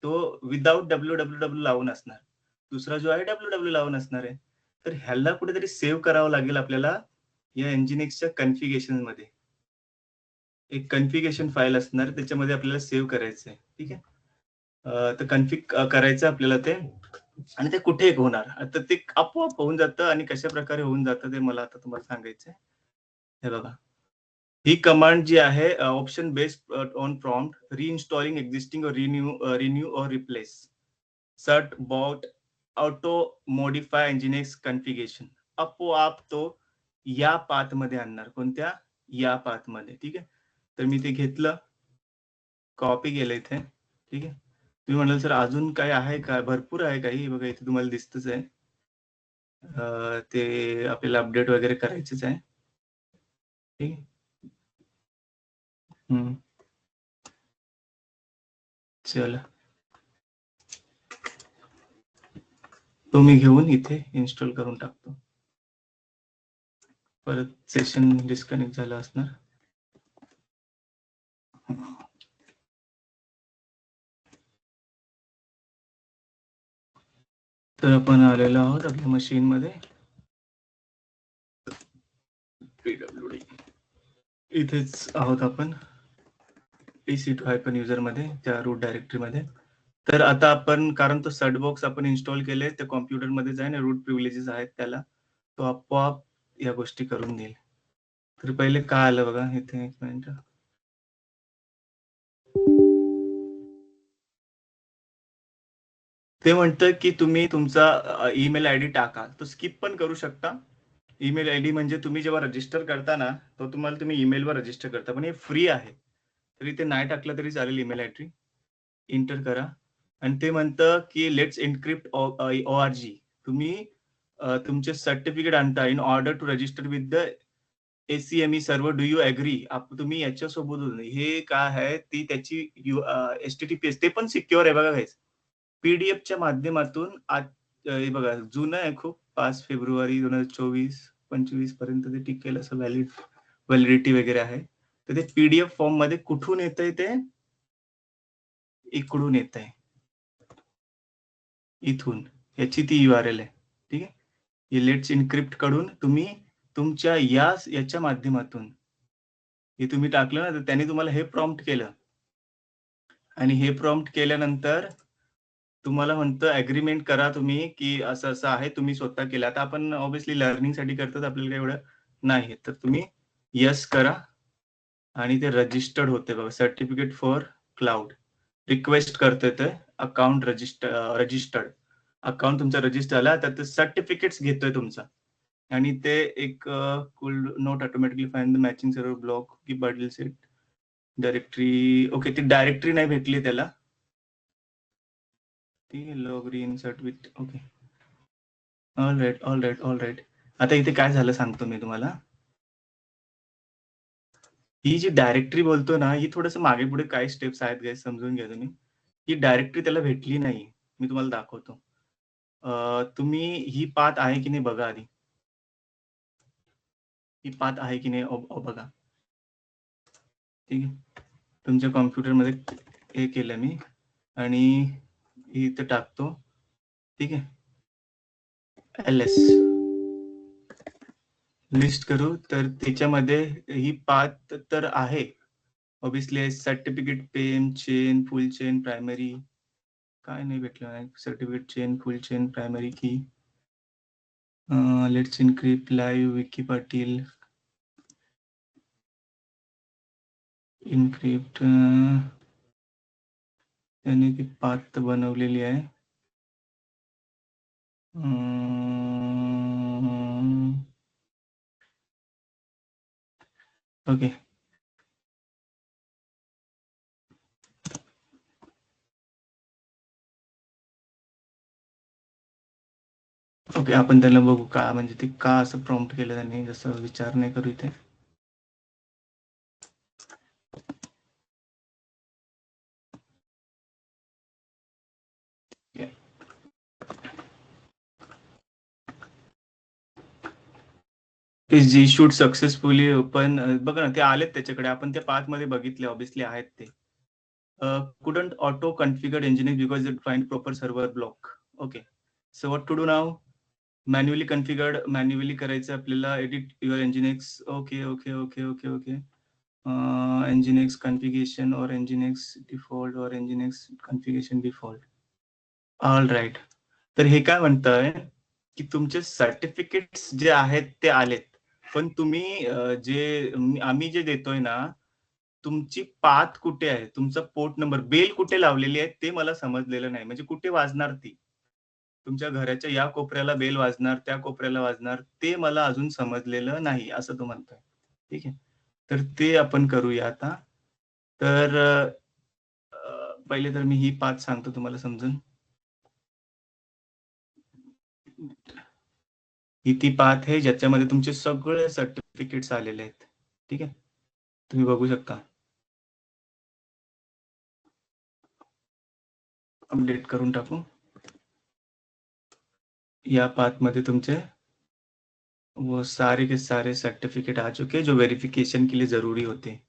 तो विदाउट www लावून असणार, दुसरा जो आहे www लावून असणार आहे. तर ह्याला कुठेतरी सेव्ह करावं लागेल आपल्याला या nginxच्या कॉन्फिगरेशन मध्ये. एक कॉन्फिगरेशन फाईल असणार, त्याच्यामध्ये आपल्याला सेव्ह करायचं आहे, ठीक आहे. तर कॉन्फिग करायचं आपल्याला ते, आणि ते कुठे होणार, आता ते आपोआप होऊन जातं. आणि कशा प्रकारे होऊन जातं ते मला आता तुम्हाला सांगायचं आहे. हे बघा, ही कमांड जी आहे, option based on prompt, reinstalling existing और रिन्यू और replace certbot auto modify nginx configuration. आपोआप तो या पाथ मध्ये आणणार, कोणत्या, या पाथ मध्ये, ठीक आहे. तर मी ते घेतलं, कॉपी केलं इथे, ठीक आहे. तुम्ही म्हणाल सर अजून काय आहे का, भरपूर आहे काही, बघा इथे तुम्हाला दिसतच आहे. ते आपल्याला अपडेट वगैरे करायचंच आहे, ठीक आहे. चला, तो मी घेऊन इथे इन्स्टॉल करून टाकतो. परत सेशन डिस्कनेक्ट झालं असणार. तर आपण आलेलो आहोत आपल्या मशीन मध्ये, pwd इथेच आहोत आपण, EC2 - युजर मध्ये, त्या रूट डायरेक्टरी मध्ये. तर आता आपण, कारण तो सर्टबॉक्स आपण इन्स्टॉल केले, त्या कॉम्प्युटरमध्ये जाईन, रूट प्रिव्हिलेजेस आहेत त्याला, तो आपोआप या गोष्टी करून देईल. तर पहिले काय आलं बघा इथे, एक मिनिट. ते म्हणतं की तुम्ही तुमचा ईमेल आयडी टाका. तो स्किप पण करू शकता. ईमेल आयडी म्हणजे तुम्ही जेव्हा रजिस्टर करता ना, तो तुम्हाला तुम्ही ईमेलवर रजिस्टर करता, पण हे फ्री आहे. तरी ते नाही टाकलं तरी चालेल. ईमेल आयडी एंटर करा आणि ते म्हणतं की लेट्स एन्क्रिप्ट ORG. तुम्ही तुमचे सर्टिफिकेट आणता in order to register with the ACME server. Do you agree? तुम्ही याच्यासोबत, हे काय आहे ती त्याची HTTPS, ते पण सिक्युअर आहे बघा गाईज. पीडीएफच्या माध्यमातून हे बघा, जुनं आहे खूप, 5 फेब्रुवारी 2024 25 पर्यंत ते टिकेल असं व्हॅलिडिटी वगैरे आहे. तर ते पीडीएफ फॉर्म मध्ये कुठून येतंय? ते इकडून येत आहे, इथून. याची ती URL आहे. ठीक आहे. हे लेट्स इन्क्रिप्ट कडून तुम्ही तुमच्या याच्या माध्यमातून हे तुम्ही टाकलं ना, तर त्याने तुम्हाला हे प्रॉम्प्ट केलं आणि हे प्रॉम्प्ट केल्यानंतर तुम्हाला म्हणतं अग्रीमेंट करा तुम्ही, की असं असं आहे, तुम्ही स्वतः केलं. आता आपण ऑब्व्हियसली लर्निंगसाठी करतो, आपल्याला काही एवढं नाही, तर तुम्ही येस करा आणि ते रजिस्टर्ड होते बघा. सर्टिफिकेट फॉर क्लाउड रिक्वेस्ट करते ते. अकाउंट रजिस्टर्ड अकाउंट तुमचा रजिस्टर झाला, तर ते सर्टिफिकेट्स घेतोय तुमचा आणि ते एक could not automatically find the matching server block की बदल सेट डायरेक्टरी. ओके, ती डायरेक्टरी नाही भेटली त्याला. ती log in certificate. Okay, all right all right all right. आता इथे काय झालं सांगतो मी तुम्हाला. ही जी डायरेक्टरी बोलतो ना, ही थोडंसं मागे पुढे काही स्टेप्स आहेत गाइस, समजून घ्या तुम्ही. ही डायरेक्टरी त्याला भेटली नाही. मी तुम्हाला दाखवतो. तुम्ही ही पाथ आहे की नाही बघा आधी. ही पाथ आहे की नाही बघा. ठीक आहे. तुमच्या कॉम्प्युटरमध्ये हे केलं मी आणि इथं टाकतो. ठीक आहे. LS लिस्ट करू, तर त्याच्यामध्ये ही पाथ तर आहे. Obviously certificate pem chain full chain primary काय नाही भेटलं. Certificate chain full chain primary की let's encrypt live Vicky Patil encrypt. त्याने ती पाथ बनवलेली आहे. ओके ओके, आपण त्याला बघू का, म्हणजे ते का असं प्रॉम्प्ट केलं त्यांनी, जसं विचार नाही करू इथे. Is issued successfully open. बघा ना, ते आलेत त्याच्याकडे, आपण त्या पाथ मध्ये बघितले, ऑब्विसली आहेत ते. couldn't auto configure Nginx because it find proper server block. Okay, so what to do now? Manually configured, manually करायचं आपल्याला. edit your Nginx. Okay okay okay okay okay. Nginx configuration or Nginx default or Nginx configuration default. All right. तर हे काय म्हणतंय की तुमचे certificates जे आहेत ते आलेत, पण तुम्ही आम्ही जे देतोय ना, तुमची पाथ कुठे आहे, तुमचा पोर्ट नंबर, बेल कुठे लावलेली आहे ते मला समजलेलं नाही. म्हणजे कुठे वाजणार ती, तुमच्या घराच्या या कोपऱ्याला बेल वाजणार, त्या कोपऱ्याला वाजणार, ते मला अजून समजलेलं नाही, असं तो म्हणतोय. ठीक आहे. तर ते आपण करूया आता. तर पहिले तर मी ही पाथ सांगतो तुम्हाला समजून. ही ती पाथ आहे ज्याच्यामध्ये तुमचे सगळे सर्टिफिकेट्स आलेले आहेत. ठीक आहे, तुम्ही बघू शकता. अपडेट करून टाकू. या पाथ मध्ये तुमचे वो सारे के सारे सर्टिफिकेट आ चुके जो वेरिफिकेशन के लिए जरूरी होते.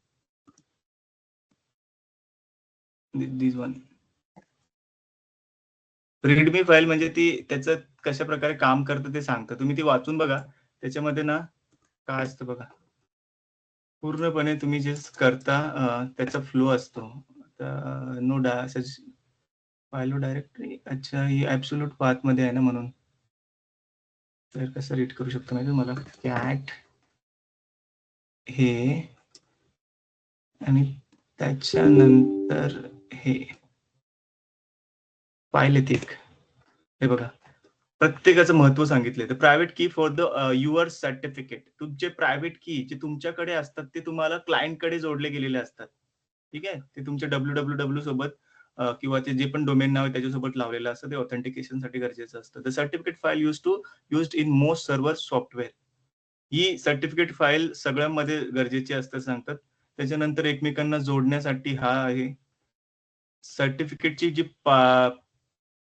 दिस वन रीडमी फाईल म्हणजे ती त्याचं कशा प्रकारे काम करतं ते सांगतं. तुम्ही ती वाचून बघा. त्याच्यामध्ये ना काय असतं बघा, पूर्णपणे तुम्ही जे करता त्याचा फ्लो असतो. नो फाईल डायरेक्टरी, अच्छा ही ॲब्सोल्यूट पाथमध्ये आहे ना म्हणून. तर कसं रीड करू शकतो माहिती मला, कॅट हे आणि त्याच्यानंतर हे फाईल येते एक. हे बघा, प्रत्येकाचं महत्व सांगितलंय. द प्रायव्हेट की फॉर द युअर सर्टिफिकेट. तुमचे प्रायव्हेट की जे तुमच्याकडे असतात ते तुम्हाला क्लायंटकडे जोडले गेलेले असतात. ठीक आहे. ते तुमच्या www सोबत किंवा ते जे पण डोमेन नाव आहे त्याच्यासोबत लावलेलं असतं. ते ऑथेंटिकेशनसाठी गरजेचं असतं. The certificate file used in most server software. He certificate file सगळ्यांमध्ये गरजेची असतं सांगतात. त्याच्यानंतर एकमेकांना जोडण्यासाठी हा आहे. सर्टिफिकेटची जी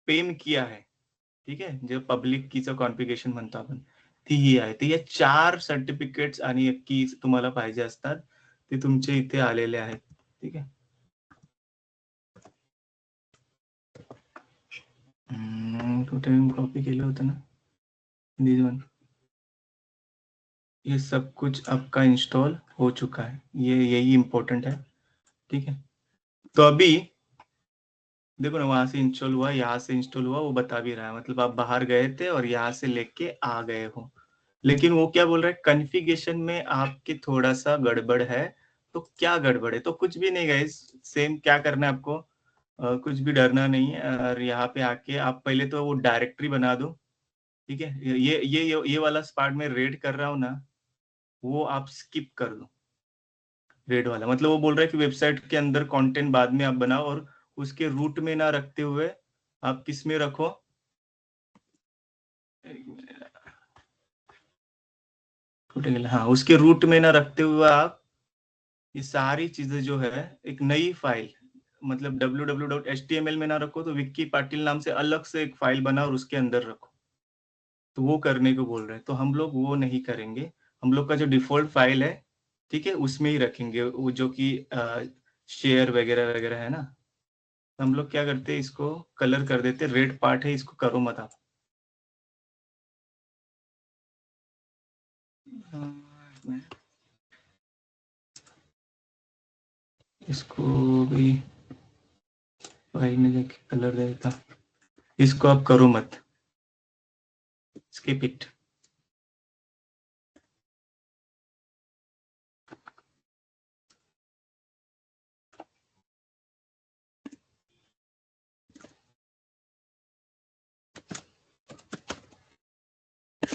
पेन की आहे, ठीक आहे, जे पब्लिक कीचं कॉन्फिगरेशन म्हणतो आपण, ती ही आहे. तर या 4 सर्टिफिकेट्स आणि एक कीज तुम्हाला पाहिजे असतात. ते तुमचे इथे आलेले आहेत. ठीक आहे. कुठे कॉपी केलं होतं ना, दिस वन. ये सब कुछ आपका इंस्टॉल हो चुका है, ये यही इंपॉर्टेंट है. ठीक है. तो अभी देखो ना, वहां से इंस्टॉल हुआ, यहाँ से इंस्टॉल हुआ, वो बता भी रहा है, मतलब आप बाहर गए थे और यहाँ से लेके आ गए हो. लेकिन वो क्या बोल रहा है, कॉन्फ़िगरेशन में आपके थोड़ा सा गड़बड़ है. तो क्या गड़बड़ है? तो कुछ भी नहीं गाइस, सेम क्या करना है आपको, कुछ भी डरना नहीं है. और यहाँ पे आके आप पहले तो वो डायरेक्टरी बना दो. ठीक है. ये वाला पार्ट में रेड कर रहा हूँ ना, वो आप स्किप कर दो. रेड वाला मतलब वो बोल रहा है कि वेबसाइट के अंदर कंटेंट बाद में आप बनाओ, और उसके रूट में ना रखते हुए आप किस में रखो. हाँ, उसके रूट में ना रखते हुए आप ये सारी चीजें जो है एक नई फाइल, मतलब www.html में ना रखो, तो विक्की पाटिल नाम से अलग से एक फाइल बना और उसके अंदर रखो. तो वो करने को बोल रहे हैं, तो हम लोग वो नहीं करेंगे. हम लोग का जो डिफॉल्ट फाइल है, ठीक है, उसमें ही रखेंगे, वो जो कि शेयर वगैरह वगैरह है ना. हम लोग क्या करते हैं, इसको कलर कर देते, रेड पार्ट है, इसको करो मत आप. इसको भी फाइल में जाके कलर दे देता. इसको आप करो मत, स्किप इट.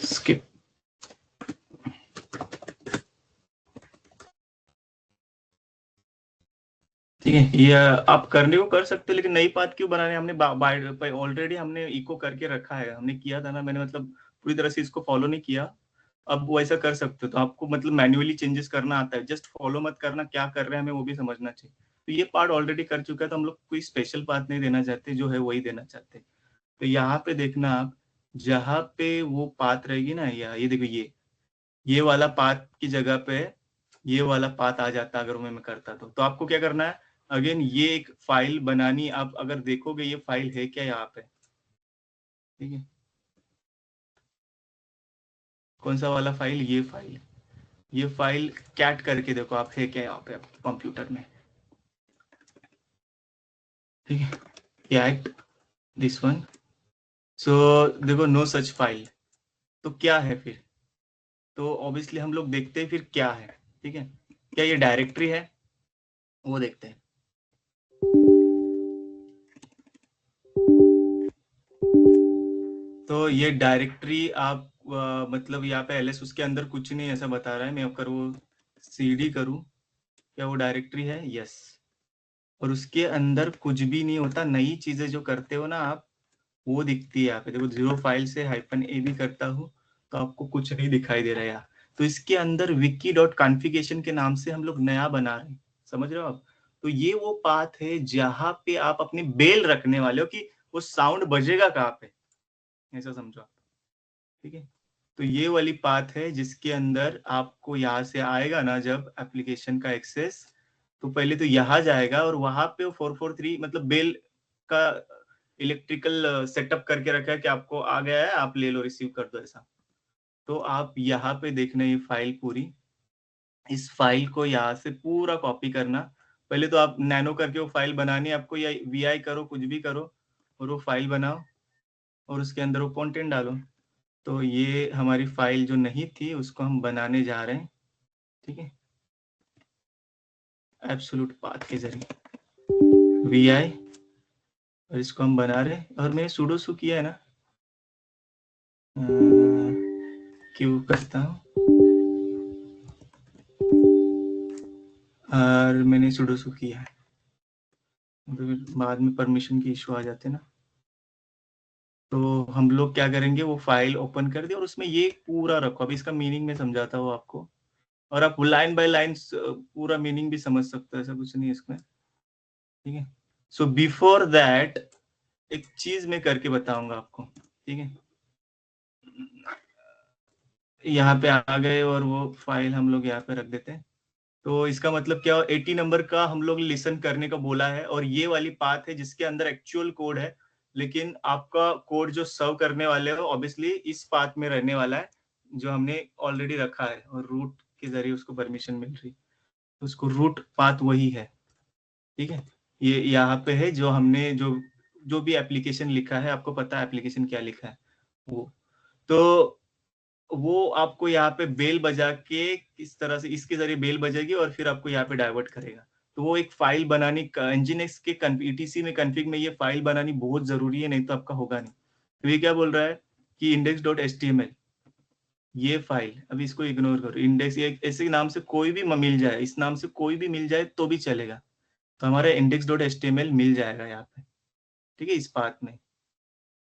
स्किप. ठीक है, ये आप करने को कर सकते हो, लेकिन नई पाथ क्यों बनाने, हमने ऑलरेडी हमने इको करके रखा है, हमने किया था ना, मैंने मतलब पूरी तरह से इसको फॉलो नहीं किया. अब वो ऐसा कर सकते हो, तो आपको मतलब मैन्युअली चेंजेस करना आता है, जस्ट फॉलो मत करना, क्या कर रहे हैं हमें वो भी समझना चाहिए. तो ये पार्ट ऑलरेडी कर चुका है, तो हम लोग कोई स्पेशल पाथ नहीं देना चाहते, जो है वही देना चाहते हैं. तो यहाँ पे देखना आप, जहाँ पे वो पाथ रहेगी ना, या ये देखो, ये वाला पाथ की जगह पे ये वाला पाथ आ जाता, अगर मैं करता तो आपको क्या करना है, अगेन ये एक फाइल बनानी. आप अगर देखोगे ये फाइल है क्या यहाँ पे, ठीक है, कौन सा वाला फाइल, ये फाइल कैट करके देखो आप, है क्या यहाँ पे कंप्यूटर में. ठीक है, कैट दिस वन. सो देखो, नो सच फाइल. तो क्या है फिर, तो ऑब्वियसली हम लोग देखते हैं फिर क्या है. ठीक है, क्या ये डायरेक्टरी है, वो देखते हैं. तो ये डायरेक्टरी आप मतलब यहाँ पे एलएस उसके अंदर कुछ नहीं ऐसा बता रहा है. मैं अगर वो सीडी करूँ, क्या वो डायरेक्टरी है, यस. और उसके अंदर कुछ भी नहीं होता, नई चीजें जो करते हो ना आप, वो दिखती है यहाँ पे. देखो, 0 फाइल से -a भी करता हूँ तो आपको कुछ नहीं दिखाई दे रहा है यहाँ. तो इसके अंदर wiki.configuration के नाम से हम लोग नया बना रहे हैं, समझ रहे हो आप. तो ये वो पाथ है जहाँ पे आप अपनी बेल रखने वाले हो, कि वो साउंड बजेगा कहाँ पे, ऐसा समझो आप. ठीक है, तो ये वाली पाथ है जिसके अंदर आपको यहाँ से आएगा ना जब एप्लीकेशन का एक्सेस, तो पहले तो यहाँ जाएगा, और वहां पे 443 मतलब बेल का इलेक्ट्रिकल सेटअप करके रखा है कि आपको आ गया है, आप ले लो, रिसीव कर दो ऐसा. तो आप यहाँ पे देखना ये फाइल पूरी, इस फाइल को यहाँ से पूरा कॉपी करना. पहले तो आप नैनो करके वो फाइल बनानी है आपको, या वीआई करो, कुछ भी करो. और वो फाइल बनाओ और उसके अंदर वो कंटेंट डालो। तो ये हमारी फाइल जो नहीं थी उसको हम बनाने जा रहे हैं, ठीक है, एब्सोल्यूट पाथ के जरिए vi, और इसको हम बना रहे हैं। और मैंने sudo su किया है ना, क्यों करता हूँ, और मैंने sudo su किया है, तो बाद में परमिशन की इशू आ जाते हैं ना। तो हम लोग क्या करेंगे, वो फाइल ओपन कर दिया और उसमें ये पूरा रखो। अभी इसका मीनिंग मैं समझाता हूँ आपको, और आप लाइन बाय लाइन पूरा मीनिंग भी समझ सकते हो, ऐसा कुछ नहीं है इसमें, ठीक है। सो बिफोर दैट एक चीज मैं करके बताऊंगा आपको, ठीक है। यहाँ पे आ गए और वो फाइल हम लोग यहाँ पे रख देते हैं। तो इसका मतलब क्या, 80 नंबर का हम लोग लिसन करने का बोला है, और ये वाली पाथ है जिसके अंदर एक्चुअल कोड है, लेकिन आपका कोड जो सर्व करने वाले हो ऑब्वियसली इस पाथ में रहने वाला है जो हमने ऑलरेडी रखा है, और रूट के जरिए उसको परमिशन मिल रही, तो उसको रूट पाथ वही है, ठीक है। ये यहाँ पे है जो हमने जो जो भी एप्लीकेशन लिखा है, आपको पता है एप्लीकेशन क्या लिखा है वो। तो वो आपको यहाँ पे बेल बजा के किस तरह से इसके जरिए बेल बजेगी और फिर आपको यहाँ पे डाइवर्ट करेगा। तो वो एक फाइल बनानी, nginx के ईटीसी में कन्फिग में ये फाइल बनानी बहुत जरूरी है, नहीं तो आपका होगा नहीं। तो ये क्या बोल रहा है कि index.html, ये फाइल, अभी इसको इग्नोर करो, इंडेक्स ये ऐसे नाम से कोई भी मिल जाए, इस नाम से कोई भी मिल जाए तो भी चलेगा। तो हमारा index.html मिल जाएगा यहाँ पे, ठीक है, इस पाथ में।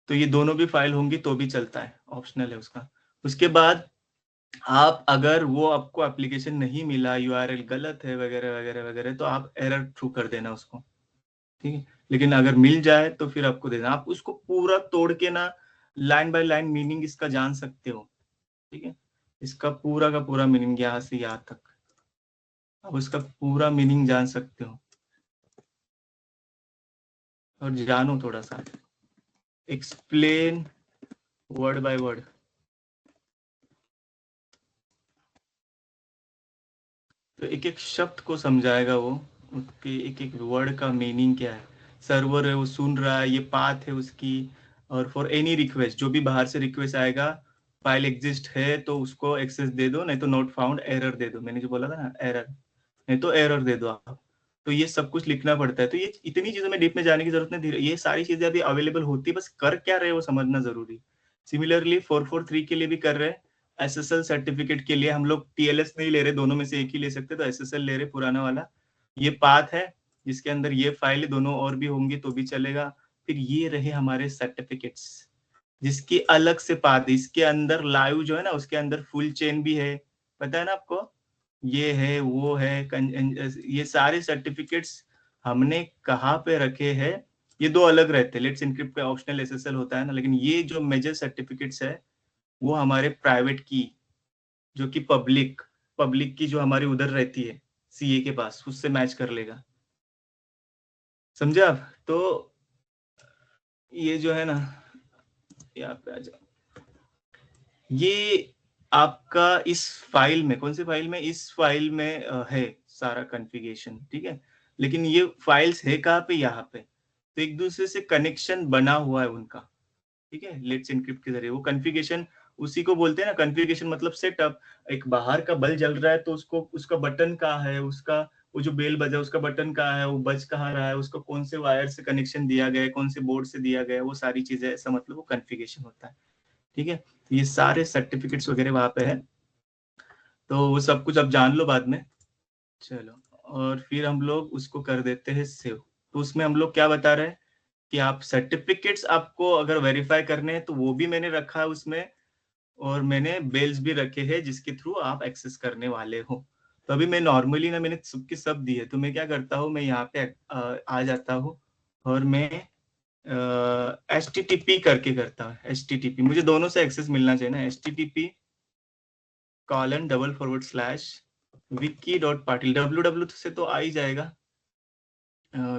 तो ये दोनों भी फाइल होंगी तो भी चलता है, ऑप्शनल है उसका। उसके बाद आप अगर वो आपको एप्लीकेशन नहीं मिला, यूआरएल गलत है वगैरह वगैरह वगैरह, तो आप एरर थ्रू कर देना उसको, ठीक है। लेकिन अगर मिल जाए तो फिर आपको देना, आप उसको पूरा तोड़ के ना लाइन बाय लाइन मीनिंग इसका जान सकते हो, ठीक है। इसका पूरा का पूरा मीनिंग यहाँ से यहाँ तक आप उसका पूरा मीनिंग जान सकते हो, और जानो थोड़ा सा, एक्सप्लेन वर्ड बाय वर्ड। तो एक एक शब्द को समझाएगा वो, उसके एक एक वर्ड का मीनिंग क्या है। सर्वर है वो सुन रहा है, ये पाथ है उसकी। और फॉर एनी रिक्वेस्ट, जो भी बाहर से रिक्वेस्ट आएगा, फाइल एग्जिस्ट है तो उसको एक्सेस दे दो, नहीं तो नॉट फाउंड एरर दे दो, मैंने जो बोला था ना एरर, नहीं तो एरर दे दो आप। तो ये सब कुछ लिखना पड़ता है। तो ये इतनी चीजों में डीप में जाने की जरूरत नहीं, ये सारी चीजें अभी अवेलेबल होती है, बस कर क्या रहे हो समझना जरूरी। सिमिलरली 443 के लिए भी कर रहे हैं। एसएसएल सर्टिफिकेट के लिए हम लोग टीएलएस नहीं ले रहे, दोनों में से एक ही ले सकते, तो एसएसएल ले रहे पुराना वाला। ये पाथ है जिसके अंदर ये फाइल दोनों और भी होंगी तो भी चलेगा। फिर ये रहे हमारे सर्टिफिकेट्स, जिसकी अलग से पाथ, इसके अंदर लाइव जो है ना उसके अंदर फुल चेन भी है, पता है ना आपको, ये है वो है। ये सारे सर्टिफिकेट्स हमने कहाँ पे रखे हैं, ये दो अलग रहते हैं। Let's encrypt pay optional SSL होता है ना, लेकिन ये जो मेजर सर्टिफिकेट्स है वो हमारे प्राइवेट की, जो कि पब्लिक पब्लिक की जो हमारी उधर रहती है सीए के पास, उससे मैच कर लेगा, समझे आप। तो ये जो है ना, यहाँ पे आ जाओ, ये आपका इस फाइल में, कौन सी फाइल में, इस फाइल में है सारा कॉन्फ़िगरेशन, ठीक है। लेकिन ये फाइल्स है कहाँ पे, यहाँ पे। तो एक दूसरे से कनेक्शन बना हुआ है उनका, ठीक है, लेट्स इनक्रिप्ट के जरिए। वो कॉन्फ़िगरेशन उसी को बोलते हैं ना, कॉन्फ़िगरेशन मतलब सेटअप। एक बाहर का बल्ब जल रहा है तो उसको, उसका बटन कहाँ है, उसका वो जो बेल बजा उसका बटन कहाँ है, वो बज कहाँ रहा है, उसको कौन से वायर से कनेक्शन दिया गया है, कौन से बोर्ड से दिया गया है, वो सारी चीजें, ऐसा मतलब वो कॉन्फ़िगरेशन होता है, ठीक है। तो ये सारे सर्टिफिकेट्स वगैरह वहां पे है, तो वो सब कुछ आप जान लो बाद में। चलो, और फिर हम लोग उसको कर देते हैं सेव। तो उसमें हम लोग क्या बता रहे हैं कि आप सर्टिफिकेट्स आपको अगर वेरीफाई करने हैं तो वो भी मैंने रखा है उसमें, और मैंने बेल्स भी रखे हैं जिसके थ्रू आप एक्सेस करने वाले हो। तो अभी मैं नॉर्मली ना, मैंने सबके सब दिए, तो मैं क्या करता हूँ, मैं यहाँ पे आ जाता हूँ और मैं एच टी टी पी करके करता हूँ। एच टी टी पी, मुझे दोनों से एक्सेस मिलना चाहिए ना, H T T P :/wiki.patil, www से तो आ ही जाएगा,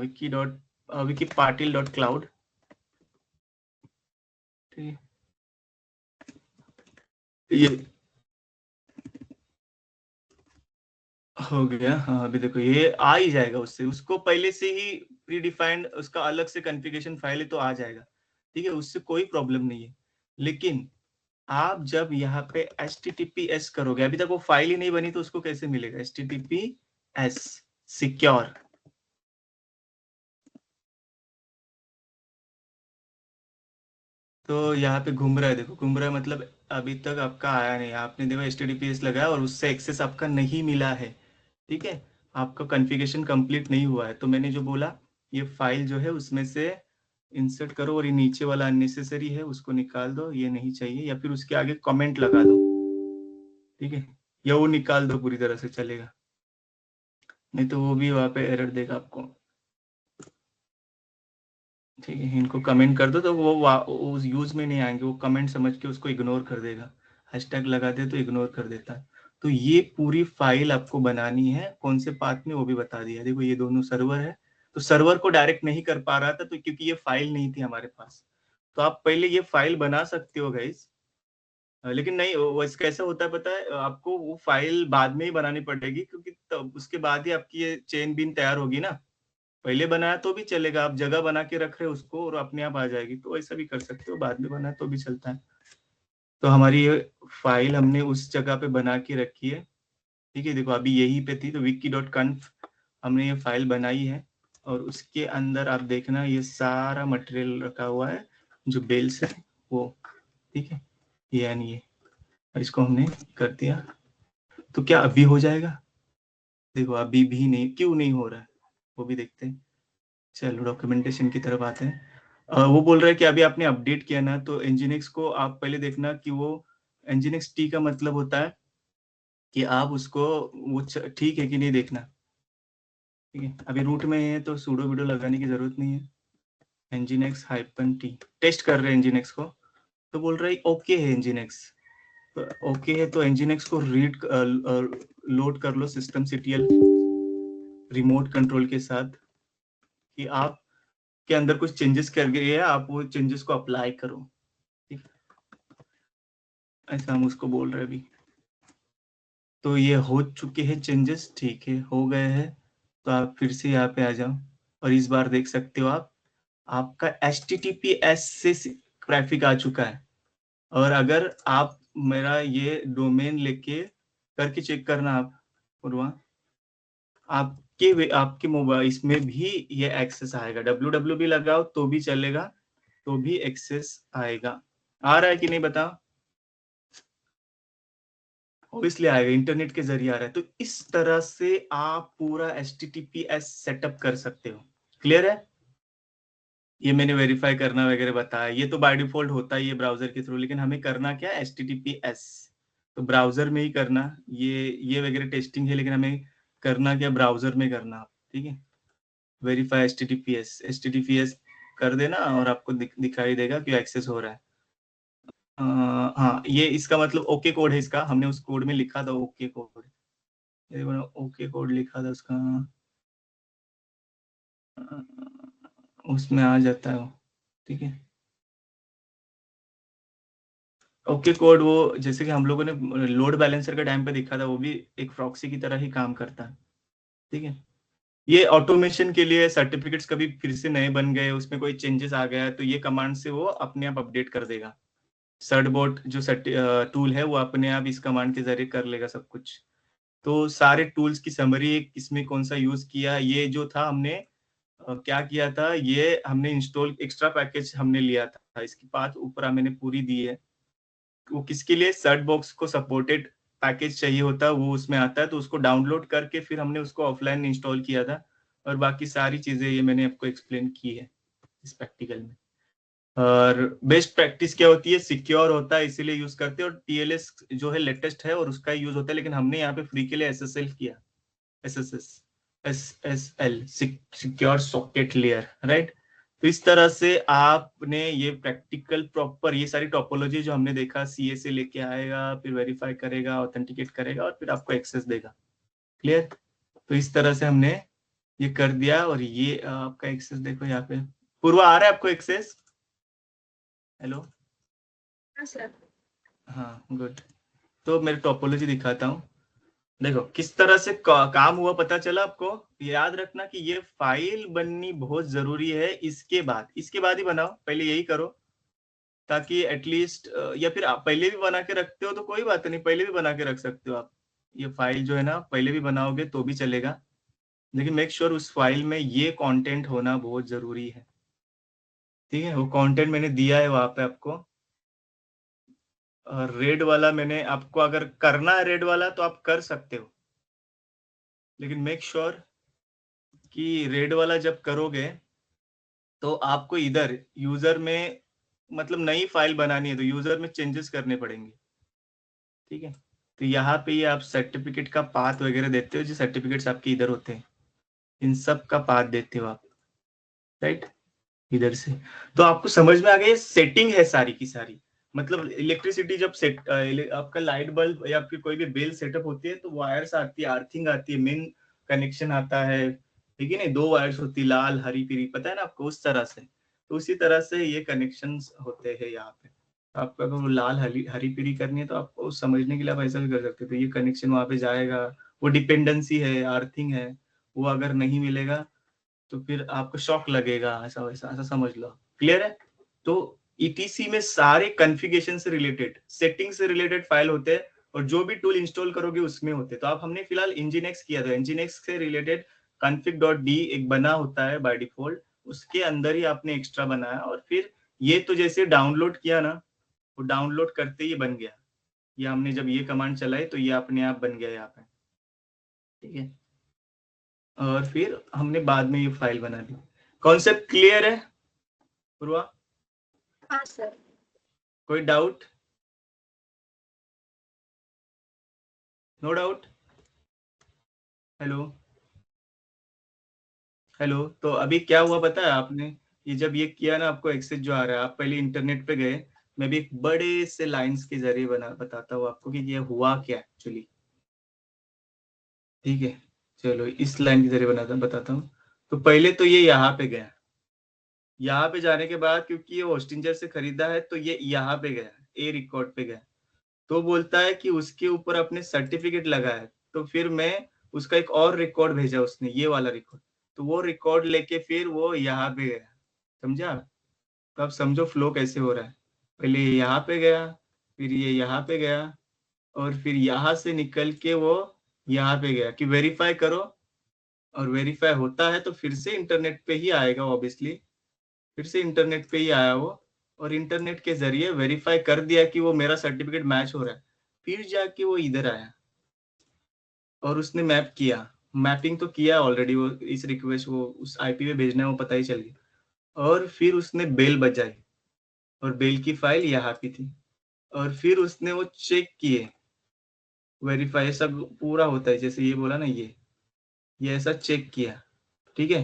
wiki.patil.cloud, ठीक है। ये हो गया। हाँ, अभी देखो ये आ ही जाएगा, उससे उसको पहले से ही प्री डिफाइंड उसका अलग से कॉन्फ़िगरेशन फाइल है तो आ जाएगा। ठीक है, उससे कोई प्रॉब्लम नहीं है। लेकिन आप जब यहाँ पे HTTPS करोगे, अभी तक वो फाइल ही नहीं बनी तो उसको कैसे मिलेगा? HTTPS secure. तो यहाँ पे घूम रहा है, देखो घूम रहा है मतलब अभी तक आपका आया नहीं, आपने देखो HTTPS लगाया और उससे एक्सेस आपका नहीं मिला है। ठीक है, आपका कॉन्फ़िगरेशन कंप्लीट नहीं हुआ है। तो मैंने जो बोला, ये फाइल जो है उसमें से इंसर्ट करो और ये नीचे वाला अननेसेसरी है उसको निकाल दो, ये नहीं चाहिए, या फिर उसके आगे कमेंट लगा दो। ठीक है, या वो निकाल दो, पूरी तरह से चलेगा, नहीं तो वो भी वहाँ पे एरर देगा आपको। ठीक है, इनको कमेंट कर दो तो वो उस यूज में नहीं आएंगे, वो कमेंट समझ के उसको इग्नोर कर देगा। हैशटैग लगा दे तो इग्नोर कर देता है। तो ये पूरी फाइल आपको बनानी है, कौन से पाथ में वो भी बता दिया। देखो ये दोनों सर्वर है, तो सर्वर को डायरेक्ट नहीं कर पा रहा था तो क्योंकि ये फाइल नहीं थी हमारे पास। तो आप पहले ये फाइल बना सकते हो गाइस, लेकिन नहीं वो कैसा होता है पता है आपको, वो फाइल बाद में ही बनानी पड़ेगी क्योंकि तब उसके बाद ही आपकी ये चेन बीन तैयार होगी ना। पहले बनाया तो भी चलेगा, आप जगह बना के रख रहे हो उसको और अपने आप आ जाएगी, तो ऐसा भी कर सकते हो, बाद में बनाया तो भी चलता है। तो हमारी ये फाइल हमने उस जगह पे बना के रखी है। ठीक है, देखो अभी यही पे थी तो wiki.conf हमने ये फाइल बनाई है, और उसके अंदर आप देखना ये सारा मटेरियल रखा हुआ है जो बेल्स है वो। ठीक है, ये यानी ये, इसको हमने कर दिया। तो क्या अभी हो जाएगा? देखो अभी भी नहीं, क्यों नहीं हो रहा है वो भी देखते हैं। चलो डॉक्यूमेंटेशन की तरफ आते हैं। वो बोल रहा है कि अभी आपने अपडेट किया ना, तो Nginx को आप पहले देखना कि वो Nginx T का मतलब होता है कि आप उसको वो ठीक है कि नहीं देखना। ठीक है, अभी रूट में है तो सूडो वीडो लगाने की जरूरत नहीं है। Nginx -T टेस्ट कर रहे हैं Nginx को, तो बोल रहा है ओके है Nginx। तो ओके है तो Nginx को रीड लोड कर लो systemctl रिमोट कंट्रोल के साथ, कि आप के अंदर कुछ चेंजेस कर गए हैं, आप वो चेंजेस को अप्लाई करो। ठीक, ऐसा हम उसको बोल रहे हैं अभी। तो ये हो चुके हैं चेंजेस, ठीक है हो गए हैं। तो आप फिर से यहाँ पे आ जाओ और इस बार देख सकते हो आप, आपका HTTPS से ट्रैफिक आ चुका है। और अगर आप मेरा ये डोमेन लेके करके चेक करना आप पूर्वा, आपके मोबाइल इसमें भी ये एक्सेस आएगा, www भी लगाओ तो भी चलेगा, तो भी एक्सेस आएगा। आ रहा है कि नहीं बताओ? इसलिए आएगा, इंटरनेट के जरिए आ रहा है। तो इस तरह से आप पूरा HTTPS सेटअप कर सकते हो। क्लियर है? ये मैंने वेरीफाई करना वगैरह बताया, ये तो बाय डिफॉल्ट होता ही है ब्राउजर के थ्रू, लेकिन हमें करना क्या है HTTPS, तो ब्राउजर में ही करना। ये वगैरह टेस्टिंग है, लेकिन हमें करना क्या, ब्राउजर में करना। ठीक है, वेरीफाई HTTPS कर देना और आपको दिखाई देगा कि एक्सेस हो रहा है। हाँ, ये इसका मतलब ओके कोड है इसका, हमने उस कोड में लिखा था ओके कोड, ओके कोड लिखा था उसका, उसमें आ जाता है वो। ठीक है, ओके कोड वो जैसे कि हम लोगों ने लोड बैलेंसर के टाइम पे दिखा था, वो भी एक प्रॉक्सी की तरह ही काम करता है। ठीक है, ये ऑटोमेशन के लिए सर्टिफिकेट्स कभी फिर से नए बन गए, उसमें कोई चेंजेस आ गया तो ये कमांड से वो अपने आप अपडेट कर देगा। सर्टबोट जो टूल है वो अपने आप इस कमांड के जरिए कर लेगा सब कुछ। तो सारे टूल्स की समरी, किसमें कौन सा यूज किया, ये जो था हमने क्या किया था, ये हमने इंस्टॉल एक्स्ट्रा पैकेज हमने लिया था, इसकी बात ऊपर मैंने पूरी दी है। वो किसके लिए, सर्ट बॉक्स को सपोर्टेड पैकेज चाहिए होता है, वो उसमें आता है, तो उसको डाउनलोड करके फिर हमने उसको ऑफलाइन इंस्टॉल किया था। और बाकी सारी चीजें ये मैंने आपको एक्सप्लेन की है इस प्रैक्टिकल में। और बेस्ट प्रैक्टिस क्या होती है, सिक्योर होता है इसीलिए यूज करते हैं, और TLS जो है लेटेस्ट है और उसका यूज होता है, लेकिन हमने यहाँ पे फ्री के लिए SSL किया, SSS SSL secure socket layer, right. तो इस तरह से आपने ये प्रैक्टिकल प्रॉपर ये सारी टोपोलॉजी जो हमने देखा, CA से लेके आएगा, फिर वेरीफाई करेगा, ऑथेंटिकेट करेगा और फिर आपको एक्सेस देगा। क्लियर? तो इस तरह से हमने ये कर दिया, और ये आपका एक्सेस देखो यहाँ पे। पूर्वा आ रहा है आपको एक्सेस? हेलो? हाँ सर। हाँ गुड। तो मेरे टोपोलॉजी दिखाता हूँ। देखो किस तरह से काम हुआ पता चला आपको। याद रखना कि ये फाइल बननी बहुत जरूरी है। इसके बाद ही बनाओ, पहले यही करो, ताकि एटलीस्ट, या फिर आप पहले भी बना के रखते हो तो कोई बात नहीं, पहले भी बना के रख सकते हो आप। ये फाइल जो है ना, पहले भी बनाओगे तो भी चलेगा, लेकिन मेक श्योर उस फाइल में ये कंटेंट होना बहुत जरूरी है। ठीक है, वो कंटेंट मैंने दिया है वहां पे आपको। रेड वाला मैंने आपको, अगर करना है रेड वाला तो आप कर सकते हो, लेकिन मेक श्योर कि रेड वाला जब करोगे तो आपको इधर यूजर में, मतलब नई फाइल बनानी है तो यूजर में चेंजेस करने पड़ेंगे। ठीक है, तो यहाँ पे ये आप सर्टिफिकेट का पाथ वगैरह देते हो, जो सर्टिफिकेट्स आपके इधर होते हैं इन सब का पाथ देते हो आप, राइट, इधर से। तो आपको समझ में आ गया, ये सेटिंग है सारी की सारी। मतलब इलेक्ट्रिसिटी जब आपका लाइट बल्ब या फिर कोई भी बिल सेटअप होती है तो वायर्स आती है, अर्थिंग आती है, मेन कनेक्शन आता है, ठीक है ना, दो वायर्स होती है, लाल हरी पीली, पता है ना आपको, उस तरह से। तो उसी तरह से ये कनेक्शंस होते हैं यहाँ पे। आपको अगर वो लाल हरी हरी पीली करनी है तो आपको समझने के लिए आप ऐसा भी कर सकते हो, तो ये कनेक्शन वहां पे जाएगा, वो डिपेंडेंसी है, अर्थिंग है, वो अगर नहीं मिलेगा तो फिर आपको शॉक लगेगा, ऐसा वैसा, ऐसा समझ लो। क्लियर है? तो ईटीसी में सारे कॉन्फ़िगरेशन से रिलेटेड, सेटिंग से रिलेटेड फाइल होते हैं, और जो भी टूल इंस्टॉल करोगे उसमें होते हैं। तो आप, हमने फिलहाल इंजीनेक्स किया था, इंजीनेक्स से रिलेटेड config.d एक बना होता है बाय डिफॉल्ट, उसके अंदर ही आपने एक्स्ट्रा बनाया, और फिर ये तो जैसे डाउनलोड किया ना, वो डाउनलोड करते ही बन गया। ये हमने जब ये कमांड चलाई तो ये अपने आप बन गया यहाँ पे। ठीक है, और फिर हमने बाद में ये फाइल बना दी। कॉन्सेप्ट क्लियर है पूर्वा? हाँ सर। कोई doubt? No doubt? Hello hello. तो अभी क्या हुआ पता है आपने, ये जब ये किया ना, आपको एक्सेस जो आ रहा है, आप पहले इंटरनेट पे गए, मैं भी एक बड़े से लाइंस के जरिए बताता हूँ आपको कि ये हुआ क्या एक्चुअली। ठीक है, चलो इस लाइन के जरिए बताता हूँ। तो पहले तो ये यहाँ पे गया, यहाँ पे जाने के बाद क्योंकि ये होस्टिंजर से खरीदा है तो ये यहाँ पे गया, ए रिकॉर्ड पे गया। तो बोलता है कि उसके ऊपर अपने सर्टिफिकेट लगा है, तो फिर मैं उसका एक और रिकॉर्ड भेजा उसने, ये वाला रिकॉर्ड। तो वो रिकॉर्ड लेके फिर वो यहाँ पे गया, समझा? तो अब समझो फ्लो कैसे हो रहा है। पहले ये यहाँ पे गया, फिर ये यहाँ पे गया, और फिर यहाँ से निकल के वो यहाँ पे गया कि वेरीफाई करो, और वेरीफाई होता है तो फिर से इंटरनेट पे ही आएगा ऑब्वियसली, फिर से इंटरनेट पे ही आया वो, और इंटरनेट के जरिए वेरीफाई कर दिया कि वो मेरा सर्टिफिकेट मैच हो रहा है, फिर जाके वो इधर आया और उसने मैप किया, मैपिंग तो किया ऑलरेडी, वो इस रिक्वेस्ट वो उस आईपी पे भेजना है वो पता ही चल गया, और फिर उसने बेल बजाई, और बेल की फाइल यहाँ पे थी, और फिर उसने वो चेक किए, वेरीफाई सब पूरा होता है जैसे ये बोला ना, ये ऐसा चेक किया। ठीक है,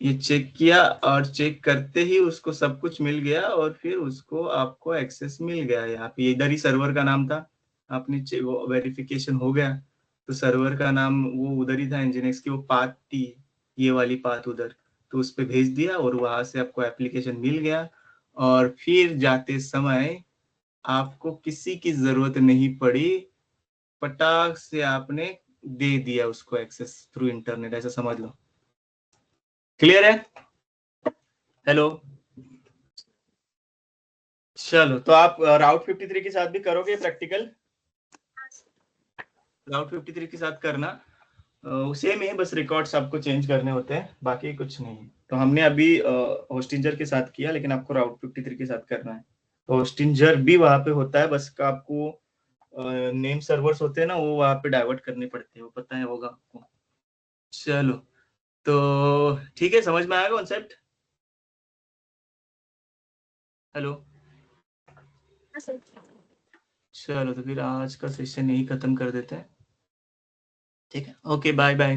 ये चेक किया, और चेक करते ही उसको सब कुछ मिल गया, और फिर उसको आपको एक्सेस मिल गया। यहाँ पे इधर ही सर्वर का नाम था, आपने वो वेरिफिकेशन हो गया, तो सर्वर का नाम वो उधर ही था, इंजीनियर्स की वो पाथ थी, ये वाली पाथ उधर, तो उस पर भेज दिया और वहां से आपको एप्लीकेशन मिल गया। और फिर जाते समय आपको किसी की जरूरत नहीं पड़ी, पटाख से आपने दे दिया उसको एक्सेस थ्रू इंटरनेट, ऐसा समझ लो। क्लियर है? हेलो, चलो तो आप राउट 53 के साथ भी करोगे प्रैक्टिकल? राउट 53 के साथ करना, सेम है, बस रिकॉर्ड्स आपको चेंज करने होते हैं, बाकी कुछ नहीं। तो हमने अभी होस्टिंजर के साथ किया, लेकिन आपको राउट 53 के साथ करना है। तो होस्टिंजर भी वहां पे होता है, बस का आपको नेम सर्वर्स होते हैं ना, वो वहां पे डाइवर्ट करने पड़ते हैं, वो पता है होगा आपको। चलो, तो ठीक है, समझ में आएगा कॉन्सेप्ट? हेलो, हाँ सर। चलो तो फिर आज का सेशन यही खत्म कर देते हैं। ठीक है, ओके, बाय बाय।